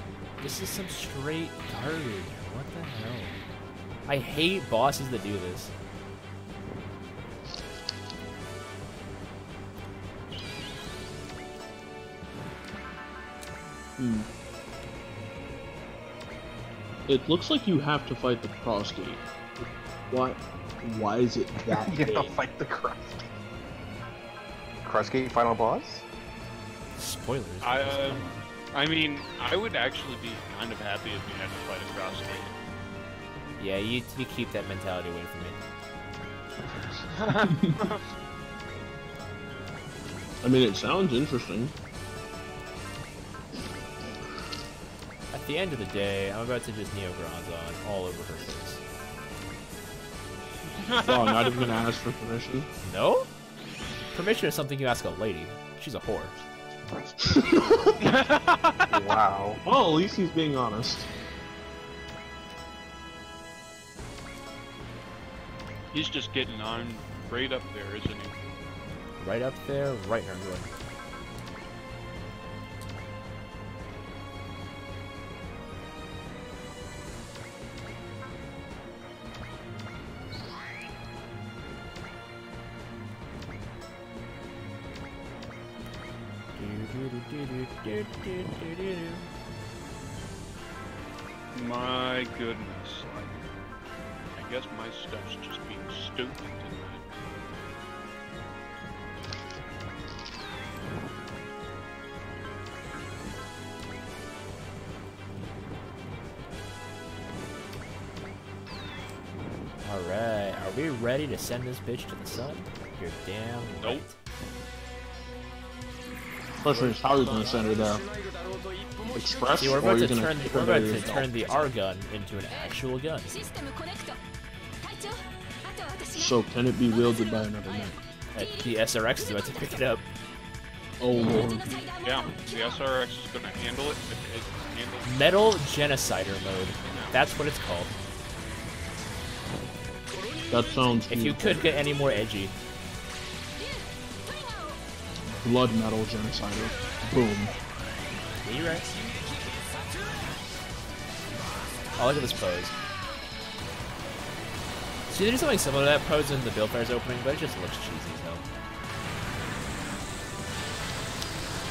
This is some straight garbage. What the hell? I hate bosses that do this. It looks like you have to fight the Frostgate. Why is it that You big? gotta fight the Crossgate. Crossgate final boss? Spoilers. I mean, I would actually be kind of happy if we had to fight a Crossgate. Yeah, you keep that mentality away from me. I mean, it sounds interesting. At the end of the day, I'm about to just Neo Granzon all over her face. Oh, not even gonna ask for permission. No? Permission is something you ask a lady. She's a whore. Wow. Well, at least he's being honest. He's just getting on right up there, isn't he? Right up there, right in her groin. My goodness. I guess my stuff's just being stupid tonight. Alright, are we ready to send this bitch to the sun? You're damn right. Nope. Especially how he's gonna send her there. Express? See, we're or about you're to gonna turn keep we're her there about to yourself? turn the R gun into an actual gun. So can it be wielded by another man? The SRX is about to pick it up. Oh lord. Yeah, the SRX is gonna handle it. It can handle it. Metal Genocider mode. That's what it's called. That sounds If you beautiful. could get any more edgy. Blood metal genocider. Boom. Yeah, you're right. Oh, look at this pose. See, there's something similar to that pose in the Build Fire's opening, but it just looks cheesy as hell.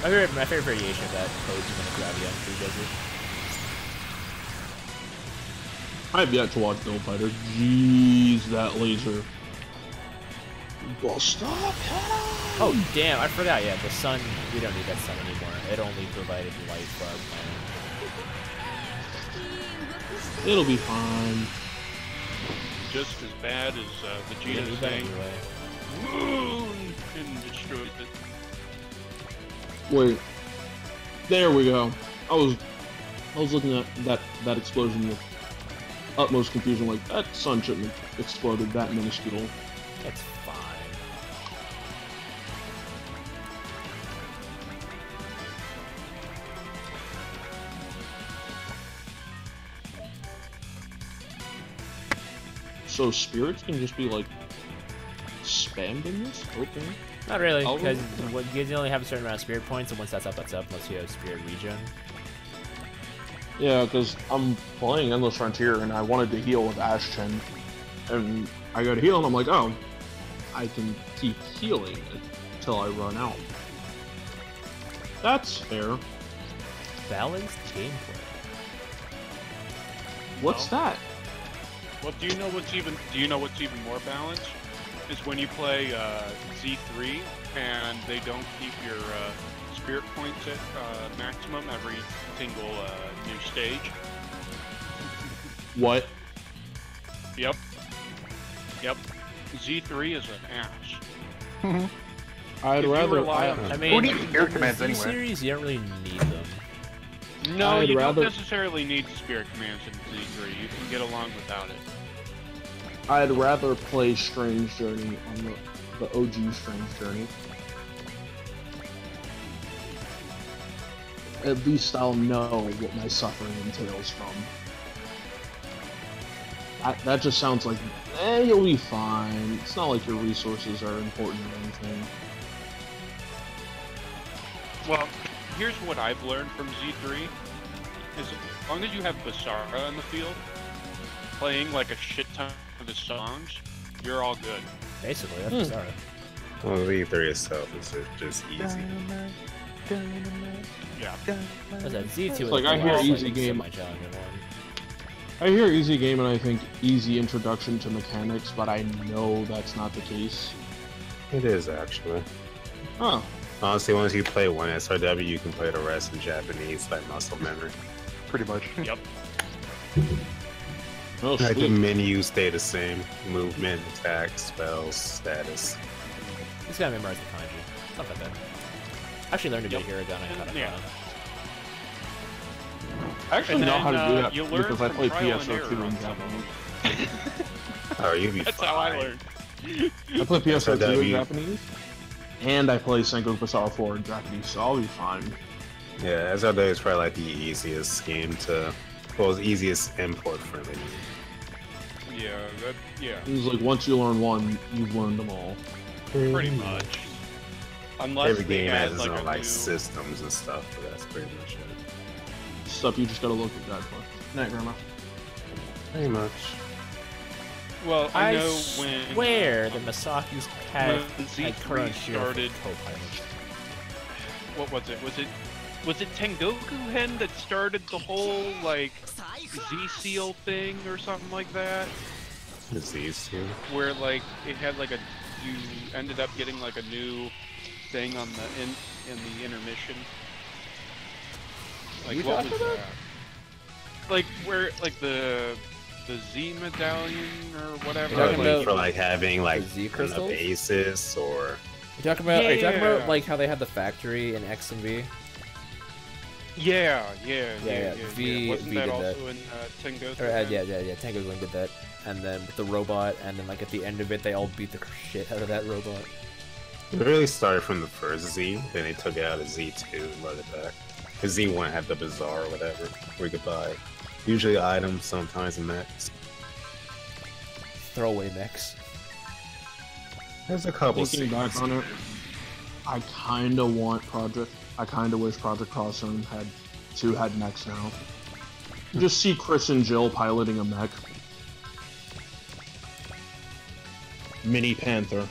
My favorite variation of that pose is when the gravity on Tree Desert. I've yet to watch Build Fighter. Jeez, that laser. Well, stop! Oh damn! I forgot. Yeah, the sun. We don't need that sun anymore. It only provided light for our planet. It'll be fine. Just as bad as We don't Vegeta need that saying anyway. moon and destroys it. Wait. There we go. I was looking at that explosion with utmost confusion. Like that sun shouldn't have exploded that minuscule. It's fine. So spirits can just be like spamming this? Okay. Not really, I'll- because you only have a certain amount of spirit points, and once that's up, unless you have spirit regen. Yeah, because I'm playing Endless Frontier and I wanted to heal with Ashton. And I go to heal and I'm like, oh, I can keep healing until I run out. That's fair. Balanced gameplay. What's that? Well, do you know what's even more balanced? Is when you play Z3 and they don't keep your spirit points at maximum every single new stage. What? Yep. Z3 is an ass. I'd If you rather. rely on- I mean, Who needs spirit the commands Z anyway? series, you don't really need them. No, I'd you rather- don't necessarily need spirit commands in Z3. You can get along without it. I'd rather play Strange Journey on the OG Strange Journey. At least I'll know what my suffering entails from. That just sounds like, you'll be fine. It's not like your resources are important or anything. Well, here's what I've learned from Z3: is as long as you have Basara in the field, playing like a shit ton of his songs, you're all good. Basically, that's bizarre. Well, V3 itself is just easy. Yeah. What's that? Z2 is like, I hear easy game. semi-challenging one. I hear easy game and I think easy introduction to mechanics, but I know that's not the case. It is actually. Huh. Honestly, once you play one SRW, you can play the rest in Japanese, like muscle memory. Pretty much. Yep. Oh, Like the sweet. menus stay the same: movement, attack, spells, status. Just gotta memorize the kanji. Not that bad. I actually learned a bit of Hiragana and Katakana. Yeah. I actually And know how then, to do that you learn because I from play trial and PSO2 error in on some of Japanese. Oh, you'll be That's fine. how I learned. I play PSO2 in SRW. Japanese, and I play Sengoku Basara 4 in Japanese, so I'll be fine. Yeah, SRW is probably like the easiest game to, well, it's easiest import friendly. Yeah. It's like once you learn one, you've learned them all. Pretty much. Unless Every they game add, has its like own a like new... systems and stuff, but that's pretty much it. Stuff you just gotta look at that for. Night, Grandma. Pretty much. Well, I know swear that Masaki's had when Z3 current started- co-pilot. What was it? Was it Tengoku Hen that started the whole like Z-Seal thing or something like that? Disease too. Where like it had like you ended up getting like a new thing on the in the intermission. Like You what talking was about? that? Like where like the Z medallion or whatever. You're talking Like, about for like having like the Z on the crystals? basis or You talking about? Are you talking about Yeah. like how they had the factory in X and V? Yeah. V- Wasn't V that did also in Tengoku? Or, Hen? yeah. Tango Link did that, and then with the robot, and then like at the end of it, they all beat the shit out of that robot. it really started from the first Z, then they took it out of Z2 and brought it back. Cause Z1 had the bazaar or whatever, where you could buy usually items, sometimes mechs. Throwaway mechs. There's a couple. Thinking back on it, I kinda wish Project Crosszone had mechs now. Just see Chris and Jill piloting a mech. Mini Panther.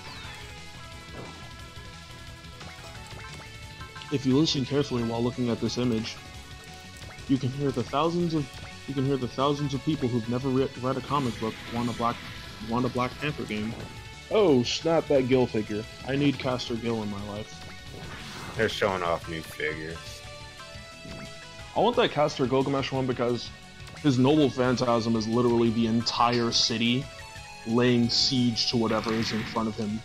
if you listen carefully while looking at this image, you can hear the thousands of people who've never read a comic book want a Black Panther game. Oh, snap that Gil figure! I need Castor Gil in my life. They're showing off new figures. I want that Castor Gilgamesh one because his noble phantasm is literally the entire city laying siege to whatever is in front of him.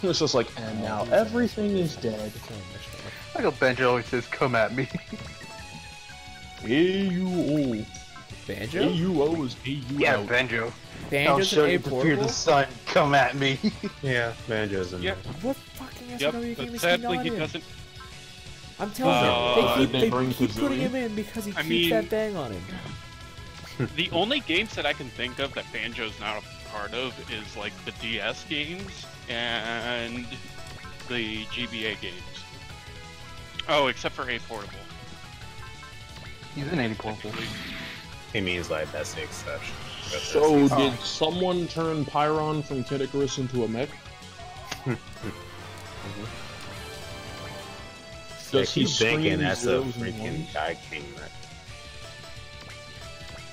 It's just like, and now everything is dead. I go Benjo always says, "Come at me." AUO. Banjo? AUO is AU Yeah, out. Benjo. Banjo's I'll show an you A the fear of portable? the sun. Come at me. Yeah, Banjo's in Yep. What fucking Yep, SNW game but is he sadly not he in? doesn't. I'm telling you, they they bring keep putting Kazooie? him in because he I keeps mean- that bang on him. The only games that I can think of that Banjo's not a part of is like the DS games and the GBA games. Oh, except for A Portable. He's an 80 portable. He means like that's the exception. So, did someone turn Pyron from Kid Icarus into a mech? I Does he keep thinking scream that's a zeros and freaking ones? Guy King mech.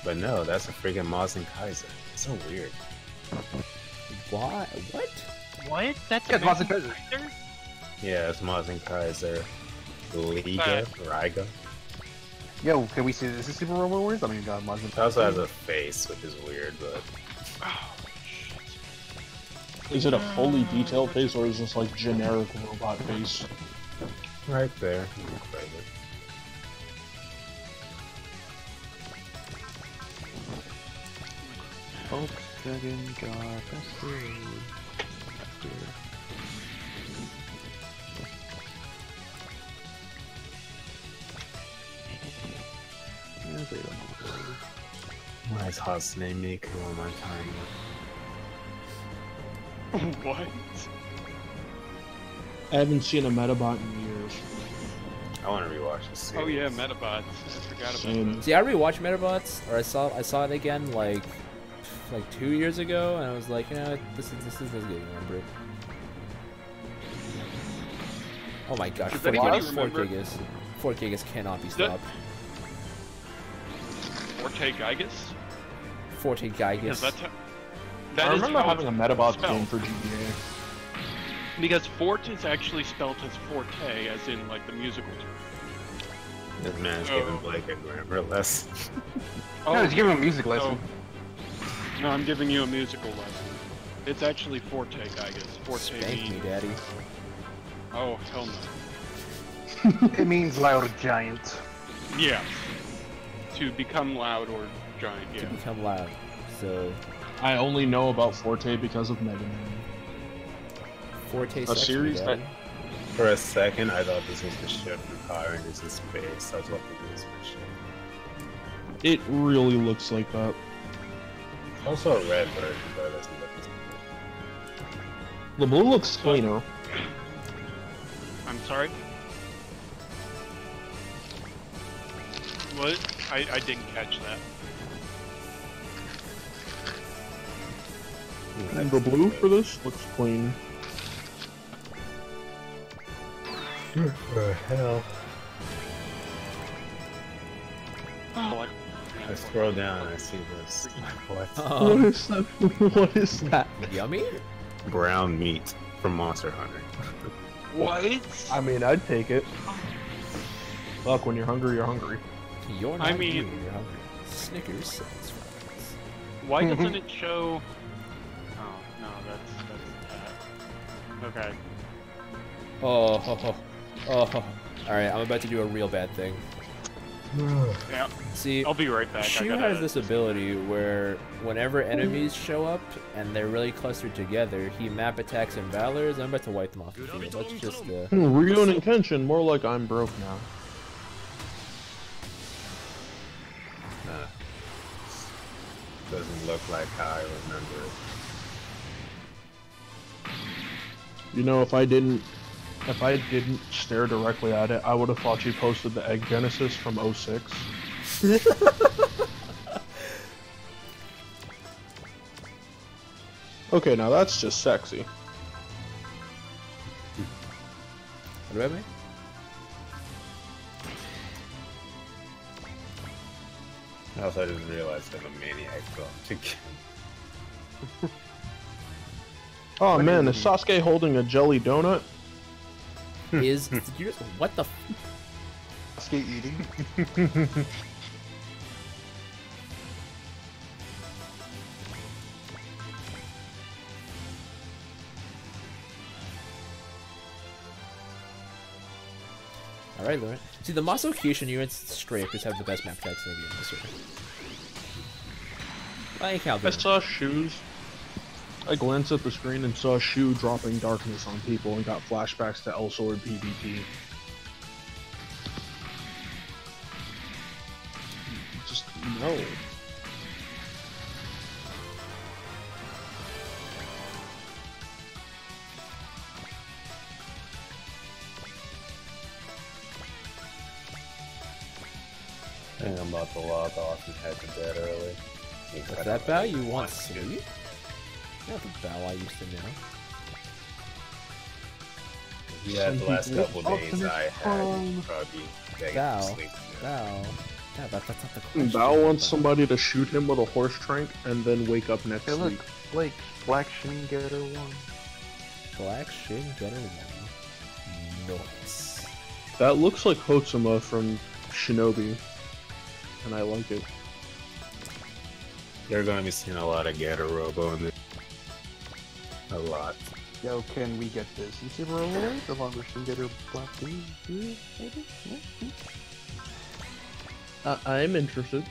But no, that's a freaking Mazen Kaiser. It's so weird. Why? What? What? That's Yeah, it's Mazen Kaiser. Yeah, it's Mazen Kaiser. Liga, Raiga. Yo, can we see this is Super Robot Wars? I mean, God, Mazin. It also has a face, which is weird, but Is it a fully detailed face or is this like generic robot face? right there. You can play it. Volkswagen got Why is Hatsune Miku on my timeline? What? I haven't seen a Metabot in years. I want to rewatch this series. Oh yeah, Metabots. I forgot about Same. those. See, I rewatched Metabots, or I saw it again like 2 years ago, and I was like, you know, this is as good as remember it. Oh my gosh, Does 4 anybody gigas, remember- 4 gigas cannot be stopped. Forte Gigas? Forte Because gigas. that's how, I that is remember how having a it's Metabot spelled. game for GBA. Because Fort is actually spelled as Forte, as in like the musical term. This man's giving Blake a grammar lesson. No, he's giving him a music so- lesson. No, I'm giving you a musical lesson. It's actually Forte Gigas. Forte Spank me, means... daddy. Oh, hell no. It means loud giant. Yeah. To become loud or giant, To yeah. become loud. So, I only know about Forte because of Mega Man. Forte A sex me, series daddy. For a second, I thought this was the ship from Power Rangers in space. I was looking at this ship. It really looks like that. Also a red version, but it doesn't look as good. The blue looks cleaner. I'm sorry? What? I didn't catch that. And the blue for this looks clean. The hell? Oh, like, I scroll down and I see this. What? What is that? What is that? Yummy? Brown meat from Monster Hunter. what? I mean, I'd take it. Look, when you're hungry, you're hungry. You're not I mean- you, you're hungry. Snickers satisfies. Why doesn't it show... Oh, no, that's that. Okay. Oh. Alright, I'm about to do a real bad thing. Yeah, See, I'll be right back. Shu has this ability where whenever enemies show up and they're really clustered together, he map attacks and valors. I'm about to wipe them off the field. Let's just, Real intention, more like I'm broke now. Doesn't look like how I remember it. You know, if I didn't stare directly at it, I would have thought you posted the Egg Genesis from 06. Okay, now that's just sexy. What do I make? I also just realized I'm a maniac film to Oh man, is Sasuke holding a jelly donut? Did you just, what the? Skate eating. All right, Lauren. See, the Masaokishi and Urine Strafe just have the best map attacks in the game this year. I ain't count I them. saw shoes. I glanced at the screen and saw Shu dropping darkness on people and got flashbacks to L Sword PvP. Just no. I think I'm about to log off and head to bed early. What's that bow? You want sleep? Not the bow I used to know. Yeah, the last couple days ultimate I had fun. probably begging Bow. for sleep. Bow. Yeah, but that's not the question. Bao wants somebody to shoot him with a horse trank and then wake up next Hey, look, week. Blake, Black Shin Getter 1. Black Shin Getter 1. Nice. That looks like Hotsuma from Shinobi, and I like it. You're going to be seeing a lot of Robo in this. A lot. Yo, can we get this in Super Reward along with Shin Getter Black Shin? Maybe? Yeah. I'm interested.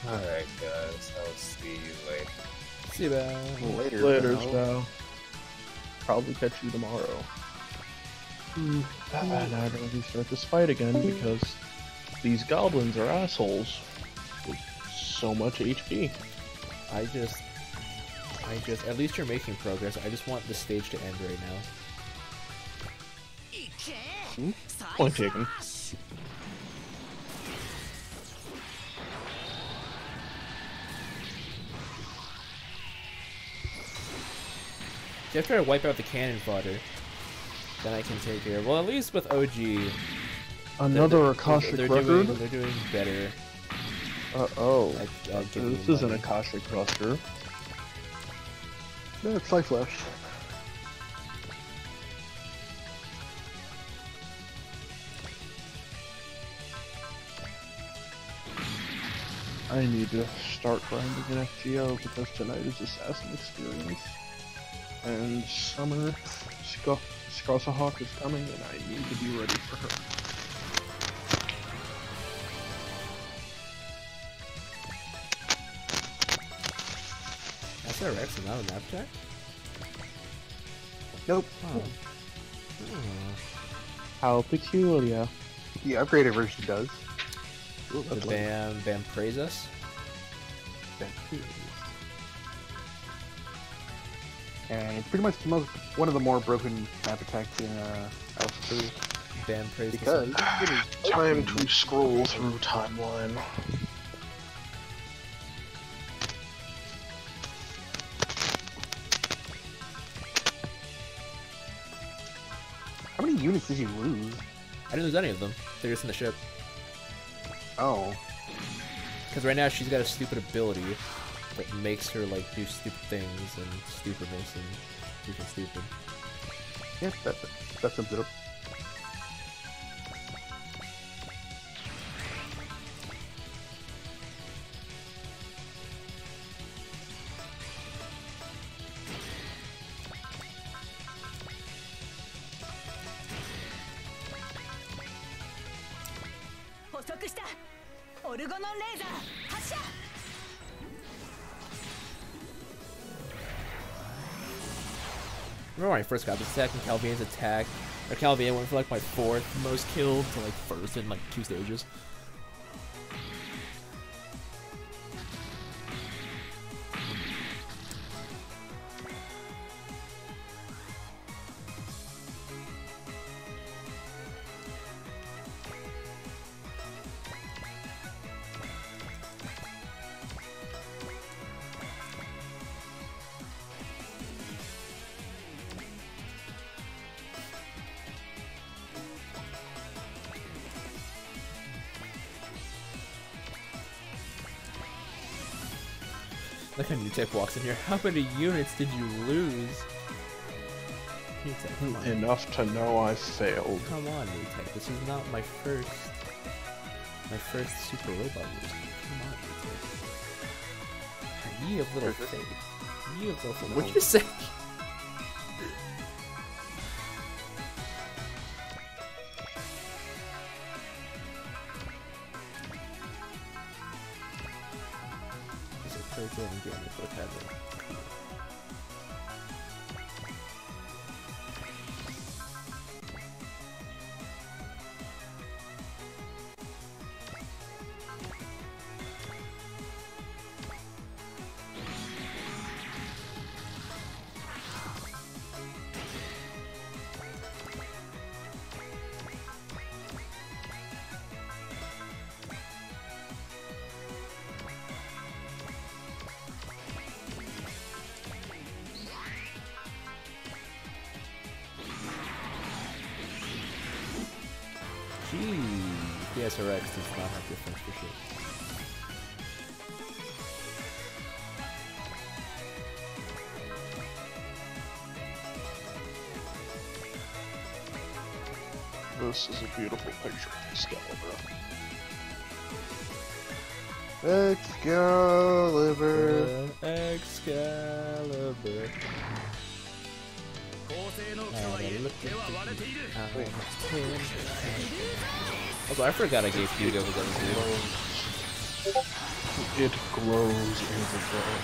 Alright, guys. I'll see you later. See you, Bow. Later. Later, pal. Bao. Probably catch you tomorrow. And I'd rather start this fight again because these goblins are assholes with so much HP. I just, at least you're making progress. I just want the stage to end right now. Point taken. If I try to wipe out the cannon fodder, then I can take care. Well, at least with OG, Another Akashic record? They're doing better. Uh-oh. I'll give you This is an money. Akashic cluster. No, it's life left. I need to start grinding an FGO because tonight is Assassin Experience. And Summer Scossahawk is coming and I need to be ready for her. SRX and not a map check? Nope. Oh. How peculiar. The upgraded version does. The Bam praise us? And pretty much one of the more broken map attacks in Alpha 3. Bam praise Because us. Time to scroll through timeline. how many units did you lose? I didn't lose any of them. They're just in the ship. Oh. Because right now she's got a stupid ability that makes her like do stupid things and stupidness and freaking stupid. Yeah, that sums it up. Remember when I first got this attack and Calvian's attack? Or Calvian went for like my 4th most killed to like 1st in like 2 stages. Like a new tech walks in here. How many units did you lose? New tech, come on. Enough to know I failed. Come on, new tech. This is not my first super robot losing. Come on, new tech. Ye of little faith. Ye of little faith. What'd you say? And get it for Kevin. Gee, PSRX does not have defense for shit. This is a beautiful picture of Excalibur. Excalibur. Also, I forgot I gave Hugo his other dude. It glows in the dark.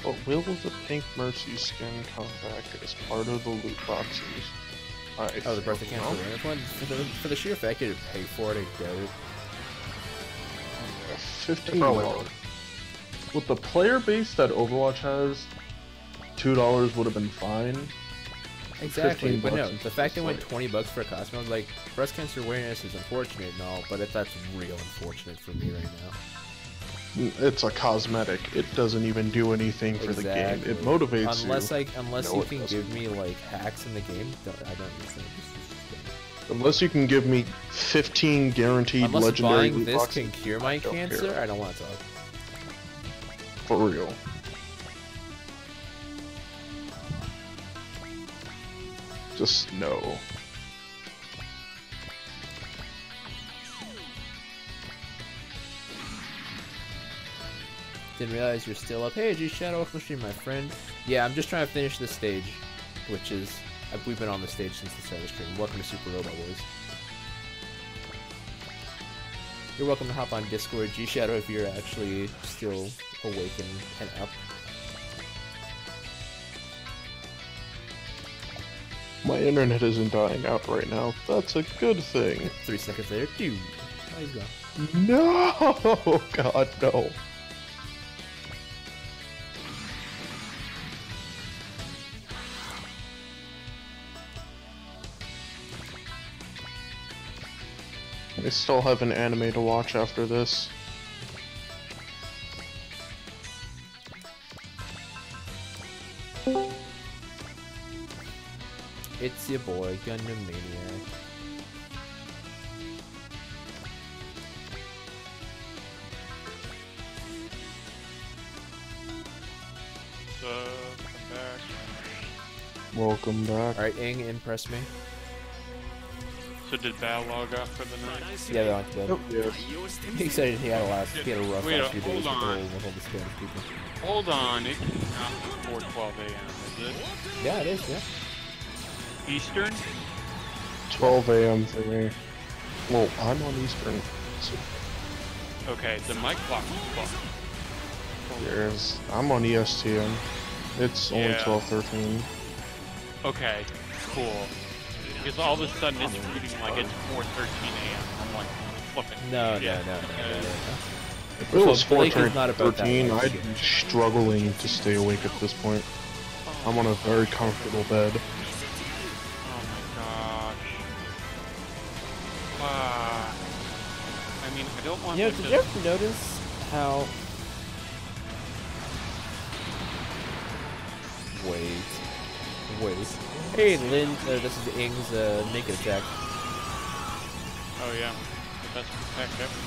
But will the Pink Mercy skin come back as part of the loot boxes? Oh, the Breath of Cancer one? For the sheer fact that you pay for it, I doubt it. $15. With the player base that Overwatch has, $2 would have been fine. Exactly, but no, $15 the fact they went like- $20 for a costume, I was like, breast cancer awareness is unfortunate and all, but that's real unfortunate for me right now. It's a cosmetic. It doesn't even do anything for the game. It motivates unless you. Unless No, you it can doesn't. give me like hacks in the game, I don't use them. Unless you can give me 15 guaranteed Unless legendary buying loot this boxes, can cure my I don't cancer, care. I don't want to talk. For real. Just no. Didn't realize you're still up. Hey, G Shadow, welcome to stream, my friend. Yeah, I'm just trying to finish this stage, which is we've been on the stage since the start of the stream. Welcome to Super Robot Wars. You're welcome to hop on Discord, G Shadow, if you're actually still awake and up. My internet isn't dying out right now. That's a good thing. 3 seconds later, dude. Oh, he's gone. No! God, no. I still have an anime to watch after this. It's your boy, Gundam Maniac. I'm back. Welcome back. Alright, Ing, impress me. So did Val log off for the night? Yeah, they went to bed. Yes. He said he had a rough Wait, last few days with hold on. all the Spanish people. Hold on, it came out before 12 a.m., is it? Yeah, it is, yeah. Eastern? 12 a.m. for me. Well, I'm on Eastern. So Okay, the mic block is fucked. I'm on ESTN. It's only Yeah. 12:13. Okay, cool. Because all of a sudden it's reading like it's 4:13 a.m. I'm like, flipping. No, shit. no. If it was Blake is not about that 4:13, life. I'd be struggling to stay awake at this point. I'm on a very comfortable bed. Oh my gosh. I mean, I don't want You know, them did to... you ever notice how... Wait. Hey, Lynn, this is Ing's naked attack. Oh yeah, the best attack ever.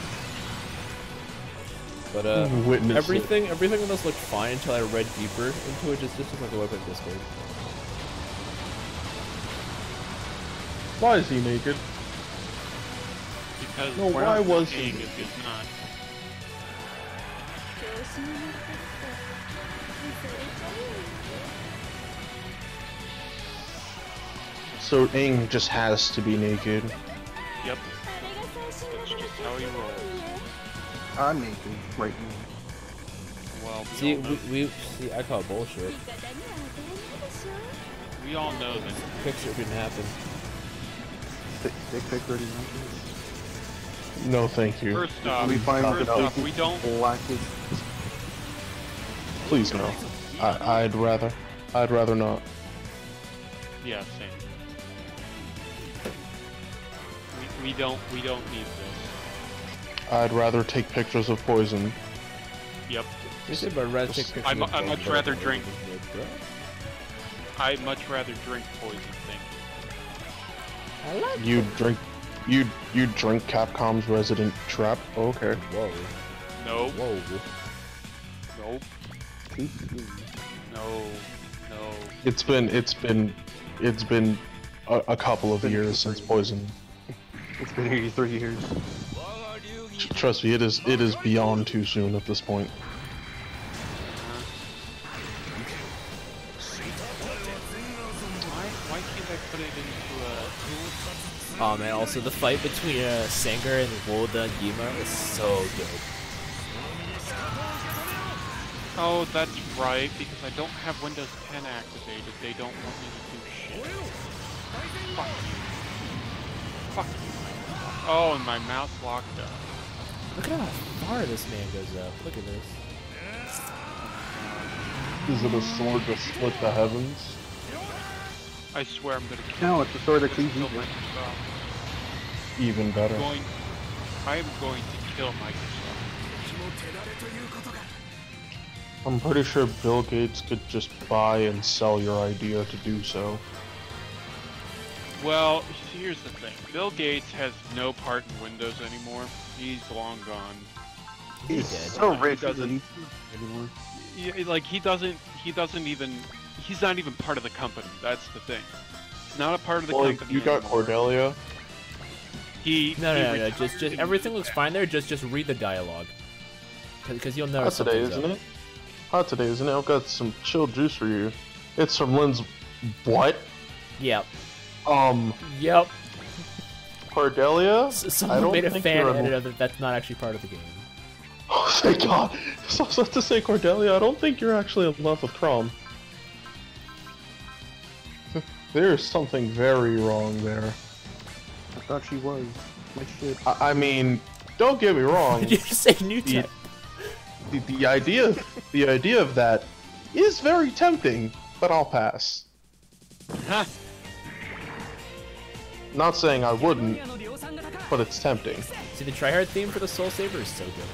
But Witness everything on this looked fine until I read deeper into it. Just like a weapon Discord. Why is he naked? Because No, we're why not was seeing he? if it's not. So Aang just has to be naked. Yep. That's just how he rolls. I'm naked right now. Well, See, see, I call it bullshit. we all know that. Picture didn't happen. Dick pic ready No, thank you. First off, We find first out off, we don't. black is Please no. I'd rather not. Yeah, same. We don't need this. I'd rather take pictures of poison. Yep. You said about red pick pictures. I'd of much both, rather but- drink. I'd much rather drink poison. Thank you. I like You drink Capcom's Resident Trap? Okay. Whoa. Nope. Whoa. Nope. No. No. It's been a couple of years since poison. It's been 83 years. Trust me, it is beyond too soon at this point. Why can't I put it into a... Oh man, also the fight between Sanger and Woda Yima is so good. Oh, that's right, because I don't have Windows 10 activated. They don't want me to do shit. Fuck you. Fuck you. Oh, and my mouse locked up. Look at how far this man goes up. Look at this. Is it a sword to split the heavens? I swear I'm gonna kill No, it's the sword that cleaves kill evil. Microsoft. Even better. I am going to kill Microsoft. I'm pretty sure Bill Gates could just buy and sell your idea to do so. Well, here's the thing. Bill Gates has no part in Windows anymore. He's long gone. He's dead. so rich, He doesn't- isn't he? Anymore. Yeah, like he doesn't even, he's not even part of the company. That's the thing. He's not a part of the Well, company. you got anymore. Cordelia. No. Just everything looks fine there. Just read the dialogue. Because you'll notice Hot today, something's isn't up. it? Hot today, isn't it? I've got some chilled juice for you. It's from Lynn's. What? Yep. Um, Yep. Cordelia? I Someone don't made a think fan you're edit of it. That's not actually part of the game. Oh, thank God. So I was about to say, Cordelia, I don't think you're actually in love with Crom. There's something very wrong there. I thought she was. My shit. I mean, don't get me wrong. Did you just say new the, type? the idea of that is very tempting, but I'll pass. Huh. Not saying I wouldn't, but it's tempting. See, the tryhard theme for the Soul Saber is so good.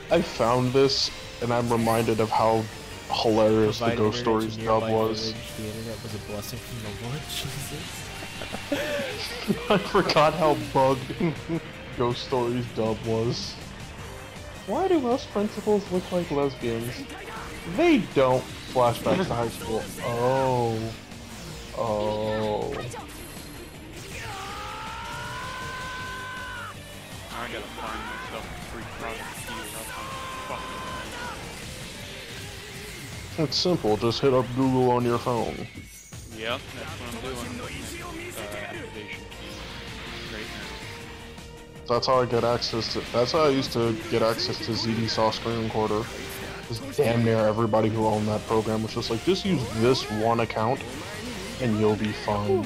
I found this, and I'm reminded of how hilarious the Provided Ghost internet Stories to dub nearby was. village, the internet was a blessing from the Lord. Jesus. I forgot how bugged Ghost Stories dub was. Why do most principals look like lesbians? They don't. Flashbacks to high school. Oh. Oh. I gotta find myself a free product here. It's simple. Just hit up Google on your phone. Yep, that's what I'm doing. Activation key right now. That's how I get access to. That's how I used to get access to ZD Soft Screen Recorder. Just damn near everybody who owned that program was just like, just use this one account, and you'll be fine.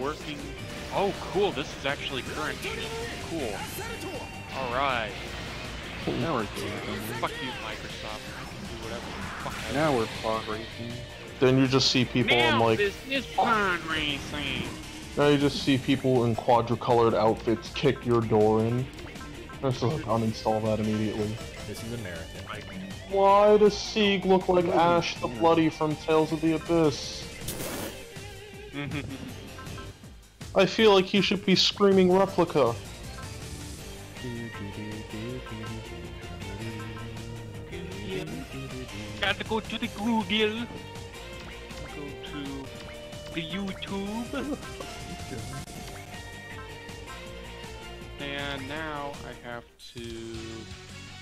Working. Oh, cool. This is actually current. Cool. All right. Now we're doing Fuck you, Microsoft. Do whatever. Fuck Now we're pod racing. Then you just see people in now like. this is pod racing. Now you just see people in quadricolored outfits kick your door in. Just like uninstall that immediately. This is American. Why does Sieg look like Ash the Bloody from Tales of the Abyss? I feel like he should be screaming replica. Gotta go to the Google. Go to the YouTube. And now I have to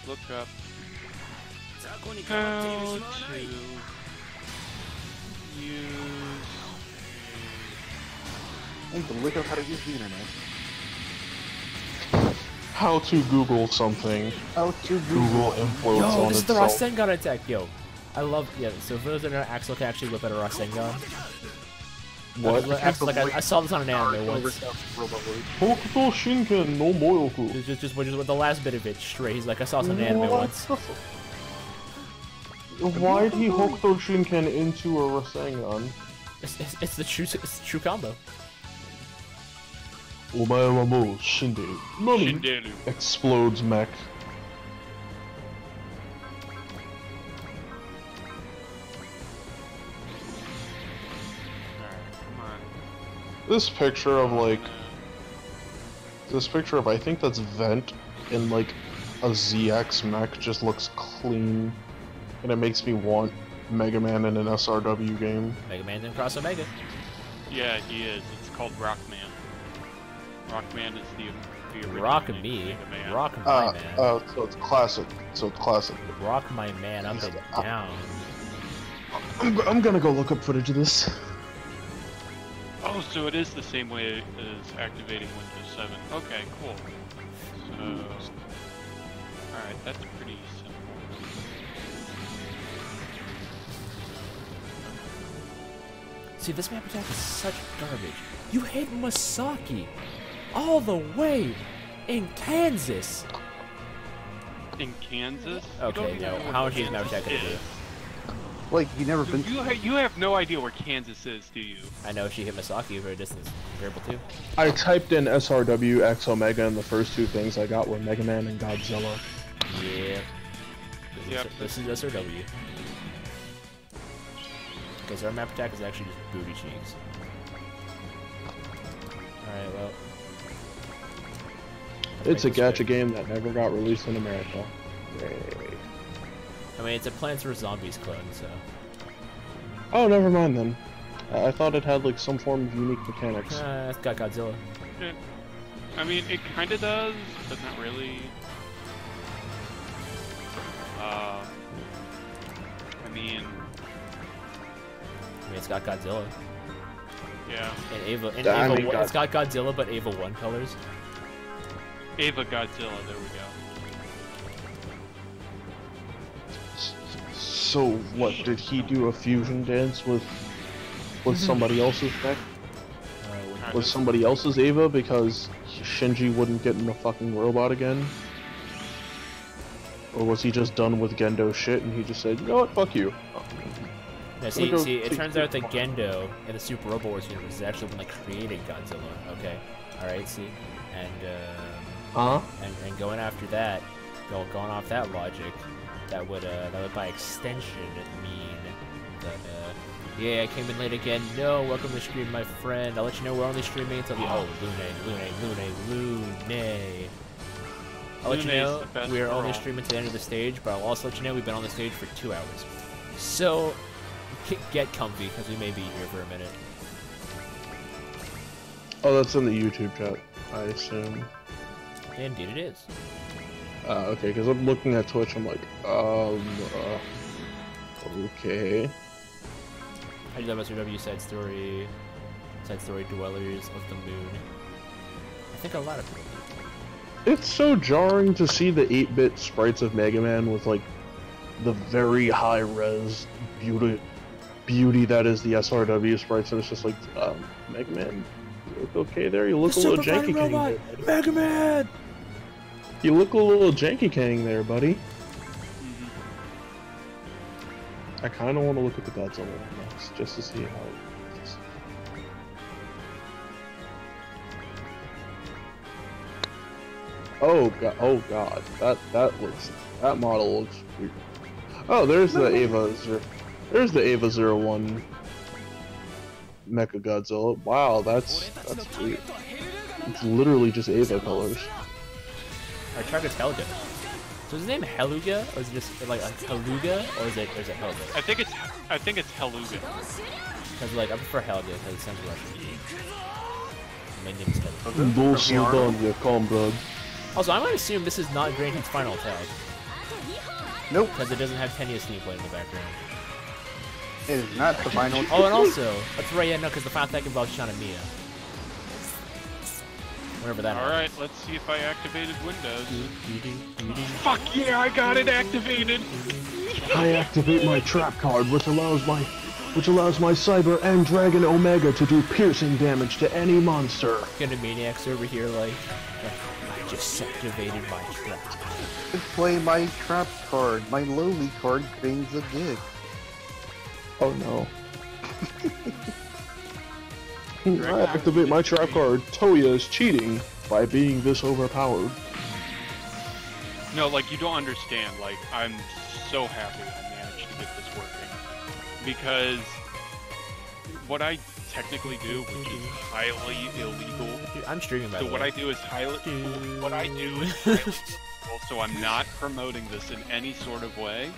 look up how to use. I need to look up how to use the internet. How to Google something. How to Google implodes Yo, on this is the itself. Rasengan attack, yo. I love, yeah, so for those that don't know, Axel can actually whip out a Rasengan. What? I saw this on an anime once. Hokuto Shinken no Moyoku. It's just with the last bit of it straight. He's like, I saw this on an anime once. Why'd he Hokuto Shinken into a Rasengan? It's the true combo. Omae wa mou shinde. Nani? Shinderu. Explodes mech. Alright, come on. This picture of like. This picture of, I think that's Vent in like a ZX mech just looks clean. And it makes me want Mega Man in an SRW game. Mega Man didn't cross Omega. Yeah, he is. It's called Rockman. Rockman is the original Rock name me. of Mega Man. Rock my man. So it's classic. So it's classic. Rock my man up and down. I'm gonna go look up footage of this. Oh, so it is the same way as activating Windows 7. Okay, cool. So, alright, that's pretty simple. See, this map attack is such garbage. You hit Masaki all the way in Kansas. In Kansas? You Okay, don't even no. know where How much is Kansas map attack gonna is. do? Like, you never been. You have no idea where Kansas is, do you? I know she hit Masaki over a distance comparable to. I typed in SRW X Omega and the first two things I got were Mega Man and Godzilla. Yeah. Yep. This is SRW. Because our map attack is actually just booty cheeks. Alright, well. It's a gacha game that never got released in America. Yay. I mean, it's a Plants vs. Zombies clone, so. Oh, never mind then. I thought it had like some form of unique mechanics. It's got Godzilla. I mean, it kinda does, but not really. I mean, It's got Godzilla. yeah. And Ava, I mean, it's got Godzilla, but Ava 1 colors. Ava Godzilla, there we go. So what? Did he do a fusion dance with somebody else's mech? With somebody else's Ava because Shinji wouldn't get in a fucking robot again? Or was he just done with Gendo shit and he just said, you know what, fuck you? No, see, it turns out that Gendo in the Super Robo Wars universe is actually the one that created Godzilla. Okay, all right, see, and and going after that, going off that logic, that would by extension mean that yeah, I came in late again. No, welcome to the stream, my friend. I'll let you know we're only streaming until the Lune. I'll let you know we are only streaming to the end of the stage, but I'll also let you know we've been on the stage for 2 hours. So get comfy because we may be here for a minute. Oh, that's in the YouTube chat, I assume. Indeed, it is. Okay, because I'm looking at Twitch, I'm like, okay. How do you love SRW side story Dwellers of the Moon? I think a lot of people do. It's so jarring to see the 8-bit sprites of Mega Man with, like, the very high-res beauty that is the SRW sprites, and it's just like, Mega Man, you look okay there? You look a little janky king there, buddy. Mega Man! You look a little janky king there, buddy. I kind of want to look at the Godzilla one next, just to see how it looks. Oh god, that model looks weird. Oh, there's the Eva 01 Mecha Godzilla. Wow, that's weird. It's literally just Eva colors. Our target's Helga. So is his name Helga, or is it just like Helga, or is it Helga? I think it's Helga. Because like I prefer Helga because it sounds Russian. My name is Helga. Bullshit on your comrade. Also, I'm gonna assume this is not Grand Heat's final attack. Nope, Because it doesn't have Tenya Sneak playing in the background. it is not the final. Oh, and also, that's right, yeah, no, because the final attack involves Shauna Mia. Whenever that happens. Alright, let's see if I activated Windows. Fuck yeah, I got it activated! I activate my trap card, which allows my Cyber and Dragon Omega to do piercing damage to any monster. Gonna Maniacs over here like I just activated my trap. Play my trap card. My lowly card brings a dick. Oh no. I activate my trap card. Toya is cheating by being this overpowered. No, like, you don't understand. Like, I'm so happy I managed to get this working. Because what I technically do, which is highly illegal. Dude, I'm streaming by the So what way. I do is highly illegal, so I'm not promoting this in any sort of way.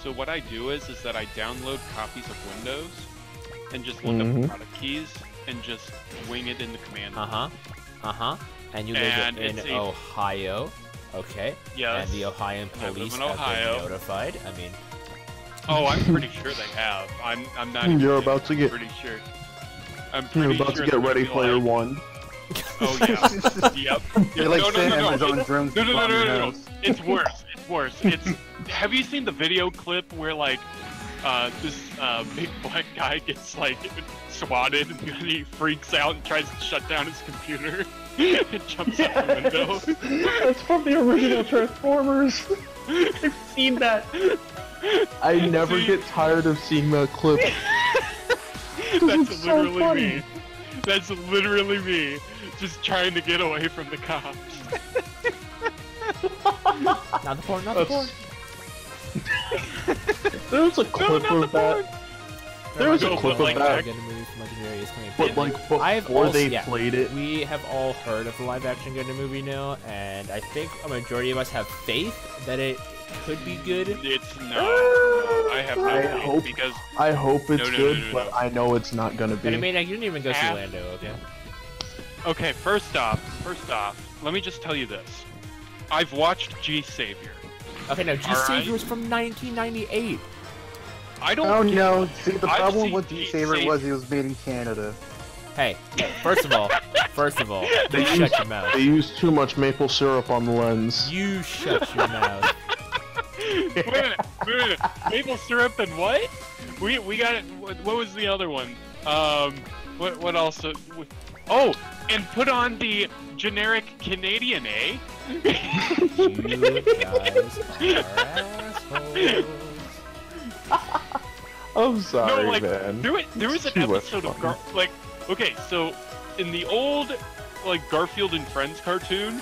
So what I do is that I download copies of Windows and just look up product keys and just wing it in the command. And you live And in it's a- Ohio. Okay. Yes. And the Ohioan I live police in have Ohio. been notified. I mean, Oh, I'm pretty sure they have. I'm not even You're kidding. about to get- I'm pretty sure. I'm You're pretty about sure to get they're Ready gonna be Player like, One. Oh yeah. Yep. You're like No, no, saying no, no. Amazon drones No, no, no, bomb your no, no, no. house. It's worse. It's worse. It's. Have you seen the video clip where like, this big black guy gets like swatted and he freaks out and tries to shut down his computer and jumps out the window? That's from the original Transformers. I've seen that. I never get tired of seeing that clip. That's It's so literally funny. me. That's literally me, just trying to get away from the cops. not the porn, not the porn. There's a clip not the of that. There was a No, clip but, like, of that, Get a movie from Legendary is coming. but like I've before also- they yeah. played it. We have all heard of the live-action Gundam movie now, and I think a majority of us have faith that it could be good. It's no. I have no I faith hope- because I hope it's No, no, good, no, no, but no. I know it's not gonna be. And I mean, you didn't even go see Ah. Lando, okay? okay. First off, let me just tell you this. I've watched G Savior. Okay, now G Alright. Savior was from 1998. I don't. Oh get no! it. See, the I've problem seen with G G-Saver was he was made in Canada. Hey, first of all, you shut your mouth. They use too much maple syrup on the lens. You shut your mouth. Wait a minute. Maple syrup and what? We got it. What was the other one? What else? Oh, and put on the generic Canadian, eh? You guys are assholes. I'm sorry, No, like man. there was an Too much episode of fun. okay, so in the old like Garfield and Friends cartoon,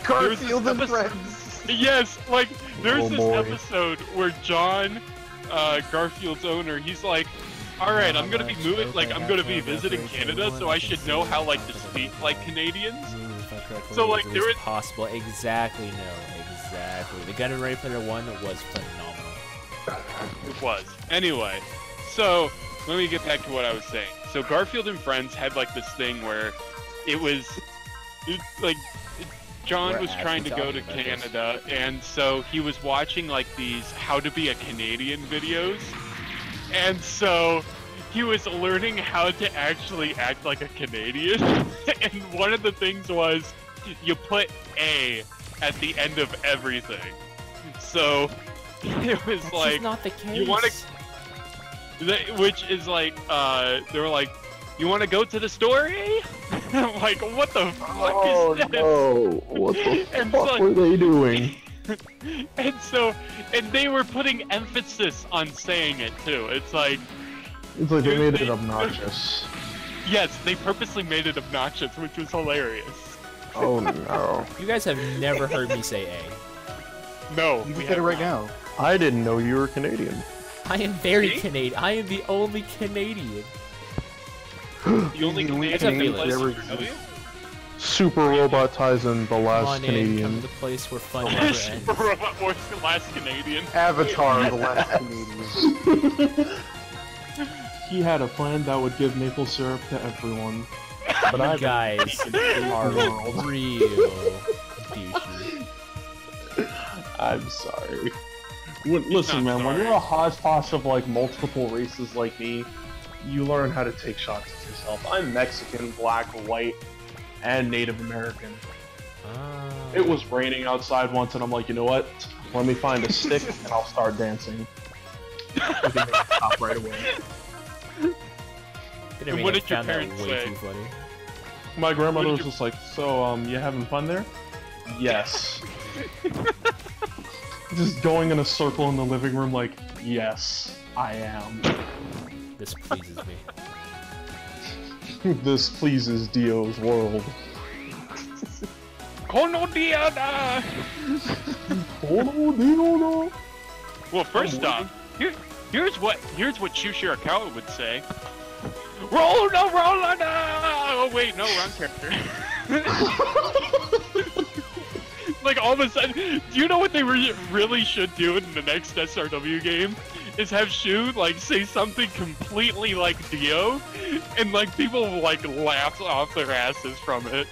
Garfield this and episode- Friends! yes, like there's Oh, this boy. episode where John, Garfield's owner, he's like, all right, I'm gonna be moving, like I'm gonna be visiting Canada, so I should know how like to speak like Canadians. So, like, there was is- possible. Exactly, no, exactly. The Gundam Ready Player One was phenomenal. It was. Anyway, so let me get back to what I was saying. So Garfield and Friends had like this thing where it was like John We're was trying to actually go to talking about this. Canada, and so he was watching like these how to be a Canadian videos, and so he was learning how to actually act like a Canadian. And one of the things was you put A at the end of everything. So it was That's like just not the case. you wanna- which is like they were like, you want to go to the store, eh? I'm like, what the fuck is this? no! What the And fuck so- were they doing? And they were putting emphasis on saying it too. It's like, It's like they made it obnoxious. yes, they purposely made it obnoxious, which was hilarious. Oh no! You guys have never heard me say A. No, You we said it have right not. now. I didn't know you were Canadian. I am very See? Canadian. I am the only Canadian. The only The only Canadian Canadian place ever in W? Super Robot Tyson, the Come last on in, come Canadian. to the place where fun never ends. Super Robot Wars, the last Canadian. Avatar, the last Canadian. He had a plan that would give maple syrup to everyone. But You I guys our are world. real douchey. I'm sorry. Listen, not man, when sorry. you're a hodgepodge of like multiple races like me, you learn how to take shots at yourself. I'm Mexican, black, white, and Native American. Ah. It was raining outside once, and I'm like, you know what? Let me find a stick, and I'll start dancing. I can make it stop right away. Didn't mean What I did your found that parents way say? too funny. My grandmother What was did just like, so, you having fun there? Yes. Just going in a circle in the living room like, yes, I am. This pleases me. This pleases Dio's world. Konodiana! Oh, Dio, no. Well, first off, here's what Shu Shirakawa would say. Roll no roll no! Oh wait, no, wrong character. Like all of a sudden, do you know what they really should do in the next SRW game? Is have Shu like say something completely like Dio, and like people will like laugh off their asses from it.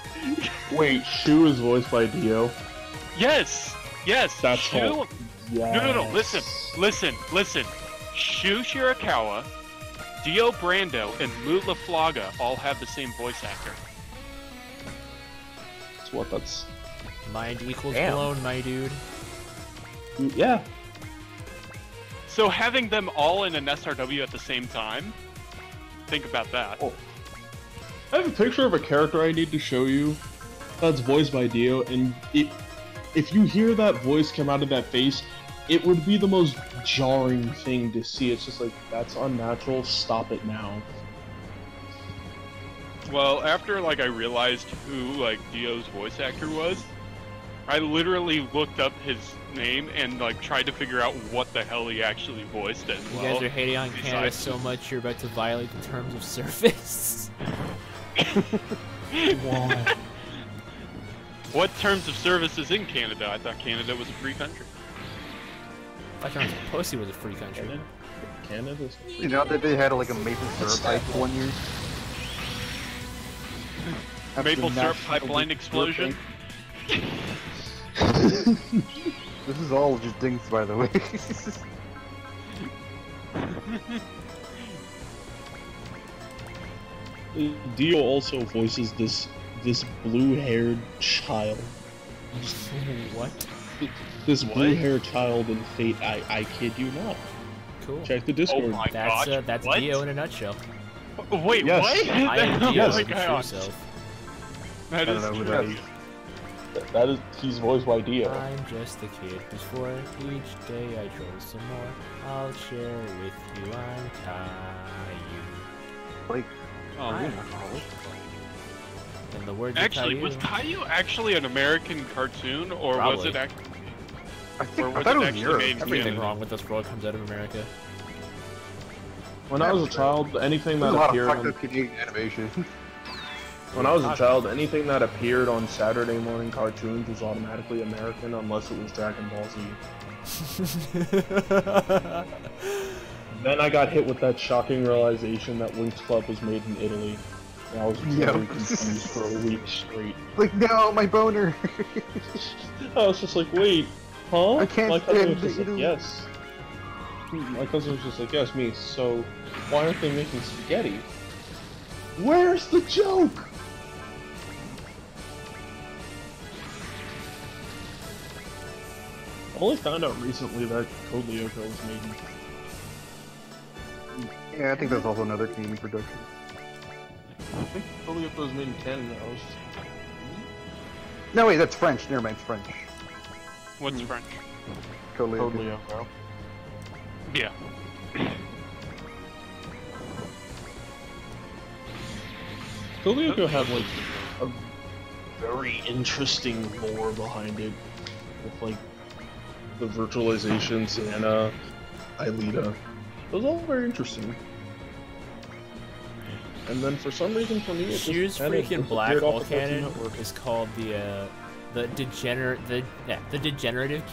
Wait, Shu is voiced by Dio. Yes, That's Shu. all. Yes. No, listen. Shu Shirakawa, Dio Brando, and Mu LaFlaga all have the same voice actor. That's what that's. Mind equals Damn. blown, my dude. Yeah. So having them all in an SRW at the same time, think about that. Oh. I have a picture of a character I need to show you that's voiced by Dio, and if you hear that voice come out of that face, it would be the most jarring thing to see. It's just like, that's unnatural, stop it now. Well, after like I realized who like Dio's voice actor was, I literally looked up his name and like tried to figure out what the hell he actually voiced as You well. guys are hating on Canada besides- so much you're about to violate the terms of service. Why? What terms of service is in Canada? I thought Canada was a free country. I thought Pussy was a free country. Canada's You know that they had like a maple syrup pipe one year? After Maple the syrup National pipeline Syrup explosion? Day. This is all just dings, by the way. Dio also voices this blue-haired child. What? This blue-haired child in Fate. I kid you not. Cool. Check the Discord. Oh my That's gosh, that's what? Dio in a nutshell. Wait, Yes. what? I am Oh Dio my in true gosh. self. That I don't is know who true. that is. That is, he's voiced by Dio. I'm just a kid who's for each day I draw some more. I'll share with you. I'm Caillou. Like, Oh, I'm in the words actually, of was Caillou. Caillou actually an American cartoon, or was Probably. it actually? I Or think I was thought it it was actually Europe. made in Everything Canada? wrong with this world comes out of America. When I was a child, anything There's that a lot of appeared fucked on, up Canadian animation. when I was a child, anything that appeared on Saturday morning cartoons was automatically American unless it was Dragon Ball Z. Then I got hit with that shocking realization that Winx Club was made in Italy. I was Yep. very confused for a week straight. Like, no, my boner. I was just like, wait, huh? I can't My cousin was stand just like, it. yes. My cousin was just like, yes, me. So, why aren't they making spaghetti? Where's the joke? I only found out recently that Code Lyoko was made in... Yeah, I think that's also another Canadian production. I think Code Lyoko was made in Canada. I was just... No, wait, that's French. Never mind, it's French. What's French? Code Code Lyoko. Lyoko. Yeah. Code Lyoko had, like, a very interesting lore behind it. With, like, the virtualization, Santa, Aelita. It was all very interesting. And then for some reason for me, it just Hughes kind of freaking Black disappeared Hole off the Cartoon Cannon Network. is called the degenerative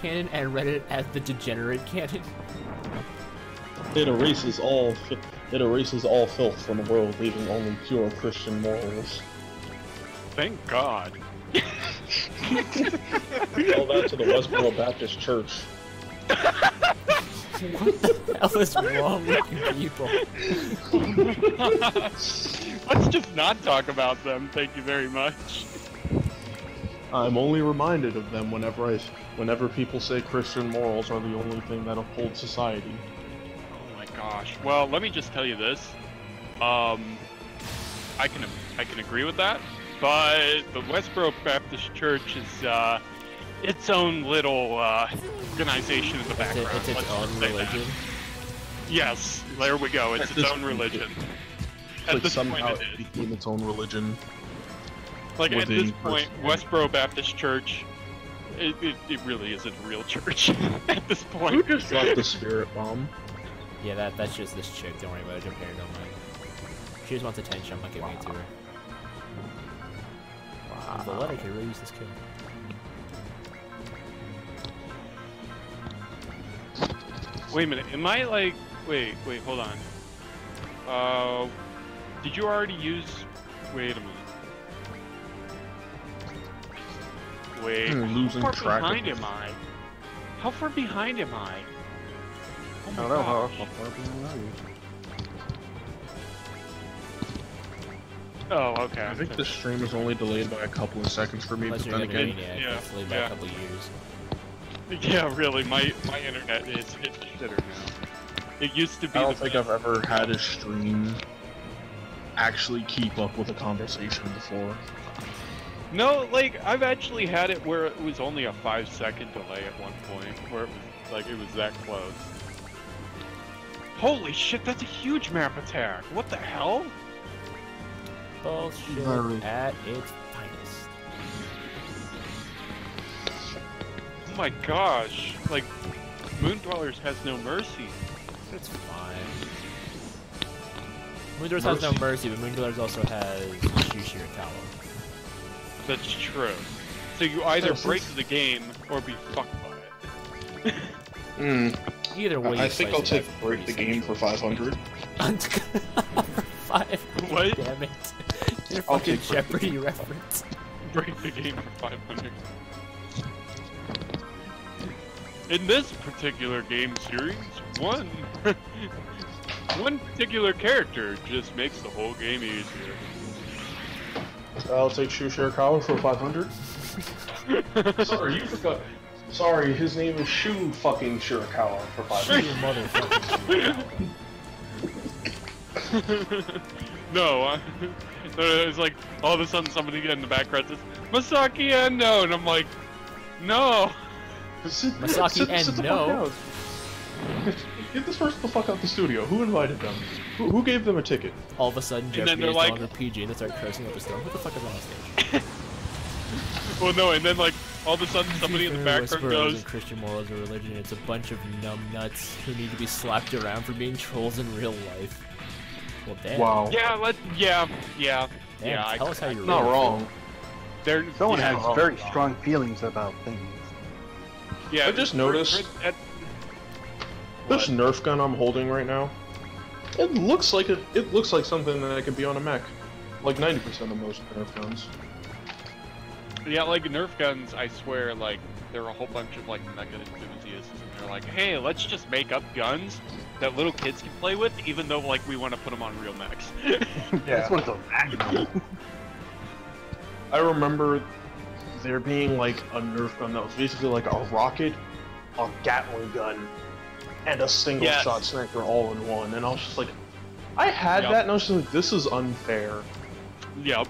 canon, and read it as the degenerate canon. It erases all filth from the world, leaving only pure Christian morals. Thank God. Tell that to the Westboro Baptist Church. What the hell is wrong with you people? Let's just not talk about them. Thank you very much. I'm only reminded of them whenever people say Christian morals are the only thing that upholds society. Oh my gosh. Well, let me just tell you this. I can agree with that, but the Westboro Baptist Church is its own little organization in the background. It's its Let's own just say that. religion. Yes, there we go. It's At its this own point, religion. Like At this somehow point, it it is. became its own religion. Like at this within point, Christianity. Westboro Baptist Church, it really isn't a real church at this Who point. just dropped the spirit bomb? Yeah, that's just this chick. Don't worry about it. Don't care. Don't mind. She just wants attention. I'm not giving it to her. Wow. The letter could really use this kill. Wait a minute, am I like... Wait, hold on. Did you already use... Wait a minute. Wait, Losing how track far of behind am I? How far behind am I? Oh I my don't know how gosh. far behind are you? Oh, okay. I think the stream is only delayed by a couple of seconds for me, Unless but you're then like a again, maniac, yeah, that's delayed by yeah. a couple years. Yeah, really, my internet is hit the shitter now. It used to be I don't the think I've ever had a stream actually keep up with a conversation before. No, like, I've actually had it where it was only a 5-second delay at one point, where it was, like, it was that close. Holy shit, that's a huge map attack! What the hell? Bullshit Very. at its finest. Oh my gosh, like, Moon Dwellers has no mercy. It's fine. Moondwellers has no mercy, but Moondwellers also has Shushirikawa. That's true. So you either Yeah, since- break the game or be fucked by it. Either way, I you think slice I'll it, take that's break the pretty game for 500. For 5. What? Damn it. Your I'll fucking take Jeopardy reference. Break the game for 500. In this particular game series, one particular character just makes the whole game easier. I'll take Shu Shirakawa for 500. Sorry, you forgot. Sorry, his name is Shu fucking Shirakawa for 500. You motherfucker. No, it's like all of a sudden somebody in the background says Masaki Endo, and I'm like, no. Masaki and the no. fuck out. Get this person the fuck out the studio. Who invited them? Who gave them a ticket? All of a sudden, then Jeopardy they're is like- no longer PG and they start cursing up a storm. What the fuck is on stage? Well, no, and then like all of a sudden somebody in the background Whisperers goes, and Christian morals or religion. It's a bunch of numbnuts who need to be slapped around for being trolls in real life. Well, damn. Wow. yeah. Damn, tell us how you're Not really wrong. They're, Someone yeah, has very strong feelings about things. Yeah, I just noticed- This Nerf gun I'm holding right now, it looks like something that could be on a mech. Like 90% of most Nerf guns. Yeah, like Nerf guns, I swear, like, there are a whole bunch of, like, mecha enthusiasts, and they're like, hey, let's just make up guns that little kids can play with, even though, like, we want to put them on real mechs. That's what it's a Magnum. I remember there being like a Nerf gun that was basically like a rocket, a Gatling gun, and a single shot sniper all in one, and I was just like, I had that and I was just like, this is unfair. Yep.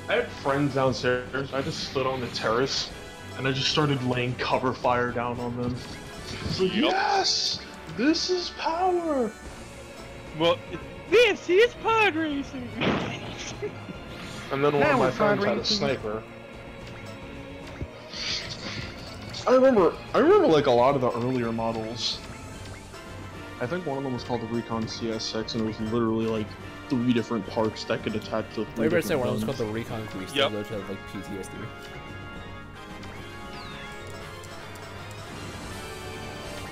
I had friends downstairs, I just stood on the terrace, and I just started laying cover fire down on them. It's like, yes! This is power! Well, this is pod racing! And then one of my friends had a sniper. I remember like a lot of the earlier models. I think one of them was called the Recon CS6, and it was literally like 3 different parts that could attach to 3 I say different one of them was guns. called the Recon Grease, Yep. which had like PTSD.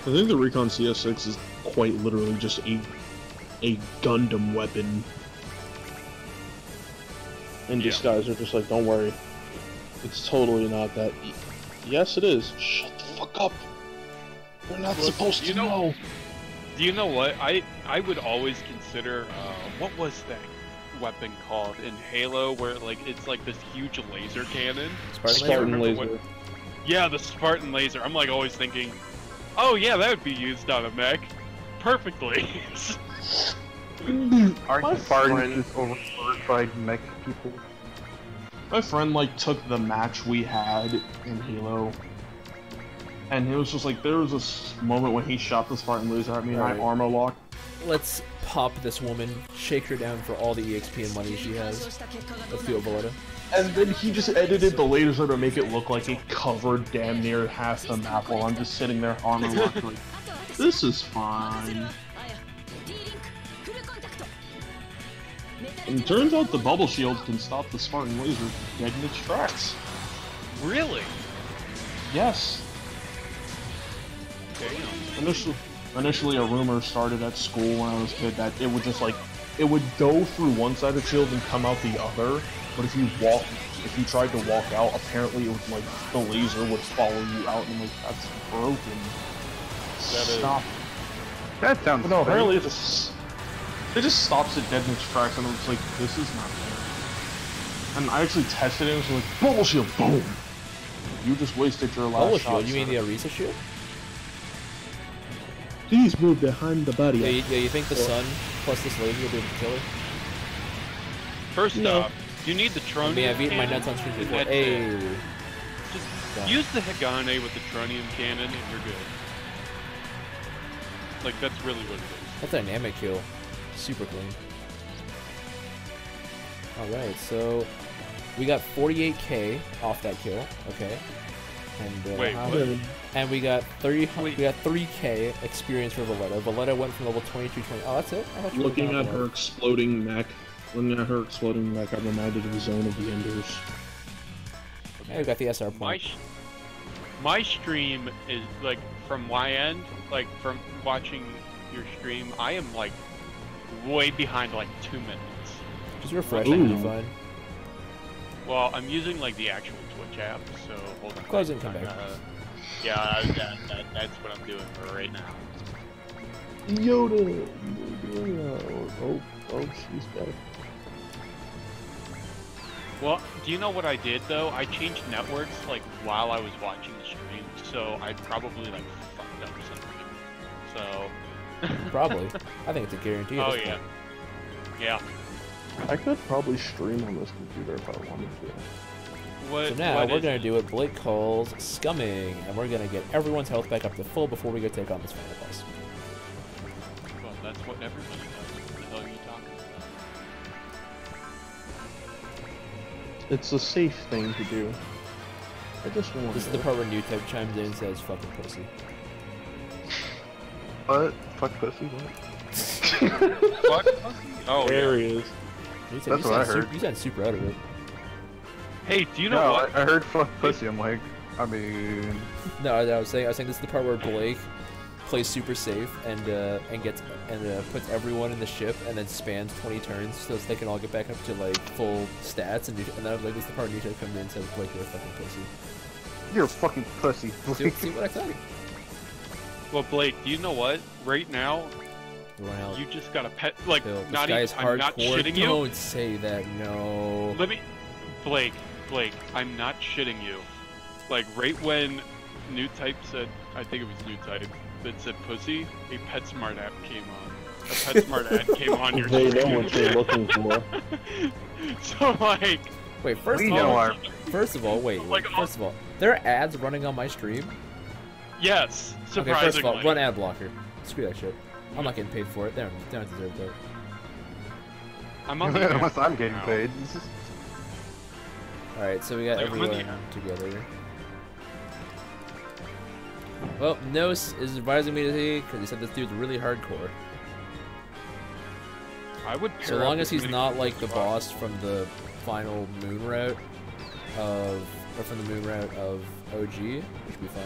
I think the Recon CS6 is quite literally just a Gundam weapon. In disguise, they're just like, don't worry. It's totally not that. Yes, it is. Shut the fuck up. You're not supposed to know. Do you know what? I would always consider, what was that weapon called in Halo, where, like, it's like this huge laser cannon? Spartan laser. Yeah, the Spartan laser. I'm, like, always thinking, oh yeah, that would be used on a mech. Perfectly. Aren't Spartans just overglorified mech people? My friend like took the match we had in Halo, and it was just like there was this moment when he shot the Spartan laser at me and I armor locked. Let's pop this woman, shake her down for all the EXP and money she has. Let's do it, Valletta. And then he just edited the laser to make it look like it covered damn near half the map while I'm just sitting there armor locked like, this is fine. And it turns out the bubble shield can stop the Spartan laser dead in its tracks. Really? Yes. Damn. Initially a rumor started at school when I was a kid that it would just like, it would go through one side of the shield and come out the other, but if you tried to walk out, apparently it was like, the laser would follow you out, and I'm like, that's broken. Stop. That sounds But no, apparently it just stops it dead in its tracks, and it's like, this is not fair. And I actually tested it, and it was like, bubble shield, boom! You just wasted your last Bubble shot. shield? You mean the Arisa shield? Please move behind the body. Yeah, you think the sun plus this laser will be able to kill her? First off, you need the Tronium I mean, I've eaten my cannon, nuts on stream and before. that's Hey. it. Just use the Hagane with the Tronium cannon and you're good. Like, that's really what it is. That's a dynamic kill. Super clean. Alright, so we got 48k off that kill. Okay. And Wait, how- what? And we got 3k experience for Valletta. Valletta went from level 22 to 20. Oh, that's it? I thought you were Looking going at up her more. exploding mech, I'm reminded of the Zone of the Enders. Yeah, we got the SR My, point. my stream is, like, from my end, like, from watching your stream, I am, like, way behind, like, 2 minutes. Just refresh, and you'll be Ooh. fine. Well, I'm using, like, the actual Twitch app, so hold on. Close it and come back. Yeah, that's what I'm doing for right now. Yoda! Oh, she's better. Well, do you know what I did, though? I changed networks, like, while I was watching the stream, so I probably, like, fucked up something. So... Probably. I think it's a guarantee. at Oh, this yeah. point. Yeah. I could probably stream on this computer if I wanted to. What, So now what we're is gonna it? do what Blake calls scumming, and we're gonna get everyone's health back up to full before we go take on this final boss. Well, that's what everybody does. What the hell are you talking about? It's a safe thing to do. I just want This is the part where New Type chimes in and says "fucking pussy." What? Fuck pussy, what? Fuck pussy? Oh, There yeah. he is. You That's what I heard. You sound super out of it. Hey, do you know No, what? I heard fuck pussy, I'm like, I mean... No, I was saying this is the part where Blake plays super safe and puts everyone in the ship and then spans 20 turns so they can all get back up to like full stats and then I'm like, this is the part Nietzsche comes in and says, Blake, you're a fucking pussy. You're a fucking pussy. See what I tell you? Well, Blake, do you know what? Right now, Well, you just got a pet. Like, Phil, this not guy even. is I'm not hardcore. shitting you. Don't say that. No. Let me, Blake, I'm not shitting you. Like, right when New Type said, I think it was New Type, that said pussy, a PetSmart app came on. A PetSmart ad came on your They screen. know what you're looking for. So, like, Wait, first We of know all, our. first of all, wait. Like, First of all, there are ads running on my stream. yes, Okay, surprisingly. first of all, run ad blocker. Screw that shit. I'm not getting paid for it. They don't deserve that. I'm on the app Unless I'm getting now. paid. This is- All right, so we got Like, I'm on the everyone together. Well, Nos is advising me to see because he said this dude's really hardcore. I would pair So up long with as he's Mini not Cooper like the Boss. boss from the final moon route of, or from the moon route of OG, which should be fine.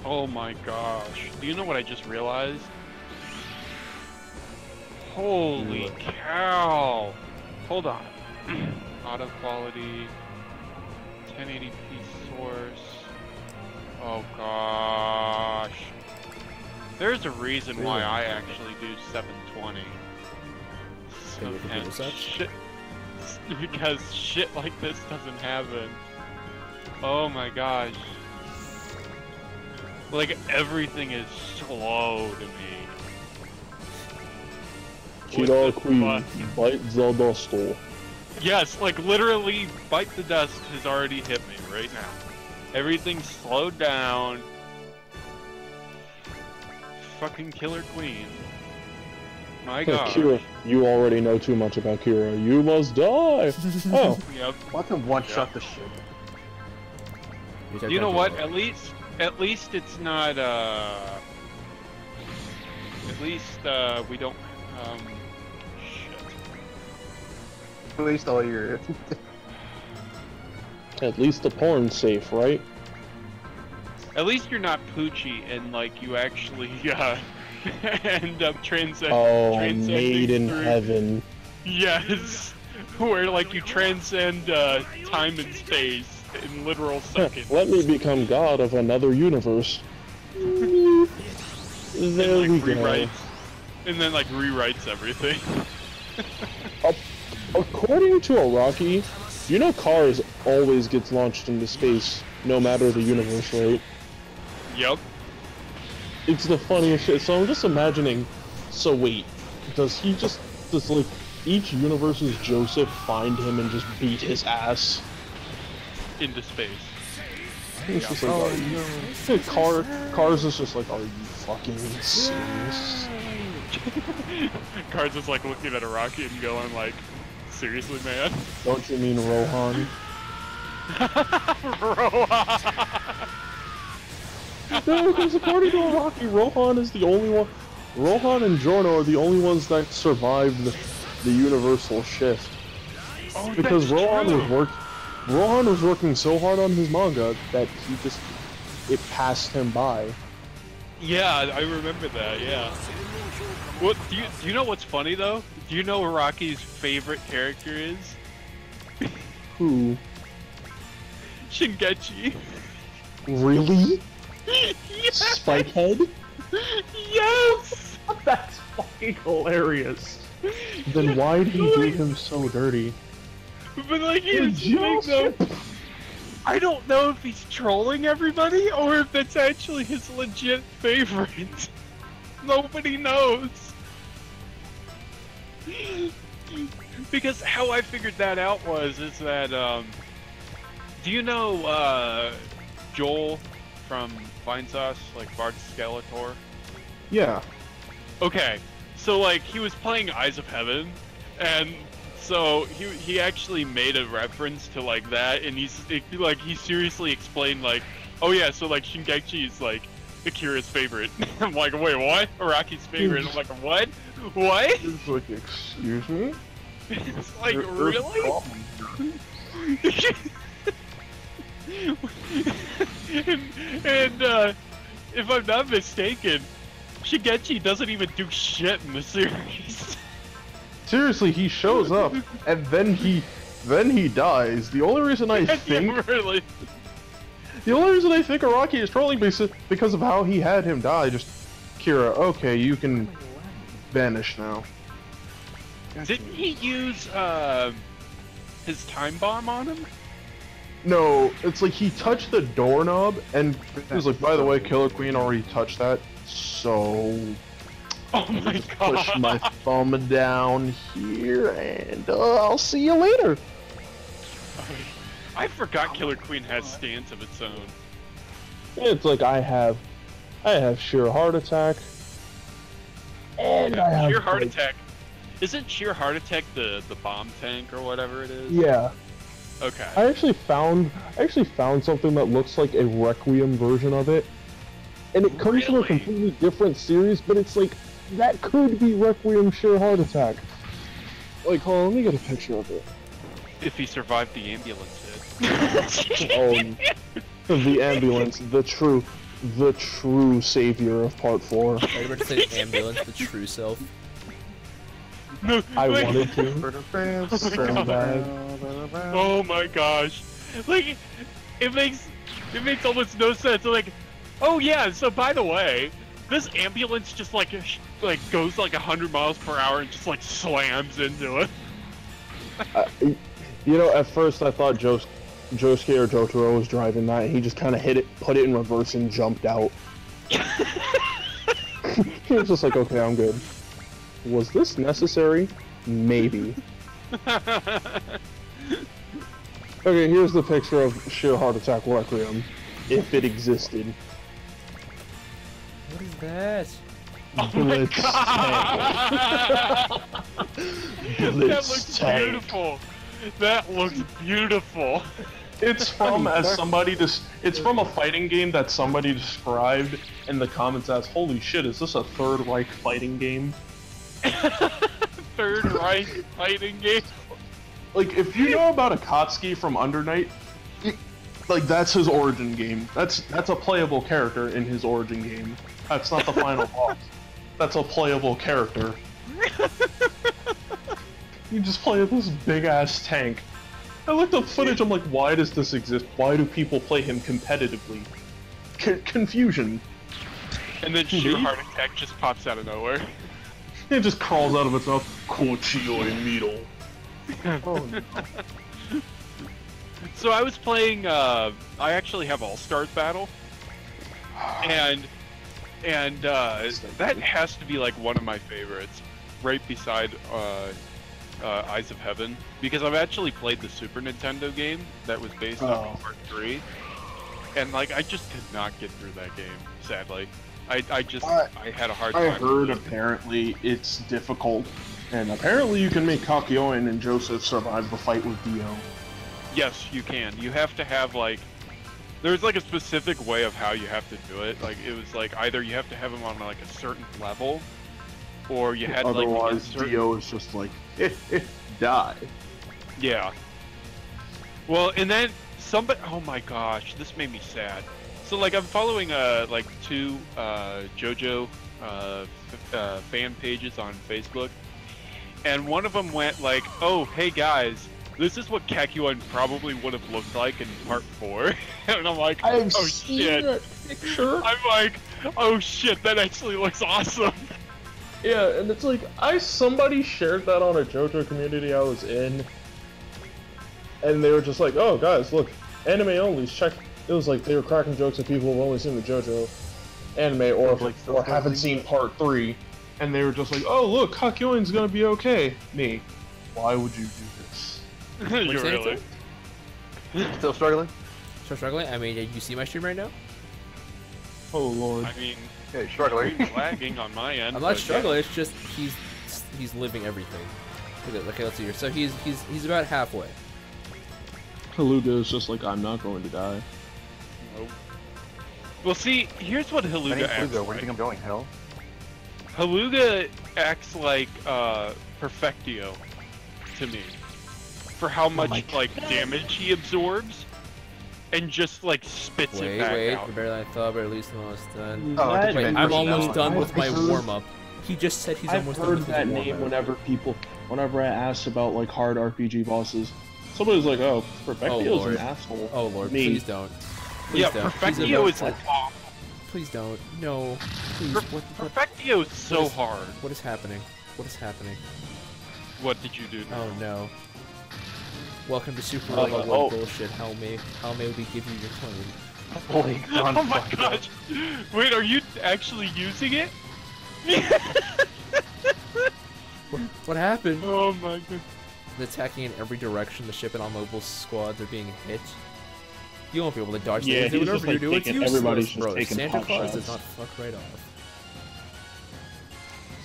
Oh my gosh. Do you know what I just realized? Holy cow! Hold on. Auto quality, 1080p source. Oh gosh. There's a reason why I actually do 720. Okay, your computer and sucks? shit, because shit like this doesn't happen. Oh my gosh. Like, everything is slow to me. Kira With the Queen, button. bite the dustle. Yes, like literally, Bite the Dust has already hit me right now. Everything's slowed down. Fucking Killer Queen. My god. Kira, you already know too much about Kira. You must die! Oh, Yep. Want to one-shot the shit. You know what? At least it's not. At least we don't. Shit. At least all your. at least the porn's safe, right? At least you're not Poochie and like you actually end up transcending. Oh, made in through- heaven. Yes, where like you transcend time and space in literal seconds. Let me become god of another universe. and There like we go. rewrites, and then like rewrites everything. According to Araki, you know Cars always gets launched into space, no matter the universe, right? Yep. It's the funniest shit. So I'm just imagining, so wait, does like, each universe's Joseph find him and just beat his ass? Into space. It's just like, Cars is just like, are you fucking serious? Cars is like looking at Araki and going like, seriously, man? Don't you mean Rohan? No, because according to Araki, Rohan is the only one. Rohan and Giorno are the only ones that survived the universal shift. Oh, Because that's Rohan true. Rohan was working so hard on his manga that it passed him by. Yeah, I remember that. Yeah. What do you know? What's funny though? Do you know Araki's favorite character is Who? Shingechi? Really? Yes. Spikehead? Yes. That's fucking hilarious. Then why'd he do him so dirty? But like he's like, though, I don't know if he's trolling everybody or if it's actually his legit favorite. Nobody knows. Because how I figured that out is that do you know Joel from Vinesauce, like Bard Skeletor? Yeah. Okay, so like he was playing Eyes of Heaven, and so he actually made a reference to like that, and he seriously explained like, oh yeah, so like Shingechi is like Akira's favorite. I'm like, wait, what? Araki's favorite? I'm like, what? What? It's like, excuse me? It's like, really? and if I'm not mistaken, Shigechi doesn't even do shit in the series. Seriously, he shows up and then he dies. The only reason I think Yeah, really. the only reason I think Araki is trolling because of how he had him die. Just Kira, okay, you can vanish now. Didn't he use his time bomb on him? No, it's like he touched the doorknob and he was like, by the way, Killer Queen already touched that, so Oh my god! push my thumb down here and I'll see you later. I forgot Killer Queen has stance of its own. It's like I have sheer heart attack. And I have Sheer heart like- attack. Isn't sheer heart attack the bomb tank or whatever it is? Yeah. Okay. I actually found something that looks like a Requiem version of it. And it comes from a Really? completely different series, but it's like that could be Requiem sheer heart attack. Like, hold on, let me get a picture of it. If he survived the ambulance hit. The ambulance, the true savior of part 4. I about to say ambulance, the true self. No, I like- wanted to. Oh my bad. Oh my gosh! Like, it makes almost no sense. Like, oh yeah. So by the way, this ambulance just like goes like 100 miles per hour and just like slams into it. You know, at first I thought Josuke or Jotaro was driving that, and he just kind of hit it, put it in reverse, and jumped out. He was just like, okay, I'm good. Was this necessary? Maybe. Okay, here's the picture of sheer heart attack Requiem, if it existed. What is that? Oh my Blitz god! That Blitz looks tank. beautiful. That looks beautiful. It's from it's from a fighting game that somebody described in the comments as, holy shit, is this a Third Reich fighting game? Third Reich fighting game. Like, if you know about Akatsuki from Under Night, like, that's his origin game. That's a playable character in his origin game. That's not the final boss. That's a playable character. You just play this big-ass tank. I looked up footage, I'm like, why does this exist? Why do people play him competitively? Confusion. And then sheer heart attack just pops out of nowhere. It just crawls out of its mouth. Kochio Miro. Oh, no. So I was playing, I actually have All-Stars Battle, and that has to be like one of my favorites, right beside Eyes of Heaven, because I've actually played the Super Nintendo game that was based on Part 3, and like I just could not get through that game, sadly. I had a hard time. I heard apparently it's difficult, and apparently you can make Kakyoin and Joseph survive the fight with Dio. Yes, you can. You have to have like, there's like a specific way of how you have to do it. Like it was like either you have to have him on like a certain level, or you had like Otherwise, certain... Dio is just like, die. Yeah. Well, and then somebody, oh my gosh, this made me sad. So like I'm following like 2 JoJo fan pages on Facebook, and one of them went like, oh hey guys, this is what Kakyoin probably would have looked like in Part 4. And I'm like, oh shit. Picture. I'm like, oh shit, that actually looks awesome. Yeah, and it's like, somebody shared that on a JoJo community I was in, and they were just like, oh guys, look, anime only, check. It was like they were cracking jokes at people who've only seen the JoJo anime or haven't seen Part 3, and they were just like, oh look, Kakyoin's gonna be okay. Me, why would you do this? You really? Still struggling? Still struggling? I mean, did you see my stream right now? Oh lord. I mean, Yeah, you're struggling. it's lagging on my end. I'm but not struggling. It's just he's living everything. Okay, let's see here. So he's about halfway. Haluga is just like, I'm not going to die. Nope. Well, see, here's what Haluga acts Where do you like. think I'm going? Hell? Haluga acts like Perfectio to me, for how much like damage he absorbs. and just like spits it back Wait, out. better than I thought, but at least almost done. Oh, That- Wait, I'm almost done with my I've heard- warm-up. He just said he's I've almost done heard with his that name warm-up. whenever I asked about like hard RPG bosses. Somebody's like, "Oh, Perfectio's Lord. an asshole." Oh lord, Me. please don't. Please Yeah, don't. Perfectio Please is don't. awful. Please don't. No. Please. What Perfectio is so is- hard. what is happening? What is happening? What did you do? Oh no. Welcome to Super Oh, Robot oh. bullshit. How may we give you your claim? Holy Oh God. my gosh! Wait, are you actually using it? What happened? Oh my god. They're attacking in every direction. The ship and all mobile squads are being hit. You won't be able to dodge Yeah, things. he's Whatever just, you like, do, it's taking- useless, everybody's just bro. taking Santa pot Claus does shots. not fuck right off.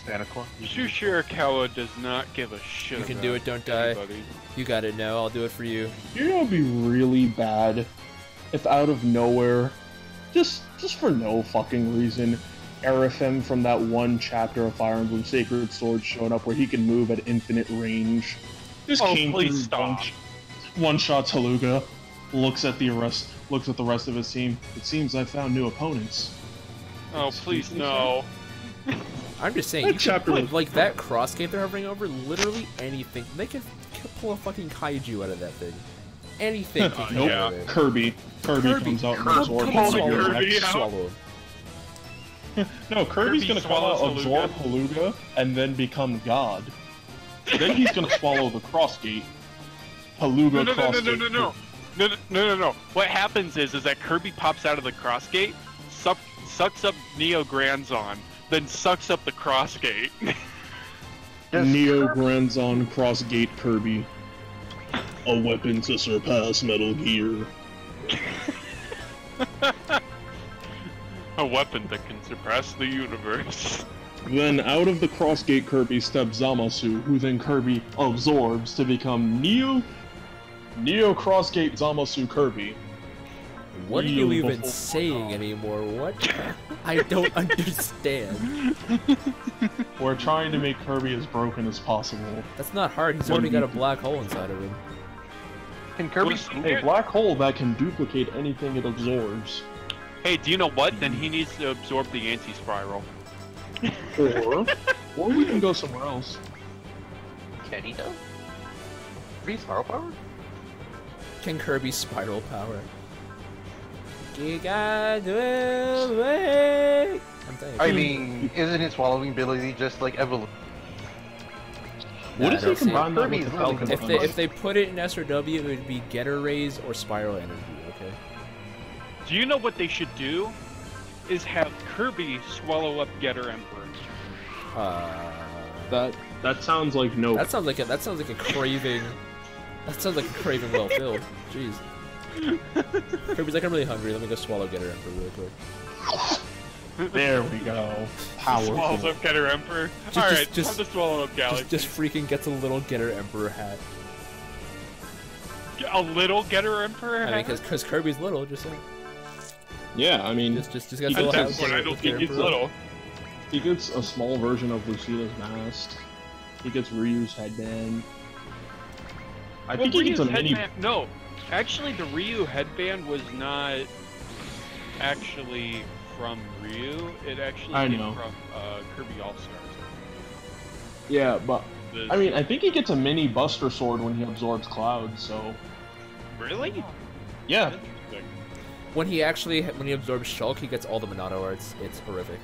Santa Claus. Shirakawa does not give a shit. You can about do it, don't die. anybody. You got it. No, I'll do it for you. You know, it'd be really bad if out of nowhere, just for no fucking reason, Arifem from that one chapter of Fire Emblem Sacred Sword showed up where he can move at infinite range. Just Oh, came please through, stop. one shots Haluga, looks at the rest of his team. It seems I found new opponents. Oh, please no. I'm just saying, That you chapter can, was- like that cross gate they're hovering over, literally anything. They can pull a fucking kaiju out of that thing. Anything can come Nope. out of it. Kirby comes out and absorbs Come on, Haluga Kirby. next. swallow him. No, Kirby's Kirby gonna come out, swallows absorb Haluga, and then become God. Then he's gonna swallow the cross gate. Haluga No. cross gate. No. What happens is that Kirby pops out of the cross gate, sucks up Neo Granzon, then sucks up the cross gate. Neo Granzon cross gate Kirby. A weapon to surpass Metal Gear. A weapon that can suppress the universe. Then out of the cross gate Kirby steps Zamasu, who then Kirby absorbs to become Neo cross gate Zamasu Kirby. What are you even Beautiful. saying anymore? What? I don't understand. We're trying to make Kirby as broken as possible. That's not hard. He's already got a black hole inside of him. Can Kirby? A black hole that can duplicate anything it absorbs. Hey, do you know what? Then he needs to absorb the anti-spiral. Or we can go somewhere else. Can he though? Kirby spiral power? Can Kirby spiral power? Giga Dwelling! I'm telling you. I mean, isn't his swallowing ability just like evolution? What Nah, if I they don't see it. combine that with Kirby's the really Falcon good. If they put it in SRW, it would be Getter Rays or Spiral Energy. Okay. Do you know what they should do? Is have Kirby swallow up Getter Emperor. That sounds like no. That sounds like a craving. That sounds like a craving well filled. Jeez. Kirby's like, I'm really hungry. Let me go swallow Getter Emperor real quick. There we go. Swallows Powerful. up Getter Emperor. Just- Alright, just- time to swallow up Galaxy. Just freaking gets a little Getter Emperor hat. A little Getter Emperor? I mean, because Kirby's little, just saying. Yeah, I mean, Just got He a little gets- hat At with this point, I Getter- don't with think Getter he's Emperor. little. he gets a small version of Lucida's mask. He gets Ryu's headband. I think he gets a Ryu's mini. headband- No, actually, the Ryu headband was not actually from Ryu. It actually I came know. from Kirby All Stars. Yeah, but I mean, I think he gets a mini Buster Sword when he absorbs Cloud. So Really? yeah, Interesting. When he absorbs Shulk, he gets all the Monado arts. It's horrific.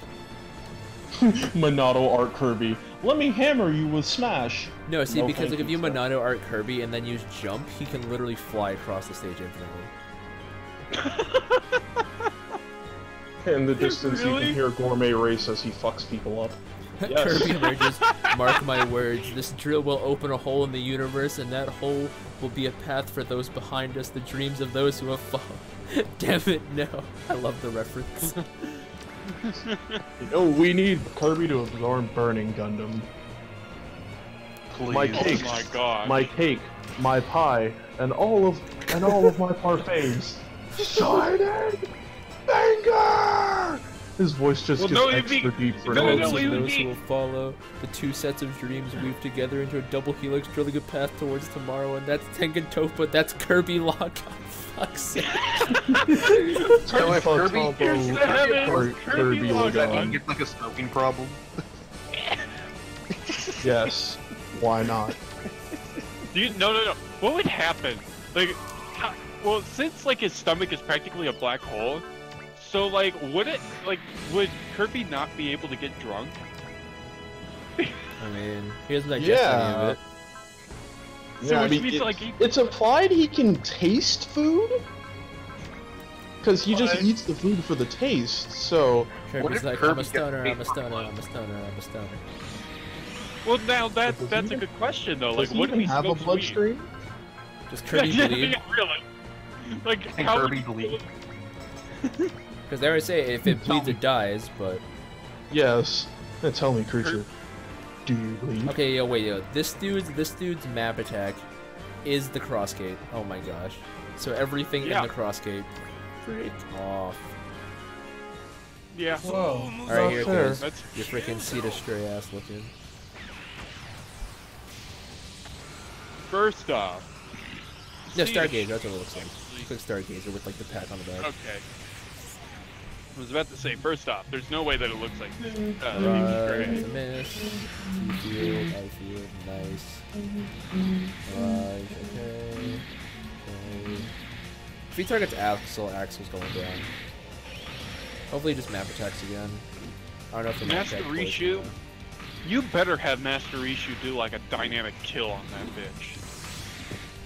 Monado Art Kirby. Let me hammer you with Smash. No, see, No, because thank like if you, you sir. Monado art Kirby and then use Jump, he can literally fly across the stage infinitely. In the distance, you Really? can hear Gourmet Race as he fucks people up. Yes. Kirby emerges. Mark my words. This drill will open a hole in the universe, and that hole will be a path for those behind us, the dreams of those who have fallen. Damn it, no. I love the reference. Oh, we need Kirby to absorb Burning Gundam. Please. My Oh cake, my god. my cake, my pie, and all of my parfaits. Shining Finger! His voice just Well, gets no, extra deep for no, no no, Hopes reason. of you- those who will follow. The two sets of dreams weave together into a double helix, drilling a path towards tomorrow, and that's Tengentopa, that's Kirby Lock. Oh, fuck's sake. So if Kirby, Here's the heaven. Kirby Logon. gets like a smoking problem. Yes. Why not? No. What would happen? Like, well, since like his stomach is practically a black hole, so like, would Kirby not be able to get drunk? I mean, he doesn't digest any of it. So Yeah, I which mean, means, like, he- it's implied he can taste food? Because he just What? eats the food for the taste, so... Kirby's if like, Kirby I'm a gets stoner, I'm a big stoner, I'm a stoner, I'm a stoner. Well, now that's Does a he good question though. Does Like, he what if even he have a smokes weed? bloodstream? Does Kirby Yeah, bleed? yeah, really? Like, Can how Kirby bleed? Because they always say if it bleeds, it dies, but... Yes. Now tell me, creature. Do you bleed? Okay, yo, this dude's map attack is the crossgate. Oh my gosh. So everything Yeah. in the crossgate. Freak off. Yeah. Whoa. Alright, here it fair. goes. That's You freaking Cedar stray ass looking. first off. No, See, Stargazer, that's what it looks like. Quick Stargazer with like the pack on the back. Okay. I was about to say, first off, there's no way that it looks like this. Rise, a miss. Field, outfield, nice. Rise, okay. If he targets Axel, Axel's going down. Hopefully he just map attacks again. I don't know if the map Master attack plays Rishu? now. You better have Master Rishu do like a dynamic kill on that bitch.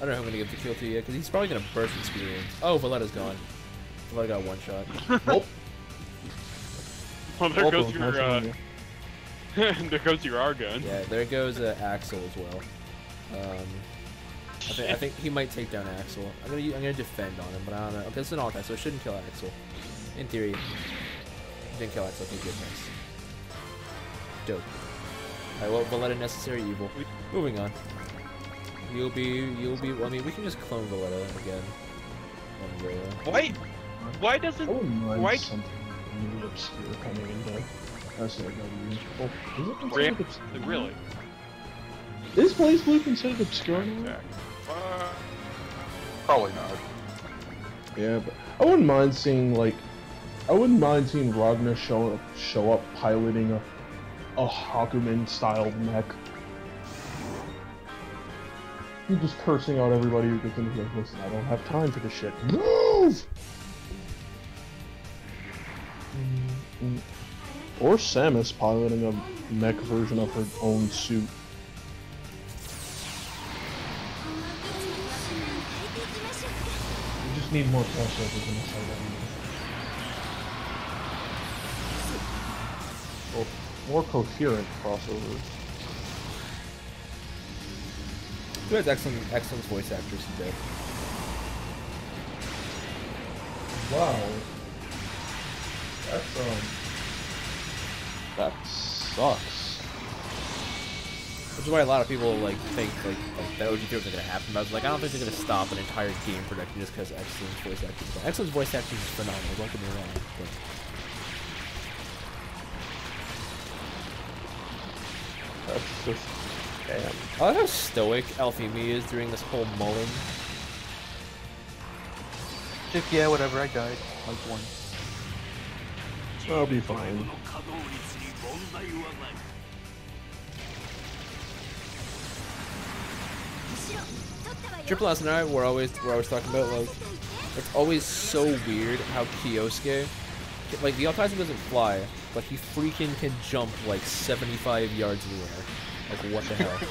I don't know if I'm gonna give the kill to you because he's probably gonna burst experience. Oh, Valletta's gone. Valletta got one shot. Nope. Well, there Welcome, goes your nice to meet you. there goes your Argon. Yeah, there goes Axel as well. I think he might take down Axel. I'm gonna defend on him, but I don't know. Okay, it's an all attack, so it shouldn't kill Axel. In theory, it didn't kill Axel. Okay, good, nice. Dope. Alright, well, Valletta necessary evil. Moving on. You'll be. I mean, we can just clone Valletta again. Why doesn't I wouldn't mind Why- something really obscure coming into SLW. Oh, is it considered Ramp? obscure? Really? Is Blaze Blue considered obscure now? Attack. Probably not. Yeah, but I wouldn't mind seeing Ragnar show up piloting a Hakumen styled mech. He's just cursing out everybody who gets in. He's like, listen, I don't have time for this shit. Move! Or Samus piloting a mech version of her own suit. We just need more crossovers in SLW. Well, more coherent crossovers. Who has excellent voice actors today? Wow. That sucks. Which is why a lot of people like think like that OG things are gonna happen. But I was like, I don't think they're gonna stop an entire game production just because Excellent's voice acting. Excellent's voice acting is phenomenal. Don't get me wrong. But That's just damn. I like how stoic Alfie is during this whole mulling. Just, yeah, whatever, I died. Like one. I'll be fine. Triple S and I we're always talking about like it's always so weird how Kyosuke like the Altaisen doesn't fly, but he freaking can jump like 75 yards in the air. Like what the hell?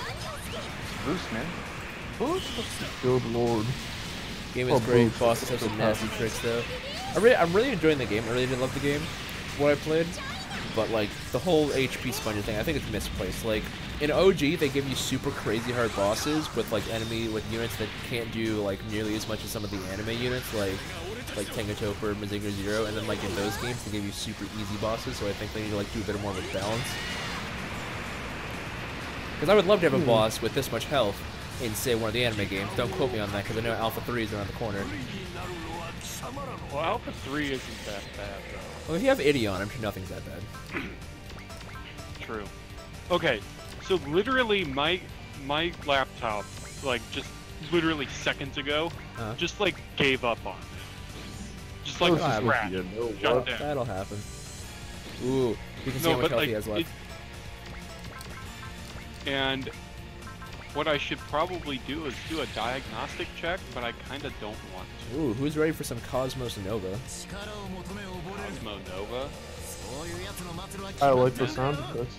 Boost, man. Boost. Good lord. Game Oh, is great. boost. Bosses have some nasty tricks though. I'm really enjoying the game. I really did love the game. What I played, but like the whole HP sponge thing, I think it's misplaced. Like in OG, they give you super crazy hard bosses with like units that can't do like nearly as much as some of the anime units, like Tengentopa or Mazinger Zero, and then like in those games they give you super easy bosses. So I think they need to like do a bit more of a balance. Because I would love to have a boss with this much health in, say, one of the anime games. Don't quote me on that, because I know Alpha 3 is around the corner. Well, Alpha 3 isn't that bad, though. Well, if you have Idion, I'm sure nothing's that bad. True. Okay, so literally my laptop, like, just literally seconds ago, just, like, gave up on it. Just, like, crashed. Shut down. That'll happen. Ooh, you can see how much health he has left. And what I should probably do is do a diagnostic check, but I kind of don't want to. Ooh, who's ready for some Cosmos Nova? Cosmo Nova? I like the sound of this.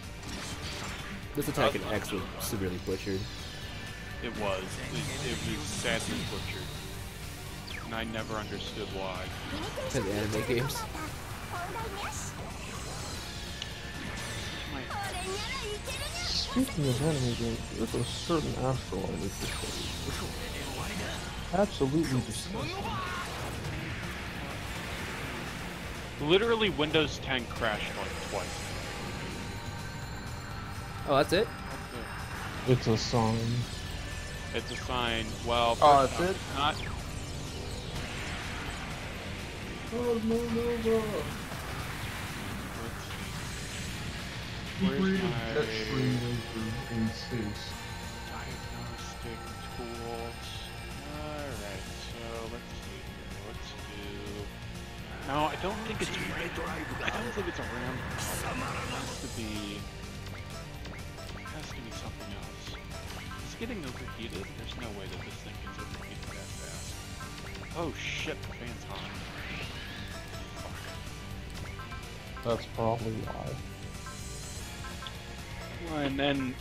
This attack in X was severely butchered. It was. It was sadly butchered. And I never understood why. Because anime games. Speaking of anime games, there's a certain Astral I need to show you. Absolutely disgusting. Literally, Windows 10 crashed like twice. Oh, that's it? It's a sign. It's a sign. Well, Oh, that's it? not. Where's my in space. diagnostic tools? Alright, so let's see here. Let's do. No, I don't think it's. I don't think it's a RAM problem. It has to be. It has to be something else. It's getting overheated. There's no way that this thing gets overheated that fast. Oh shit, the fan's hot. That's probably why. Well, and then,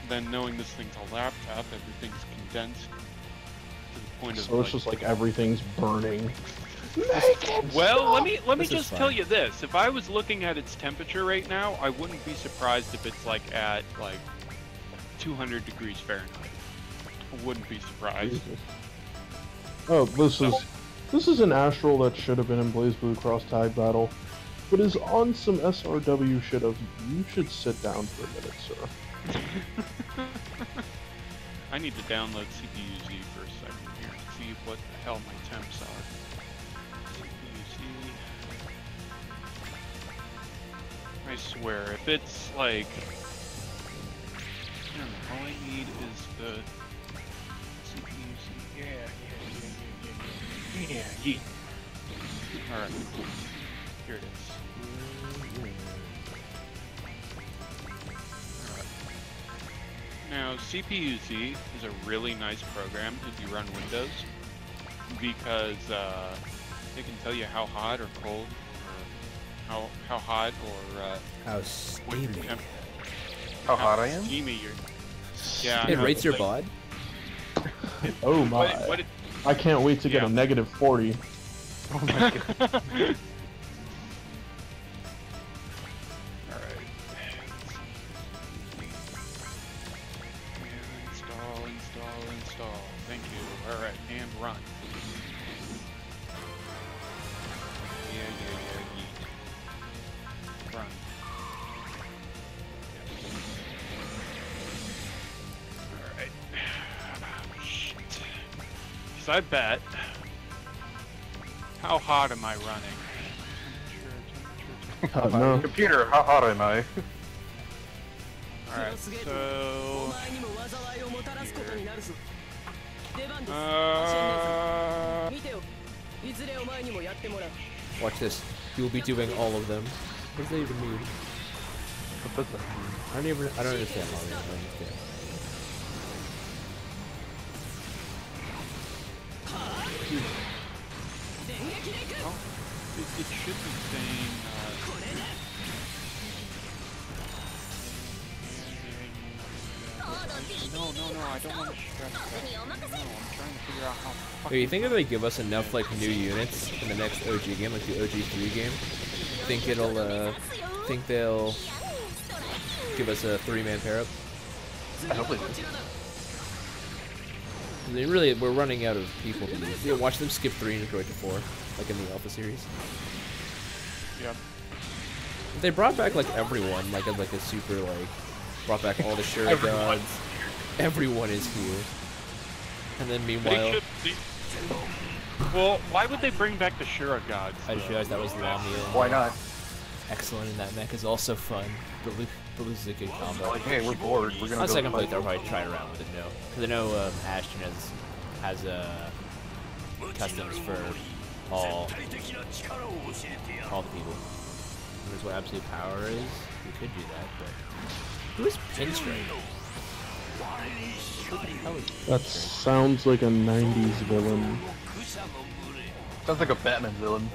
then knowing this thing's a laptop, everything's condensed to the point of. So it's just like everything's burning. Well, let me This is just fun. tell you this: if I was looking at its temperature right now, I wouldn't be surprised if it's like at like 200 degrees Fahrenheit. I wouldn't be surprised. Jesus. Oh, this is an Astral that should have been in BlazBlue Cross Tag Battle, but is on some SRW shit of you should sit down for a minute, sir. I need to download CPU-Z for a second here and see what the hell my temps are. CPU-Z. I swear, if it's like, I don't know, all I need is the CPU-Z. Yeah. All right, cool. Here it is. Now, CPU-Z is a really nice program if you run Windows, because it can tell you how hot or cold, or how hot or How what steamy. your temp- How hot I am? steamy you're. Yeah. It no, rates your like, bod? Oh my! What it, I can't wait to get Yeah. a negative 40. Oh my god. Alright. Install. Thank you. Alright, and run. Yeah. Run. Alright. Shit. Because I bet. How hot am I running? Temperature. No. Computer, how hot am I? Alright, so... Watch this. You will be doing all of them. What does that even mean? I don't understand, Molly. I don't understand. Well, it should be saying, no, I don't want to stress that. No, I'm trying to figure out how Wait, fucking... you think if they give us enough like new units in the next OG game, like the OG3 game, think they'll give us a 3-man pair up? I hope they do. We're running out of people to use. Yeah, watch them skip 3 and go right to 4, like in the Alpha series. Yeah. If they brought back like everyone, like a super brought back all the Shurigods. Everyone is here. And then They meanwhile, should. Well, why would they bring back the Shura gods? I just realized that was Lamiel. Why not? Excellent in that mech is also fun. The lose is a good combo. Like, hey, we're bored. We're gonna On go second fight. playthrough, I'll probably try it around with it. No, because I know Ashton has customs for all the people. Here's what absolute power is. We could do that, but who is Pinstripe? Who the hell is That Pinstripe? sounds like a 90s villain. Sounds like a Batman villain.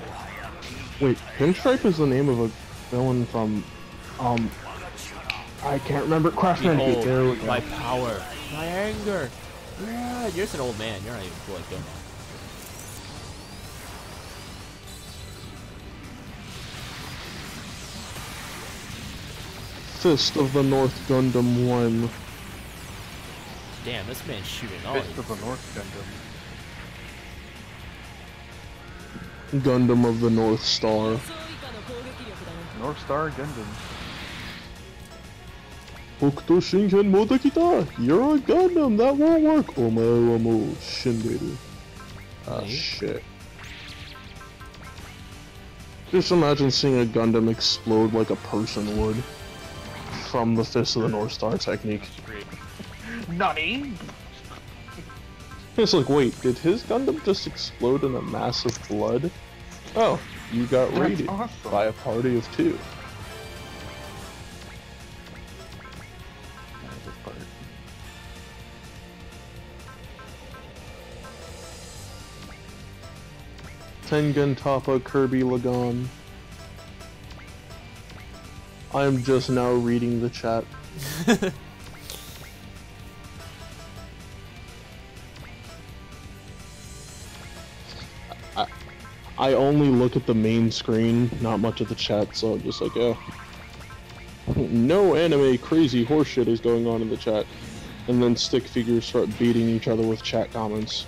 Wait, Pinstripe is the name of a villain from, I can't remember. Crash Bandicoot. There we Behold, go. my power, my anger. Yeah, you're just an old man. You're not even cool like Gilmore. Fist of the North Gundam 1. Damn, this man's shooting all Fist of the North Gundam. Gundam of the North Star. North Star Gundam. Hokuto Shinken Motekita! You're a Gundam! That won't work! Omae wa mou shinderu. Ah, Me? shit. Just imagine seeing a Gundam explode like a person would. From the Fist of the North Star technique. Nani? It's like, wait, did his Gundam just explode in a mass of blood? Oh, you got That's raided awesome. by a party of 2. Tengen Toppa Kirby Lagan. I am just now reading the chat. I only look at the main screen, not much of the chat, so I'm just like, oh. No anime crazy horseshit is going on in the chat. And then stick figures start beating each other with chat comments.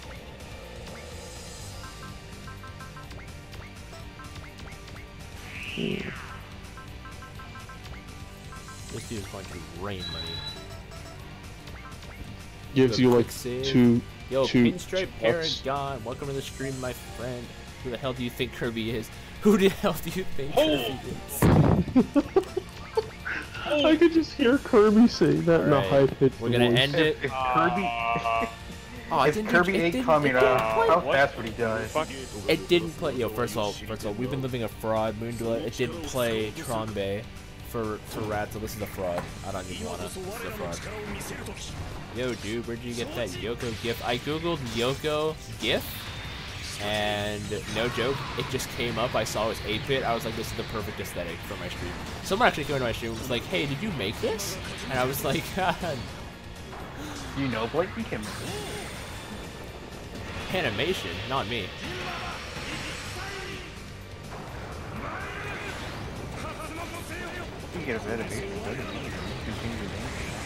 This dude is going to rain money. Gives Do a you quick like save. two. Yo, two Pinstripe bucks. Paragon, welcome to the stream, my friend. Who the hell do you think Kirby is? Who the hell do you think Kirby is? I could just hear Kirby say that in a Alright, high pitched we're gonna voice. end it. If Kirby, Oh, if Kirby ain't coming out, how fast would he die? It didn't play. Yo, first of all, we've been living a fraud. Moon Duel. It didn't play Trombe for Rat, so this is a fraud. I don't even wanna. This is a fraud. Yo, dude, where'd you get that Yoko GIF? I googled Yoko GIF, and no joke, it just came up. I saw it was 8-bit. I was like, this is the perfect aesthetic for my stream. Someone actually came into my stream and was like, hey, did you make this? And I was like, You know, Blake, you can. animation, not me. You can get a animation.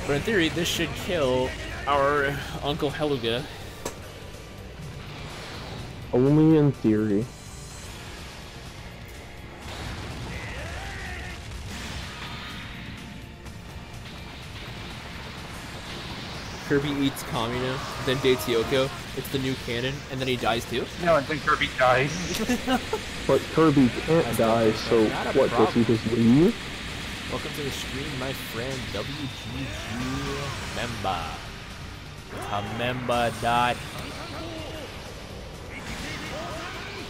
But in theory, this should kill our Uncle Helga. Only in theory. Kirby eats Kamina, then dates Yoko. It's the new canon, and then he dies too. No, and then Kirby dies. But Kirby can't die, so Not a what, does he problem. just leave? Welcome to the stream, my friend WGG member. A member dot.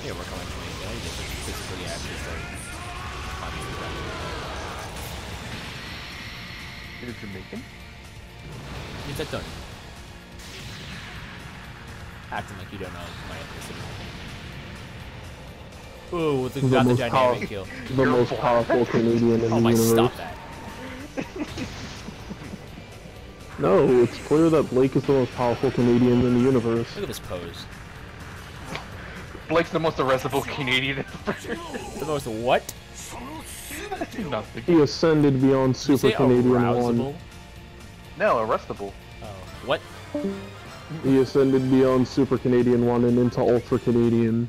Yeah, we're coming to me. I need to physically actually start. You're Jamaican? Is that done? Acting like you don't know my ethnicity. Ooh, The got the most dynamic powerful- kill. The most powerful Canadian in Oh the my, universe. stop that. No, it's clear that Blake is the most powerful Canadian in the universe. Look at this pose. Blake's the most arrestable Canadian ever. The most what? Nothing. He ascended beyond Did you Super say Canadian arousable? 1. No, arrestable. Oh, what? He ascended beyond Super Canadian 1 and into Ultra Canadian.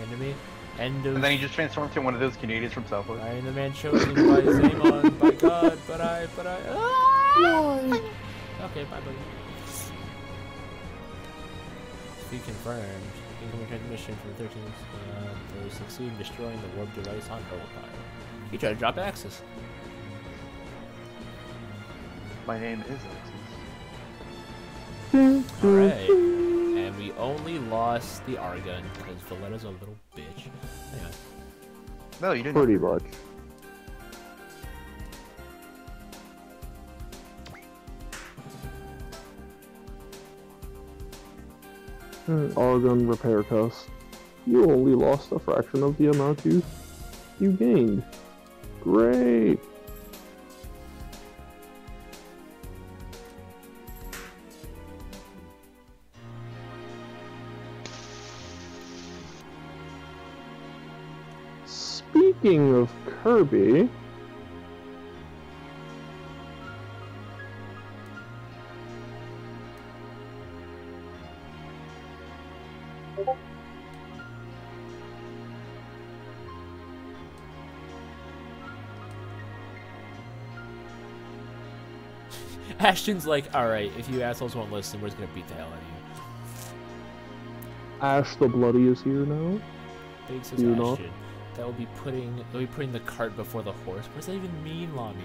Enemy? End of... And then he just transformed into one of those Canadians from Southwood. I am the man chosen by Zaymon, by God, but I... Ah! Okay, bye, buddy. Copy confirmed. Incoming transmission from the 13th. They succeed in destroying the warp device on Herbal. He tried to drop Axis. My name is Alexis. Alright. And we only lost the Argon because Valletta's a little bitch. Hang on. No, you didn't. Pretty much. Argon repair cost. You only lost a fraction of the amount you gained. Great. Speaking of Kirby, Ashton's like, alright, if you assholes won't listen, we're just gonna beat the hell out of you. Ash the Bloody is here now. Big says You know. Ashton. That will be putting the cart before the horse. What does that even mean, Lamia?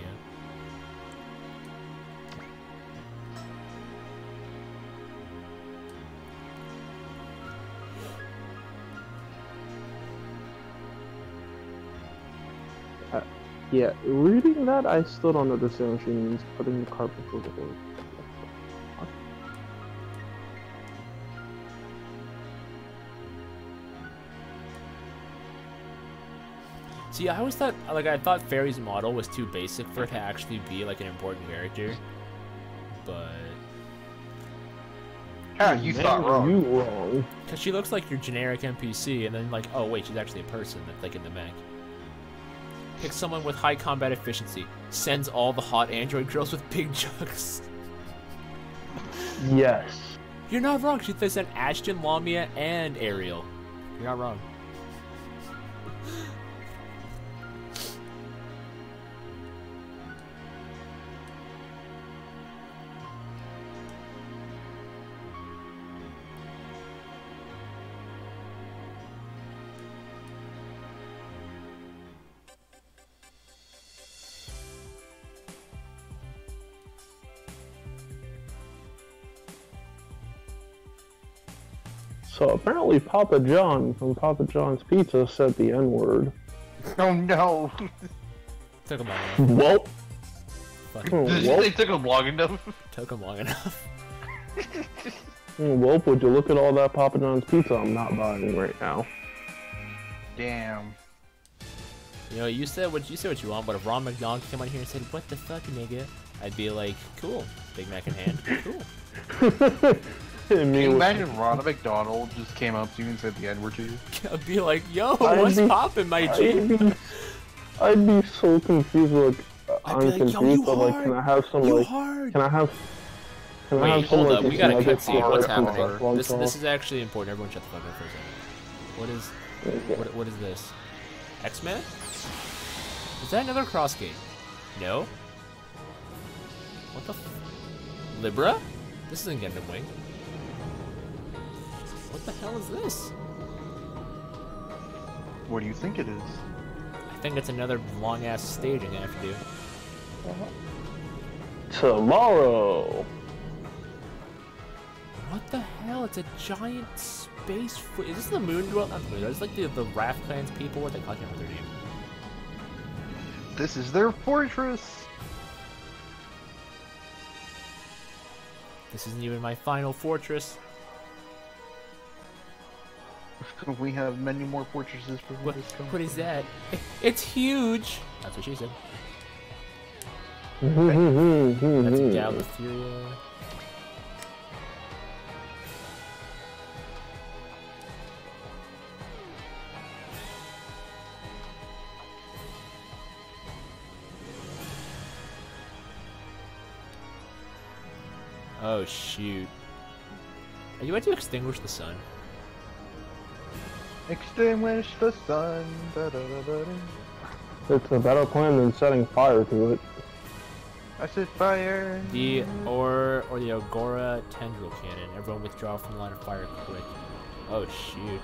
Yeah, reading that, I still don't understand what she means, putting the cart before the horse. See, I always thought, like, I thought Fairy's model was too basic for it to actually be, like, an important character. But... You thought wrong. You wrong. Because she looks like your generic NPC, and then, like, oh, wait, she's actually a person that's, like, in the mech. Pick someone with high combat efficiency. Sends all the hot android girls with big jugs. Yes. You're not wrong. She sent Ashton, Lamia, and Ariel. You're not wrong. So apparently Papa John from Papa John's Pizza said the N-word. Oh no! Took him long enough. Well, Fucking They took him long enough. took him long enough. well, would you look at all that Papa John's Pizza I'm not buying right now? Damn. You know, you said what you want, but if Ron McDonald came on here and said, "What the fuck, nigga?" I'd be like, "Cool, Big Mac in hand, cool." Can you imagine Ronald McDonald just came up to you and said the N-word to you? I'd be like, "Yo, I'd what's be- poppin', my G?" I'd be so confused. Like, I'm be like, "Yo, confused. you But like, hard. can I have some You like? hard. Can I have? Can I Wait, have some hold like? up. We gotta nuggets see or what's some, like, happening. long This sauce? is actually important. Everyone, shut the fuck up for a second. What is this? X-Men? Is that another cross game? No. What the? Libra? This isn't Gundam Wing. What the hell is this? What do you think it is? I think it's another long ass staging I have to do. Tomorrow. What the hell? It's a giant space. Is this the Moon Dweller? Not the Moon Dweller. It's like the Wrath Clan's people. What they call? I can't remember their name. This is their fortress! This isn't even my final fortress. We have many more fortresses for What, this what is that? It's huge. That's what she said. That's That's Galatheria. Oh shoot. Are you about to extinguish the sun? Extinguish the sun. Da, da, da, da, da. It's a better plan than setting fire to it. I said fire. The Agora Tendril Cannon. Everyone withdraw from the line of fire quick. Oh shoot.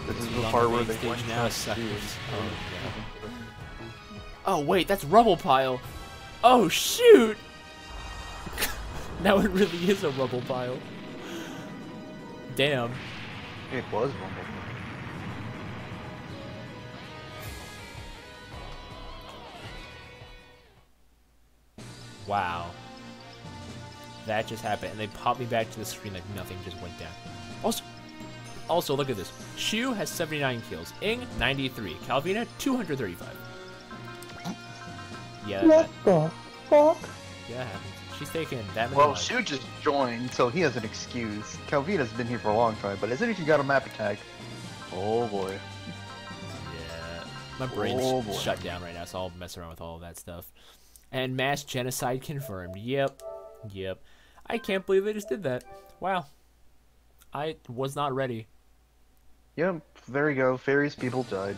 This is He's the on part the where main they stage want now, to suckers. choose. Oh wait, that's Rubble Pile. Oh shoot! Now it really is a rubble pile. Damn. It was Rumble. Wow. That just happened, and they popped me back to the screen like nothing just went down. Also, look at this. Shu has 79 kills. Ing, 93. Calvina, 235. Yeah, What the fuck? yeah, that happens. She's taking that many Well, lives. Shu just joined, so he has an excuse. Calvina's been here for a long time, but as soon as you got a map attack, oh boy. Yeah. My brain's Oh, boy. shut down right now, so I'll mess around with all of that stuff. And mass genocide confirmed. Yep. Yep. I can't believe they just did that. Wow. I was not ready. Yep, there you go. Fairies people died.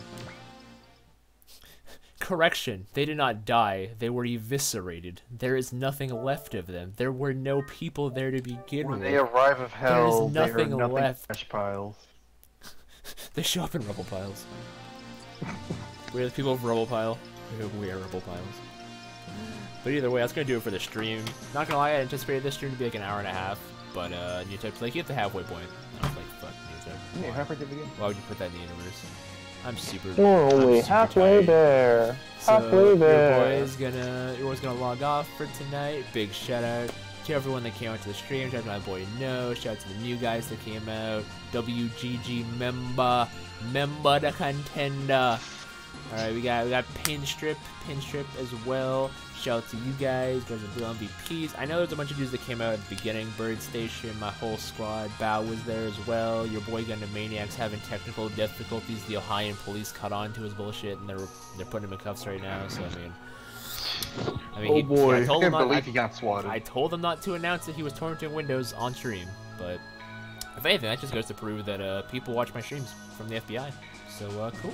Correction, they did not die. They were eviscerated. There is nothing left of them. There were no people there to begin When with. they arrive of hell, they are nothing nothing left. trash piles. They show up in rubble piles. We're the people of rubble pile. We are rubble piles. But either way, that's gonna do it for the stream. Not gonna lie, I anticipated this stream to be like an hour and a half, but Newtype's like, you hit the halfway point. I was like, fuck Newtype. Yeah, halfway through the game. Why would you put that in the universe? I'm super. We're only I'm super halfway tired. there. So Halfway there. Your boy's gonna log off for tonight. Big shout out to everyone that came out to the stream. Shout out to my boy No. Shout out to the new guys that came out. WGG member the contender. All right, we got Pinstrip as well. Shout out to you guys are blue MVPs. I know there's a bunch of dudes that came out at the beginning. Bird Station, my whole squad. Bow was there as well. Your boy Gundam Maniac's having technical difficulties. The Ohioan police caught on to his bullshit, and they're putting him in cuffs right now. So I mean, Oh boy, I I told him can't not, believe he got swatted. I told him not to announce that he was torrenting Windows on stream, but if anything, that just goes to prove that people watch my streams from the FBI. So cool.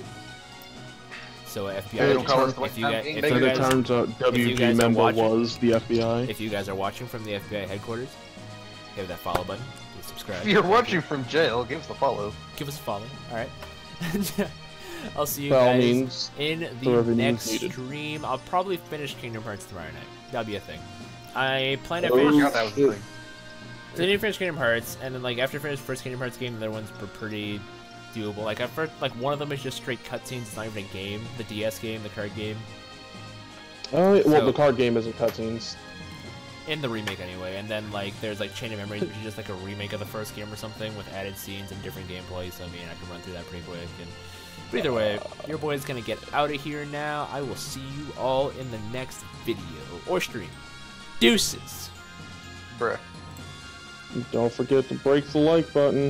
So FBI, don't call us if you guys, Westtown if Gang. you For the guys, times out, if you WG guys are member watching- was the FBI. if you guys are watching from the FBI headquarters, hit that follow button, please subscribe. If you're watching from jail, give us a follow. Give us a follow. All right. I'll see you By all guys means, in the whoever next needs needed. stream. I'll probably finish Kingdom Hearts tomorrow night. That'll be a thing. I plan to Oh, finish. forgot that was the thing. So I didn't finish Kingdom Hearts, and then like after I finished first Kingdom Hearts game, the other ones were pretty doable. Like at first, like one of them is just straight cutscenes. It's not even a game. The DS game, the card game, Well, So- the card game isn't cutscenes. in the remake anyway. And then like there's like Chain of Memories, which is just like a remake of the first game or something with added scenes and different gameplay. So I mean, I can run through that pretty quick. But either way, your boy's gonna get out of here now. I will see you all in the next video or stream. Deuces. Bruh. Don't forget to break the like button.